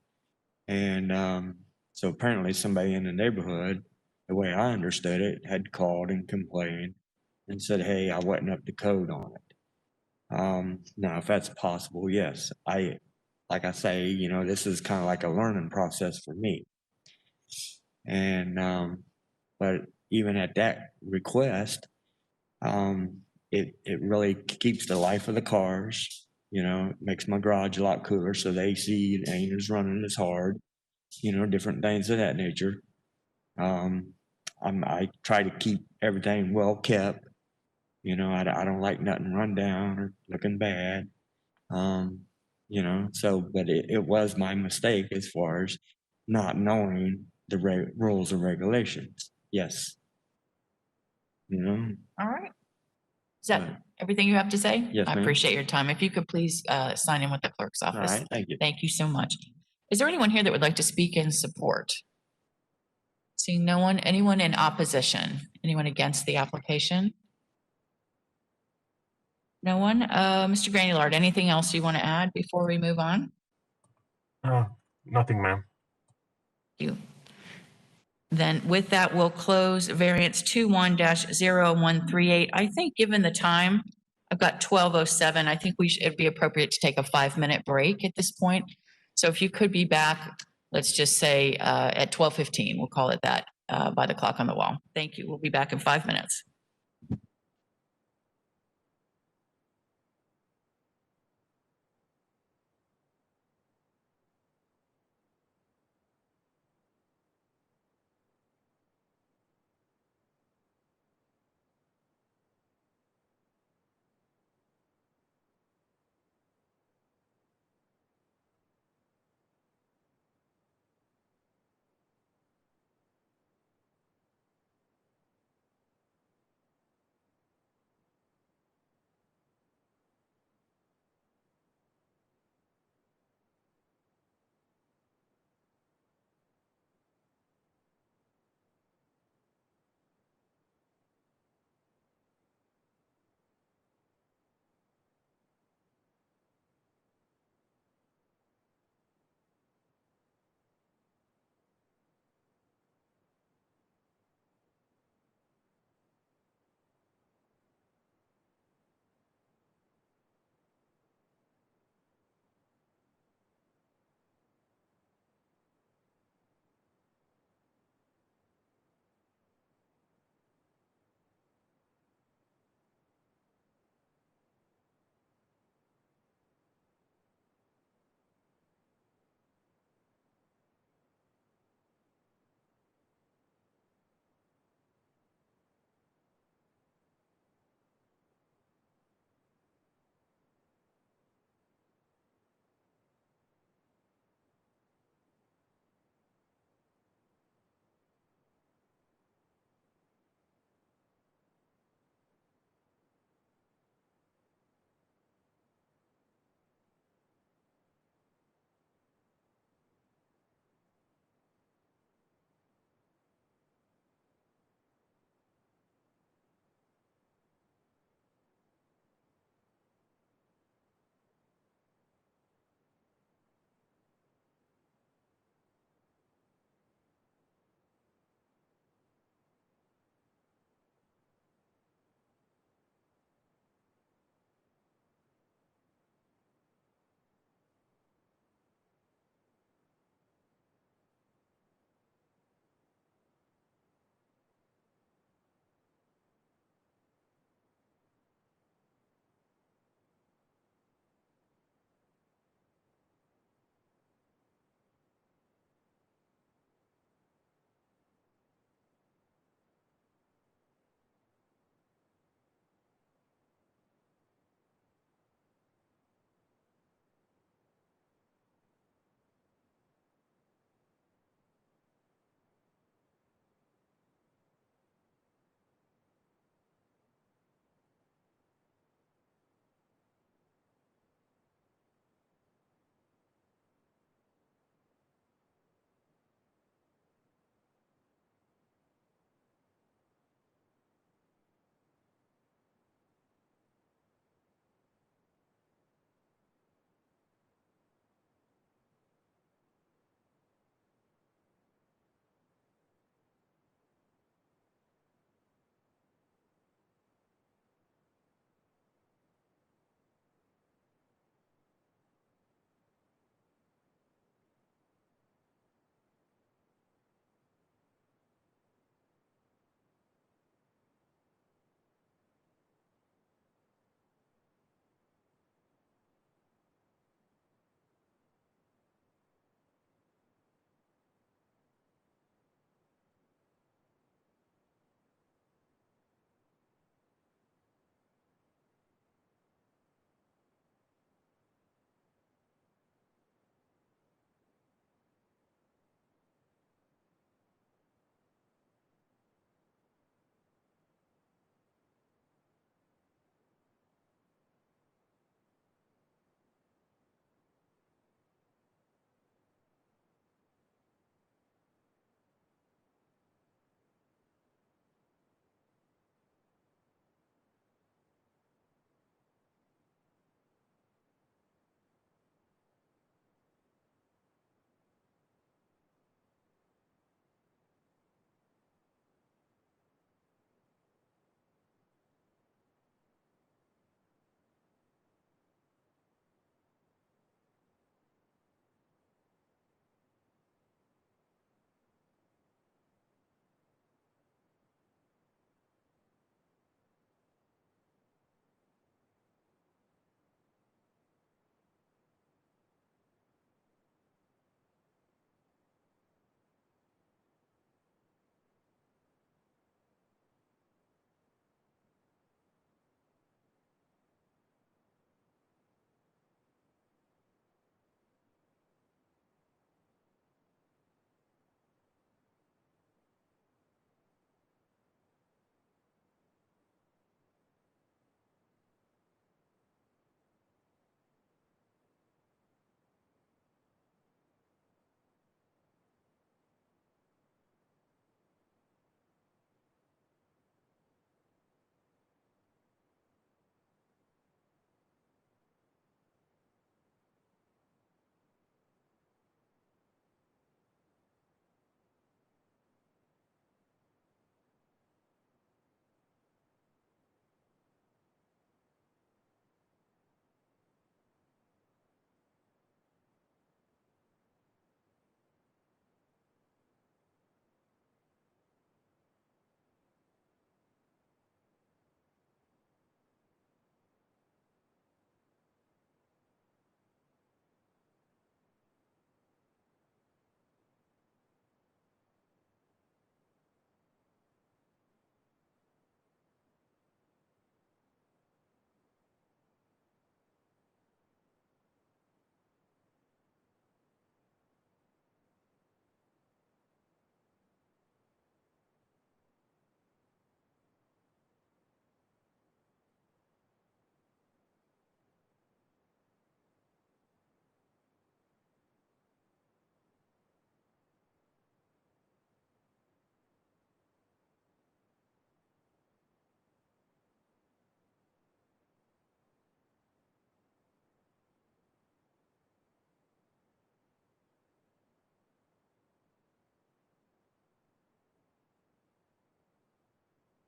And so apparently somebody in the neighborhood, the way I understood it, had called and complained and said, hey, I wasn't up to code on it. Now, if that's possible, yes. Like I say, this is kind of like a learning process for me. And, but even at that request, it really keeps the life of the cars, it makes my garage a lot cooler. So the AC ain't as running as hard, different things of that nature. I try to keep everything well kept. I don't like nothing run down or looking bad. But it was my mistake as far as not knowing the rules and regulations. Yes. All right. Is that everything you have to say? Yes, I ma'am. appreciate your time. If you could please sign in with the clerk's office. All right, thank you. Thank you so much. Is there anyone here that would like to speak in support? Seeing no one, anyone in opposition? Anyone against the application? No one? Mr. Granulard, anything else you want to add before we move on? Nothing, ma'am. Thank you. Then with that, we'll close variance 21-0138. I think given the time, I've got 12:07. I think it'd be appropriate to take a 5-minute break at this point. So if you could be back, let's just say at 12:15, we'll call it that by the clock on the wall. Thank you. We'll be back in 5 minutes.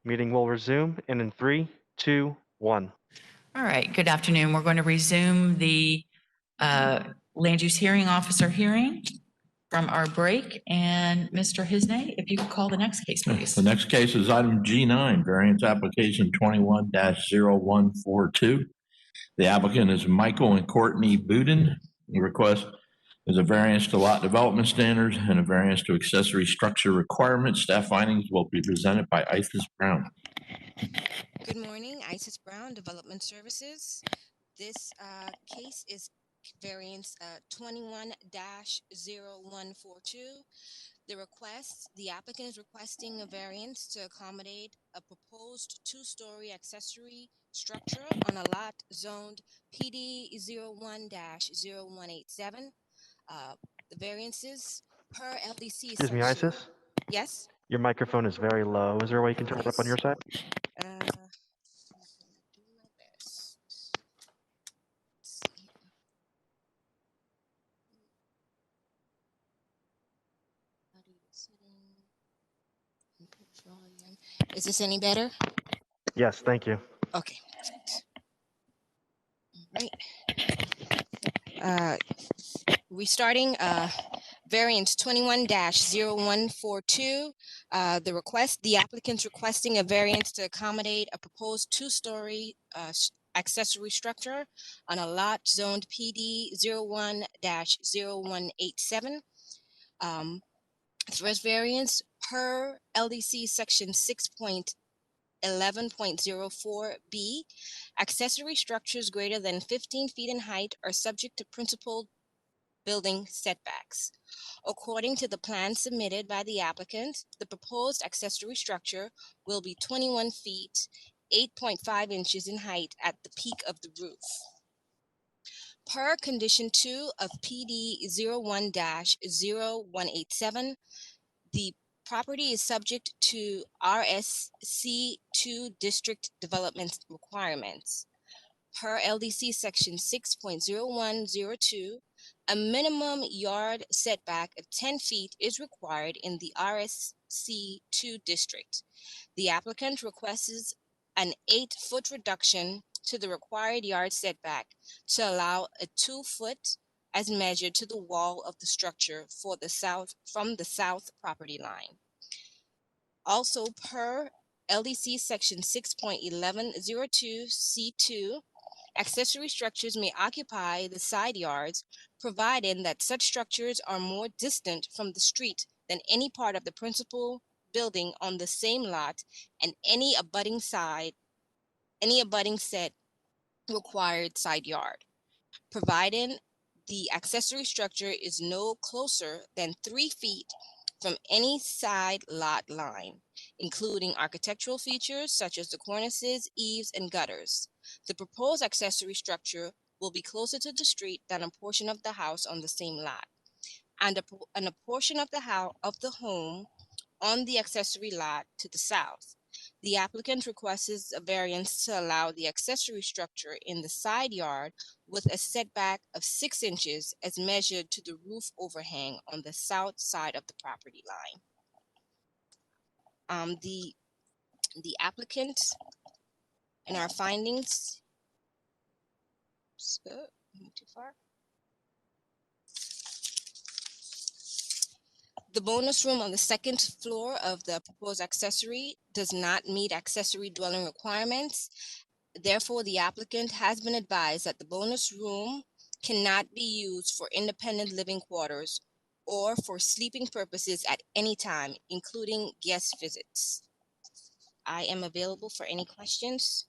Meeting will resume in 3, 2, 1. All right, good afternoon. We're going to resume the land use hearing officer hearing from our break. And Mr. Hisney, if you could call the next case, please. The next case is item G9, variance application 21-0142. The applicant is Michael and Courtney Budin. The request is a variance to lot development standards and a variance to accessory structure requirements. Staff findings will be presented by Isis Brown. Good morning, Isis Brown, Development Services. This case is variance 21-0142. The applicant is requesting a variance to accommodate a proposed two-story accessory structure on a lot zoned PD 01-0187. The variances per LDC. Excuse me, Isis? Yes? Your microphone is very low. Is there a way you can turn it up on your side? Do my best. Is this any better? Yes, thank you. Okay. All right. Restarting variance 21-0142. The applicant's requesting a variance to accommodate a proposed two-story accessory structure on a lot zoned PD 01-0187. First variance per LDC section 6.11.04B, accessory structures greater than 15 feet in height are subject to principal building setbacks. According to the plan submitted by the applicant, the proposed accessory structure will be 21 feet, 8.5 inches in height at the peak of the roof. Per condition 2 of PD 01-0187, the property is subject to RSC2 district development requirements. Per LDC section 6.0102, a minimum yard setback of 10 feet is required in the RSC2 district. The applicant requests an 8-foot reduction to the required yard setback to allow a 2-foot as measured to the wall of the structure from the south property line. Also, per LDC section 6.1102 C2, accessory structures may occupy the side yards, provided that such structures are more distant from the street than any part of the principal building on the same lot, and any abutting set required side yard, provided the accessory structure is no closer than 3 feet from any side lot line, including architectural features such as the cornices, eaves, and gutters. The proposed accessory structure will be closer to the street than a portion of the house on the same lot, and a portion of the home on the accessory lot to the south. The applicant requests a variance to allow the accessory structure in the side yard with a setback of 6 inches as measured to the roof overhang on the south side of the property line. The applicant in our findings, too far. The bonus room on the second floor of the proposed accessory does not meet accessory dwelling requirements. Therefore, the applicant has been advised that the bonus room cannot be used for independent living quarters or for sleeping purposes at any time, including guest visits. I am available for any questions.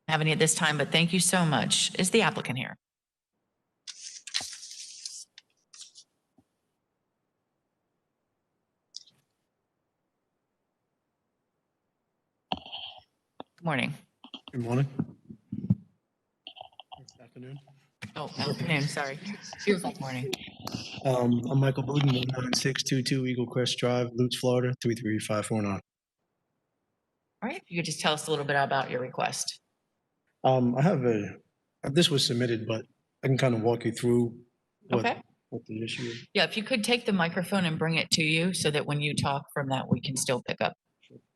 Have any at this time, but thank you so much. Is the applicant here? Good morning. Good morning. Afternoon. Oh, afternoon, sorry. Beautiful morning. I'm Michael Booten, 9622 Eagle Crest Drive, Lutz, Florida, 33549. All right, if you could just tell us a little bit about your request. This was submitted, but I can kind of walk you through what the issue is. Yeah, if you could take the microphone and bring it to you so that when you talk from that, we can still pick up.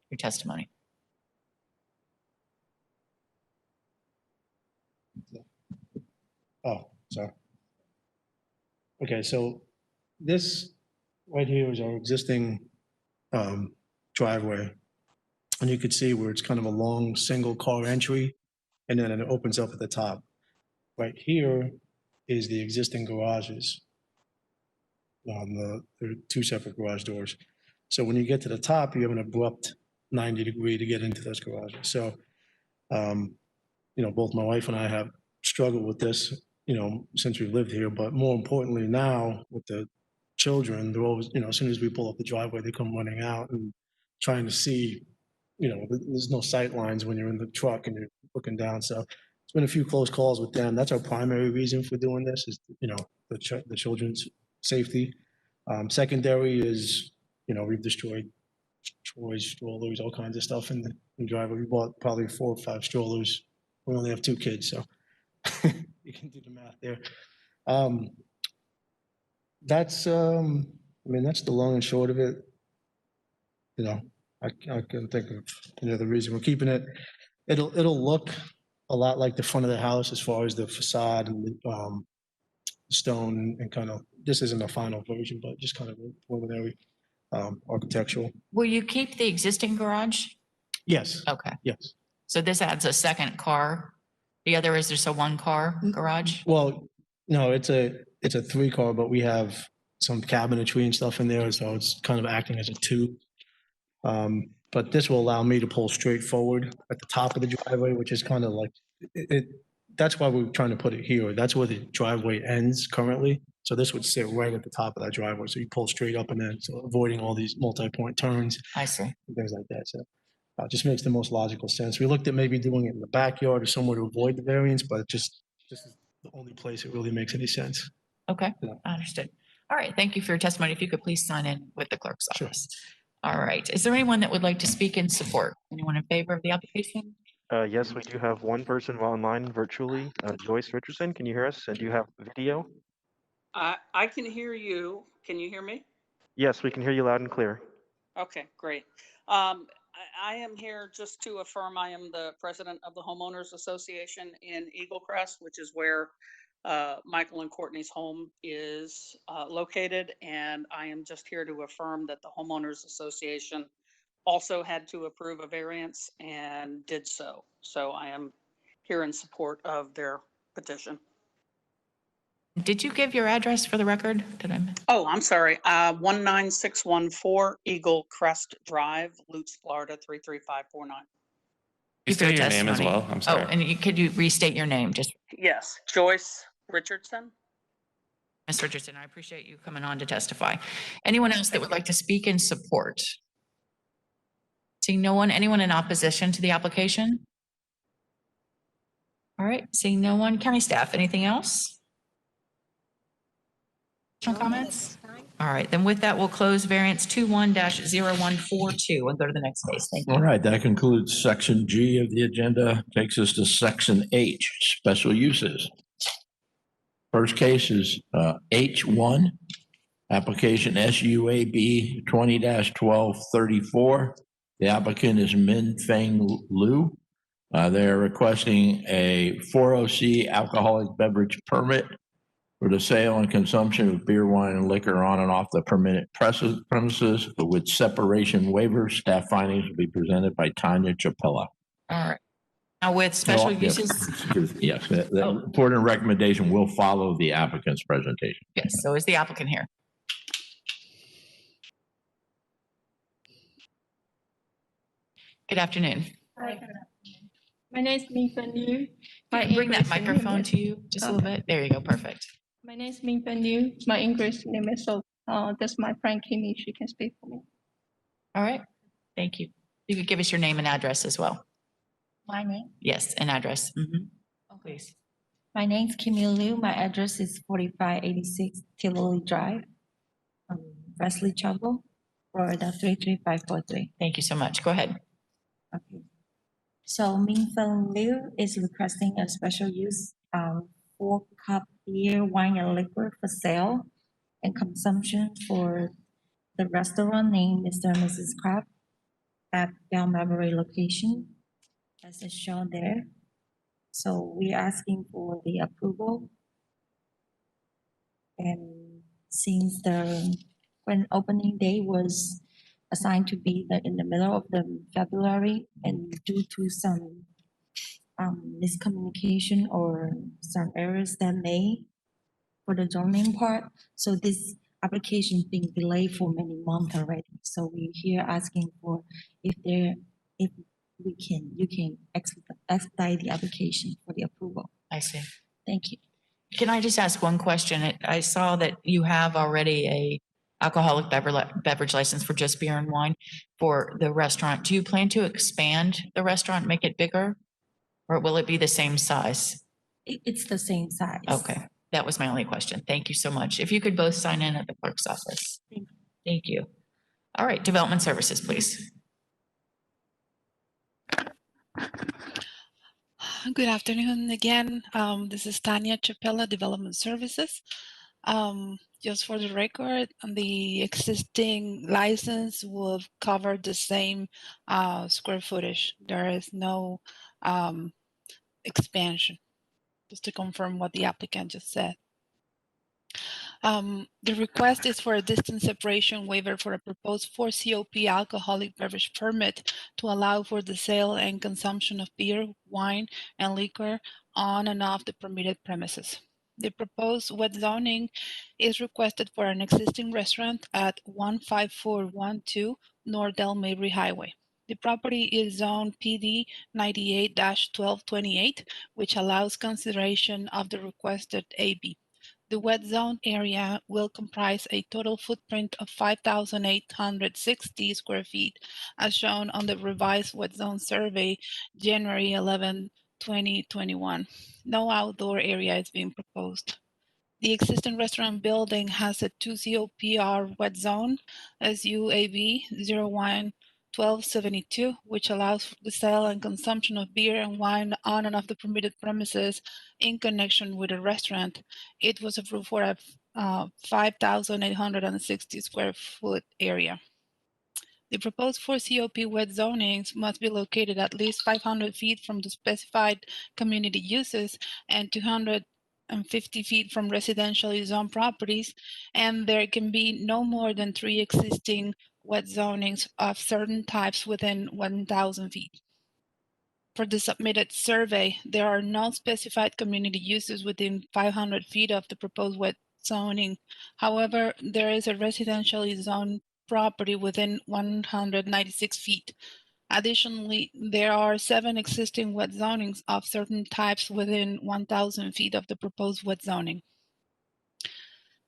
your testimony. Oh, sorry. Okay, so this right here is our existing driveway. And you could see where it's kind of a long single car entry, and then it opens up at the top. Right here is the existing garages. There are two separate garage doors. So when you get to the top, you have an abrupt 90-degree to get into those garages. So, you know, both my wife and I have struggled with this, you know, since we've lived here, but more importantly now with the children, they're always, you know, as soon as we pull up the driveway, they come running out and trying to see, you know, there's no sight lines when you're in the truck and you're looking down. So it's been a few close calls with them. That's our primary reason for doing this is, you know, the children's safety. Secondary is, you know, we've destroyed toys, strollers, all kinds of stuff in the driveway. We bought probably 4 or 5 strollers. We only have 2 kids, so you can do the math there. That's, I mean, that's the long and short of it. You know, I can think of any other reason we're keeping it. It'll look a lot like the front of the house as far as the facade and the stone and kind of, this isn't a final version, but just kind of preliminary architectural. Will you keep the existing garage? Yes. Okay. Yes. So this adds a second car. The other is just a 1-car garage? Well, no, it's a 3-car, but we have some cabinetry and stuff in there, so it's kind of acting as a 2. But this will allow me to pull straight forward at the top of the driveway, which is kind of like, that's why we're trying to put it here. That's where the driveway ends currently. So this would sit right at the top of that driveway. So you pull straight up and then, so avoiding all these multi-point turns. I see. And things like that. So it just makes the most logical sense. We looked at maybe doing it in the backyard or somewhere to avoid the variance, but this is the only place it really makes any sense. Okay, I understood. All right, thank you for your testimony. If you could please sign in with the clerk's office. All right, is there anyone that would like to speak in support? Anyone in favor of the application? Yes, we do have one person online virtually, Joyce Richardson. Can you hear us? And do you have video? I can hear you. Can you hear me? Yes, we can hear you loud and clear. Okay, great. I am here just to affirm I am the president of the Homeowners Association in Eagle Crest, which is where Michael and Courtney's home is located. And I am just here to affirm that the Homeowners Association also had to approve a variance and did so. So I am here in support of their petition. Did you give your address for the record? Did I? Oh, I'm sorry. 19614 Eagle Crest Drive, Lutz, Florida 33549. You say your name as well? I'm sorry. Oh, and could you restate your name? Just Yes, Joyce Richardson. Ms. Richardson, I appreciate you coming on to testify. Anyone else that would like to speak in support? Seeing no one, anyone in opposition to the application? All right, seeing no one, county staff, anything else? Additional comments? All right, then with that, we'll close variance 21-0142 and go to the next case. Thank you. All right, that concludes section G of the agenda. Takes us to section H, special uses. First case is H1, application SUAB 20-1234. The applicant is Min Feng Liu. They're requesting a 40C alcoholic beverage permit for the sale and consumption of beer, wine, and liquor on and off the permitted premises with separation waivers. Staff findings will be presented by Tanya Chapella. All right. Now with special uses. Yes, the report and recommendation will follow the applicant's presentation. Yes, so is the applicant here? Good afternoon. Hi. My name is Min Feng Liu. Bring that microphone to you just a little bit. There you go. Perfect. My name is Min Feng Liu. My English name is so that's my friend Kimmy. She can speak for me. All right. Thank you. You could give us your name and address as well. My name? Yes, an address. Please. My name is Kimmy Liu. My address is 4586 Tivoli Drive, Wesley Chapel, Florida 33543. Thank you so much. Go ahead. Okay. So Min Feng Liu is requesting a special use 4-cup beer, wine, and liquor for sale and consumption for the restaurant named Mr. and Mrs. Crab at Belmarbury location, as is shown there. So we're asking for the approval. And since the grand opening day was assigned to be in the middle of the February, and due to some miscommunication or some errors that made for the zoning part, so this application being delayed for many months already. So we're here asking for if you can expedite the application for the approval. I see. Thank you. Can I just ask one question? I saw that you have already a alcoholic beverage license for just beer and wine for the restaurant. Do you plan to expand the restaurant, make it bigger? Or will it be the same size? It's the same size. Okay, that was my only question. Thank you so much. If you could both sign in at the clerk's office. Thank you. All right, development services, please. Good afternoon again. This is Tanya Chapela, Development Services. Just for the record, the existing license will cover the same square footage. There is no expansion, just to confirm what the applicant just said. The request is for a distance separation waiver for a proposed 4COP alcoholic beverage permit to allow for the sale and consumption of beer, wine, and liquor on and off the permitted premises. The proposed wet zoning is requested for an existing restaurant at 15412 North Del Mabry Highway. The property is zone PD 98-1228, which allows consideration of the requested AB. The wet zone area will comprise a total footprint of 5,860 square feet, as shown on the revised wet zone survey, January 11, 2021. No outdoor area is being proposed. The existing restaurant building has a 2COPR wet zone, SUAB 01-1272, which allows for the sale and consumption of beer and wine on and off the permitted premises in connection with a restaurant. It was approved for a 5,860 square foot area. The proposed 4COP wet zonings must be located at least 500 feet from the specified community uses and 250 feet from residentially zoned properties, and there can be no more than 3 existing wet zonings of certain types within 1,000 feet. For the submitted survey, there are no specified community uses within 500 feet of the proposed wet zoning. However, there is a residentially zoned property within 196 feet. Additionally, there are 7 existing wet zonings of certain types within 1,000 feet of the proposed wet zoning.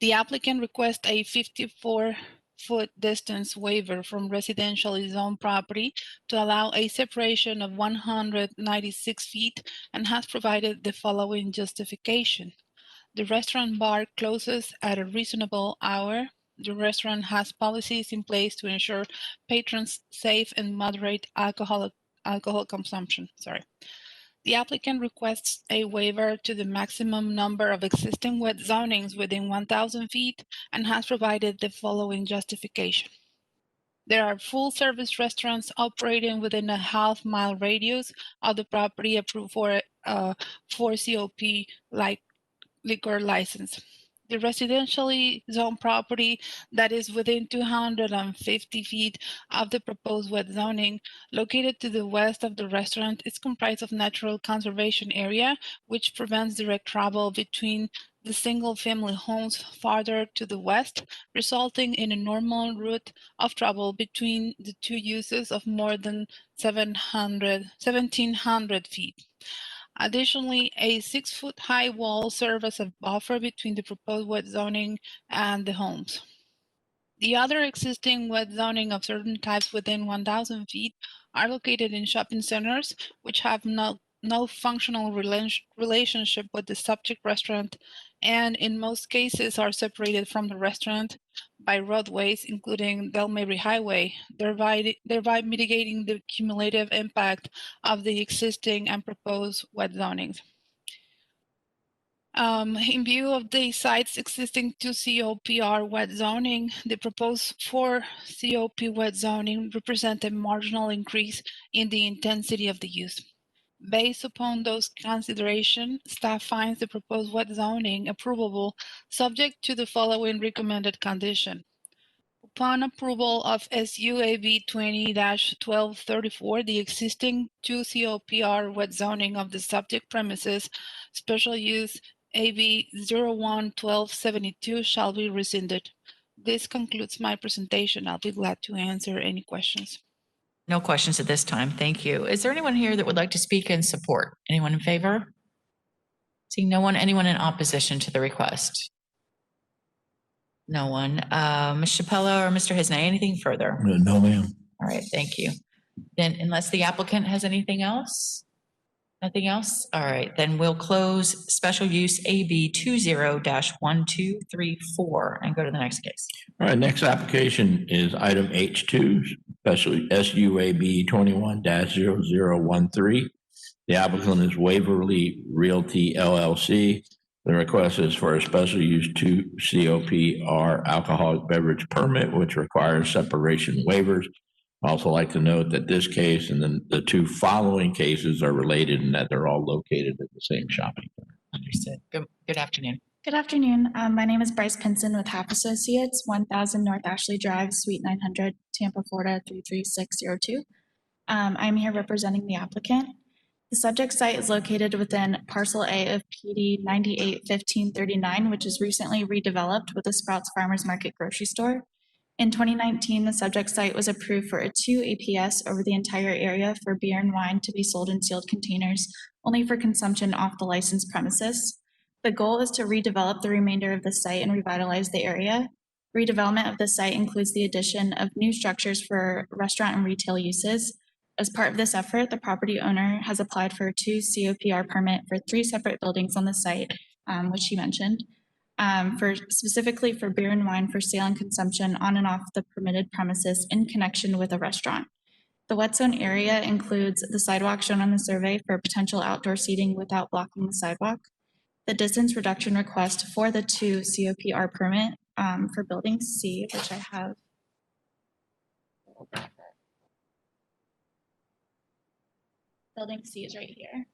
The applicant requests a 54-foot distance waiver from residentially zoned property to allow a separation of 196 feet and has provided the following justification. The restaurant bar closes at a reasonable hour. The restaurant has policies in place to ensure patrons safe and moderate alcohol consumption. The applicant requests a waiver to the maximum number of existing wet zonings within 1,000 feet and has provided the following justification. There are full-service restaurants operating within a half-mile radius of the property approved for a 4COP liquor license. The residentially zoned property that is within 250 feet of the proposed wet zoning located to the west of the restaurant is comprised of natural conservation area, which prevents direct travel between the single-family homes farther to the west, resulting in a normal route of travel between the two uses of more than 1,700 feet. Additionally, a 6-foot high wall serves as a buffer between the proposed wet zoning and the homes. The other existing wet zoning of certain types within 1,000 feet are located in shopping centers, which have no functional relationship with the subject restaurant, and in most cases are separated from the restaurant by roadways, including Del Mabry Highway, thereby mitigating the cumulative impact of the existing and proposed wet zonings. In view of the site's existing 2 COPR wet zoning, the proposed 4 COP wet zoning represent a marginal increase in the intensity of the use. Based upon those considerations, staff finds the proposed wet zoning approvable subject to the following recommended condition. Upon approval of SUAB 20-1234, the existing 2 COPR wet zoning of the subject premises, special use AB 01-1272 shall be rescinded. This concludes my presentation. I'll be glad to answer any questions. No questions at this time. Thank you. Is there anyone here that would like to speak in support? Anyone in favor? Seeing no one, anyone in opposition to the request? No one. Ms. Chappella or Mr. Hisnay, anything further? No, ma'am. All right, thank you. Then unless the applicant has anything else? Nothing else? All right, then we'll close special use AB 20-1234 and go to the next case. All right, next application is item H2, special SUAB 21-0013. The applicant is Waverly Realty LLC. The request is for a special use 2 COPR alcoholic beverage permit, which requires separation waivers. I'd also like to note that this case and then the 2 following cases are related in that they're all located at the same shopping center. Understood. Good afternoon. Good afternoon. My name is Bryce Pinson with Half Associates, 1000 North Ashley Drive, Suite 900, Tampa, Florida, 33602. I'm here representing the applicant. The subject site is located within Parcel A of PD 981539, which is recently redeveloped with a Sprouts Farmers Market grocery store. In 2019, the subject site was approved for a 2 APS over the entire area for beer and wine to be sold in sealed containers, only for consumption off the licensed premises. The goal is to redevelop the remainder of the site and revitalize the area. Redevelopment of the site includes the addition of new structures for restaurant and retail uses. As part of this effort, the property owner has applied for a 2 COPR permit for 3 separate buildings on the site, which he mentioned. Specifically for beer and wine for sale and consumption on and off the permitted premises in connection with a restaurant. The wet zone area includes the sidewalk shown on the survey for potential outdoor seating without blocking the sidewalk. The distance reduction request for the 2 COPR permit for building C, which I have. Building C is right here.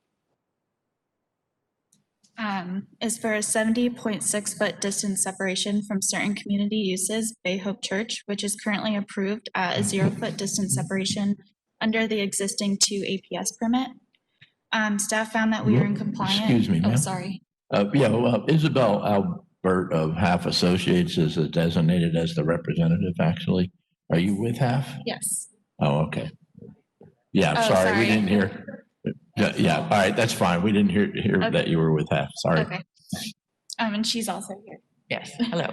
Is for a 70.6 foot distance separation from certain community uses, Bay Hope Church, which is currently approved at a 0 foot distance separation under the existing 2 APS permit. Staff found that we were in compliance. Excuse me, ma'am. Oh, sorry. Isabel Albert of Half Associates is designated as the representative, actually. Are you with Half? Yes. Oh, okay. Yeah, Oh, sorry, we sorry. didn't hear. Yeah, all right, that's fine. We didn't hear Okay. that you were with Half, sorry. Okay. And she's also here. Yes, hello.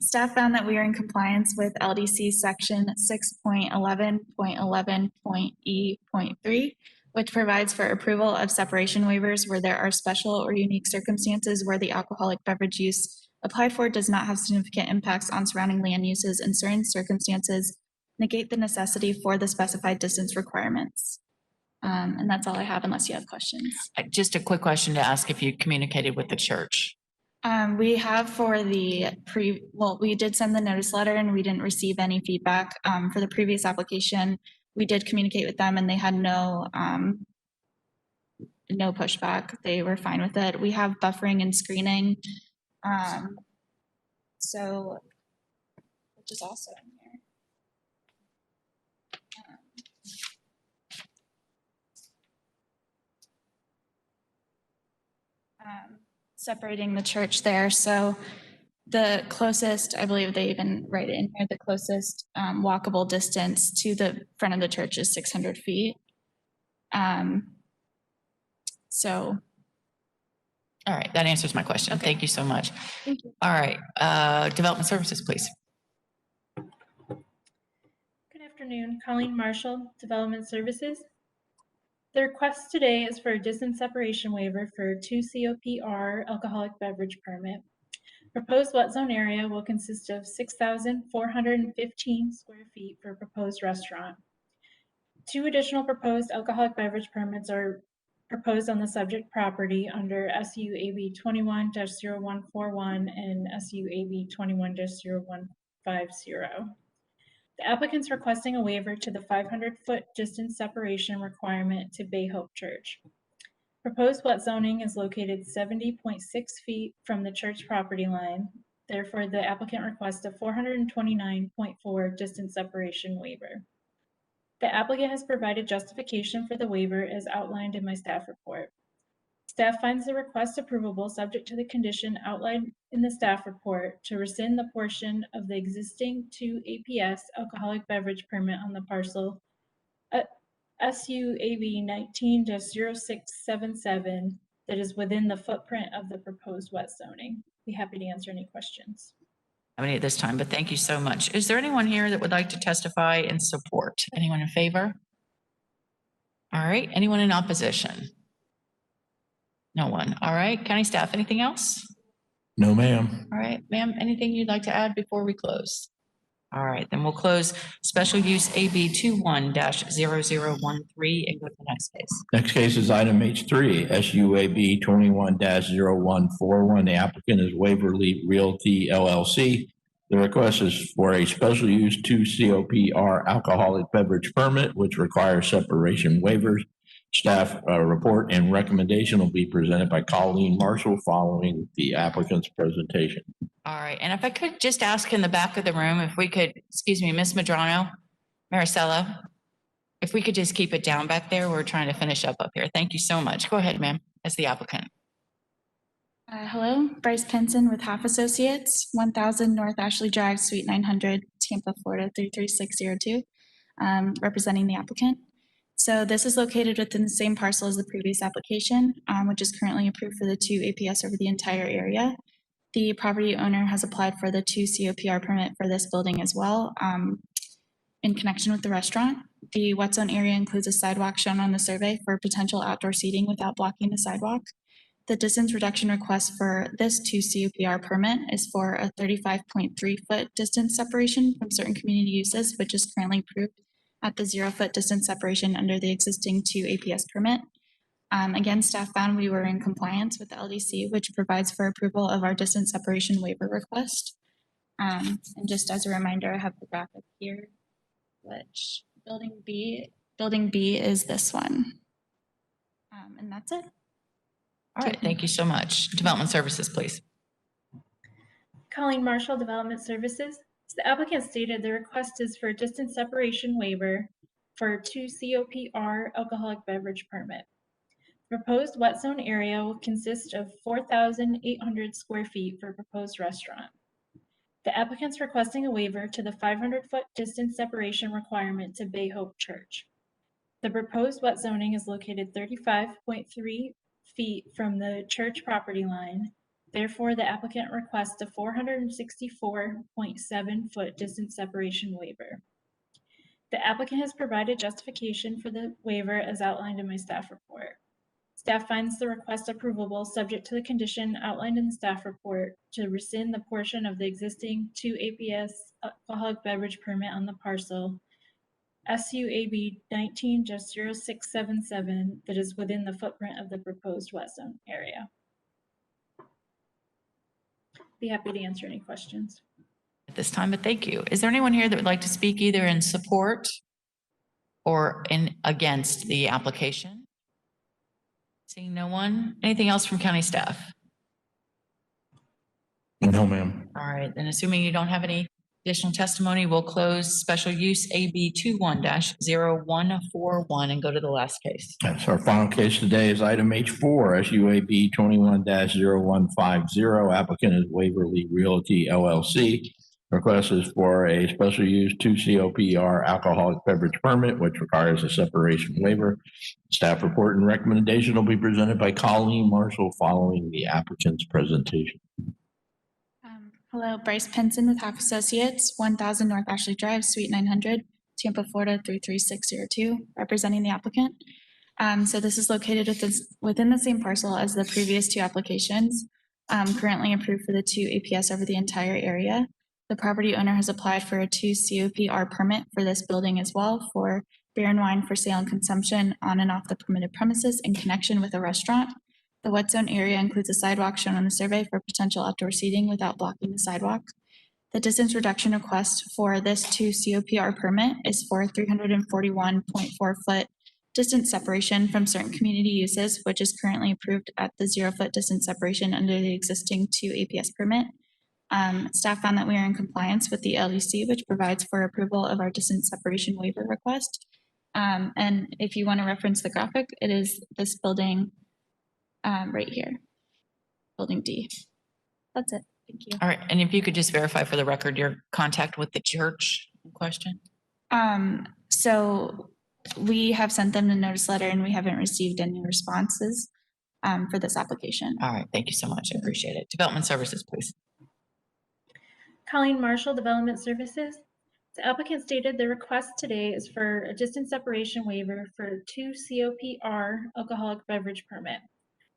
Staff found that we are in compliance with LDC section 6.11.11.E.3, which provides for approval of separation waivers where there are special or unique circumstances where the alcoholic beverage use applied for does not have significant impacts on surrounding land uses and certain circumstances negate the necessity for the specified distance requirements. And that's all I have unless you have questions. Just a quick question to ask if you communicated with the church. We have for the we did send the notice letter and we didn't receive any feedback. For the previous application, we did communicate with them and they had no pushback. They were fine with it. We have buffering and screening. So, which is also in here. Separating the church there. So the closest, I believe they even write it in here, the closest walkable distance to the front of the church is 600 feet. So. All right, that answers my question. Okay. Thank you so much. Thank you. All right, development services, please. Good afternoon, Colleen Marshall, Development Services. The request today is for a distance separation waiver for 2 COPR alcoholic beverage permit. Proposed wet zone area will consist of 6,415 square feet for a proposed restaurant. 2 additional proposed alcoholic beverage permits are proposed on the subject property under SUAB 21-0141 and SUAB 21-0150. The applicant's requesting a waiver to the 500-foot distance separation requirement to Bay Hope Church. Proposed wet zoning is located 70.6 feet from the church property line. Therefore, the applicant requests a 429.4 distance separation waiver. The applicant has provided justification for the waiver as outlined in my staff report. Staff finds the request approvable subject to the condition outlined in the staff report to rescind the portion of the existing 2 APS alcoholic beverage permit on the parcel SUAB 19-0677 that is within the footprint of the proposed wet zoning. Be happy to answer any questions. Any at this time, but thank you so much. Is there anyone here that would like to testify in support? Anyone in favor? All right, anyone in opposition? No one. All right, county staff, anything else? No, ma'am. All right, ma'am, anything you'd like to add before we close? All right, then we'll close special use AB 21-0013 and go to the next case. Next case is item H3, SUAB 21-0141. The applicant is Waverly Realty LLC. The request is for a special use 2 COPR alcoholic beverage permit, which requires separation waivers. Staff report and recommendation will be presented by Colleen Marshall following the applicant's presentation. All right, and if I could just ask in the back of the room, if we could, excuse me, Miss Madrano, Maricela, if we could just keep it down back there, we're trying to finish up here. Thank you so much. Go ahead, ma'am, as the applicant. Hello, Bryce Pinson with Half Associates, 1000 North Ashley Drive, Suite 900, Tampa, Florida 33602, representing the applicant. So this is located within the same parcel as the previous application, which is currently approved for the 2 APS over the entire area. The property owner has applied for the 2 COPR permit for this building as well, in connection with the restaurant. The wet zone area includes a sidewalk shown on the survey for potential outdoor seating without blocking the sidewalk. The distance reduction request for this 2 COPR permit is for a 35.3 foot distance separation from certain community uses, which is currently approved at the 0 foot distance separation under the existing 2 APS permit. Again, staff found we were in compliance with the LDC, which provides for approval of our distance separation waiver request. And just as a reminder, I have the graphic here, which building B is this one. And that's it. All right, thank you so much. Development Services, please. Colleen Marshall, Development Services. So the applicant stated the request is for a distance separation waiver for 2 COPR alcoholic beverage permit. Proposed wet zone area will consist of 4,800 square feet for proposed restaurant. The applicant's requesting a waiver to the 500-foot distance separation requirement to Bay Hope Church. The proposed wet zoning is located 35.3 feet from the church property line. Therefore, the applicant requests a 464.7 foot distance separation waiver. The applicant has provided justification for the waiver as outlined in my staff report. Staff finds the request approvable subject to the condition outlined in the staff report to rescind the portion of the existing 2 APS alcoholic beverage permit on the parcel SUAB 19-0677 that is within the footprint of the proposed wet zone area. Be happy to answer any questions. At this time, but thank you. Is there anyone here that would like to speak either in support or in against the application? Seeing no one. Anything else from county staff? No, ma'am. All right, then assuming you don't have any additional testimony, we'll close special use AB 21-0141 and go to the last case. Yes, our final case today is item H4, SUAB 21-0150. Applicant is Waverly Realty LLC. Request is for a special use 2 COPR alcoholic beverage permit, which requires a separation waiver. Staff report and recommendation will be presented by Colleen Marshall following the applicant's presentation. Hello, Bryce Pinson with Half Associates, 1000 North Ashley Drive, Suite 900, Tampa, Florida 33602, representing the applicant. So this is located within the same parcel as the previous 2 applications, currently approved for the 2 APS over the entire area. The property owner has applied for a 2 COPR permit for this building as well for beer and wine for sale and consumption on and off the permitted premises in connection with a restaurant. The wet zone area includes a sidewalk shown on the survey for potential outdoor seating without blocking the sidewalk. The distance reduction request for this 2 COPR permit is for 341.4 foot distance separation from certain community uses, which is currently approved at the 0 foot distance separation under the existing 2 APS permit. Staff found that we are in compliance with the LUC, which provides for approval of our distance separation waiver request. And if you want to reference the graphic, it is this building right here, building D. That's it. Thank you. All right, and if you could just verify for the record your contact with the church in question? So we have sent them the notice letter and we haven't received any responses for this application. All right, thank you so much. I appreciate it. Development Services, please. Colleen Marshall, Development Services. The applicant stated the request today is for a distance separation waiver for 2 COPR alcoholic beverage permit.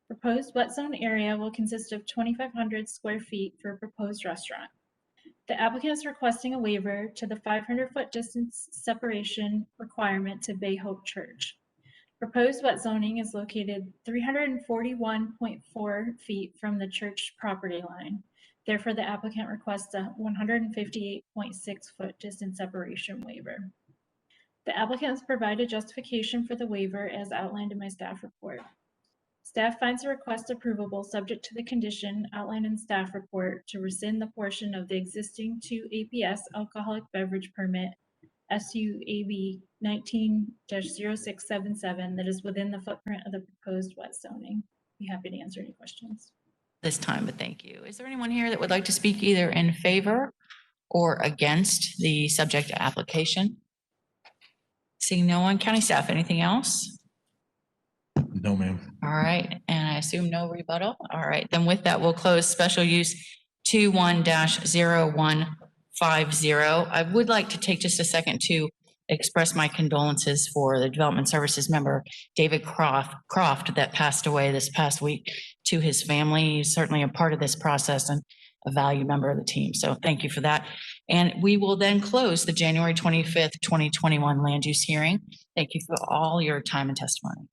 Proposed wet zone area will consist of 2,500 square feet for a proposed restaurant. The applicant is requesting a waiver to the 500-foot distance separation requirement to Bay Hope Church. Proposed wet zoning is located 341.4 feet from the church property line. Therefore, the applicant requests a 158.6-foot distance separation waiver. The applicant has provided justification for the waiver as outlined in my staff report. Staff finds the request approvable subject to the condition outlined in staff report to rescind the portion of the existing 2 APS alcoholic beverage permit SUAB 19-0677 that is within the footprint of the proposed wet zoning. Be happy to answer any questions. This time, but thank you. Is there anyone here that would like to speak either in favor or against the subject application? Seeing no one, county staff, anything else? No, ma'am. All right, and I assume no rebuttal. All right, then with that, we'll close special use 21-0150. I would like to take just a second to express my condolences for the Development Services member, David Croft, that passed away this past week, to his family. He's certainly a part of this process and a valued member of the team. So thank you for that. And we will then close the January 25th, 2021 land use hearing. Thank you for all your time and testimony.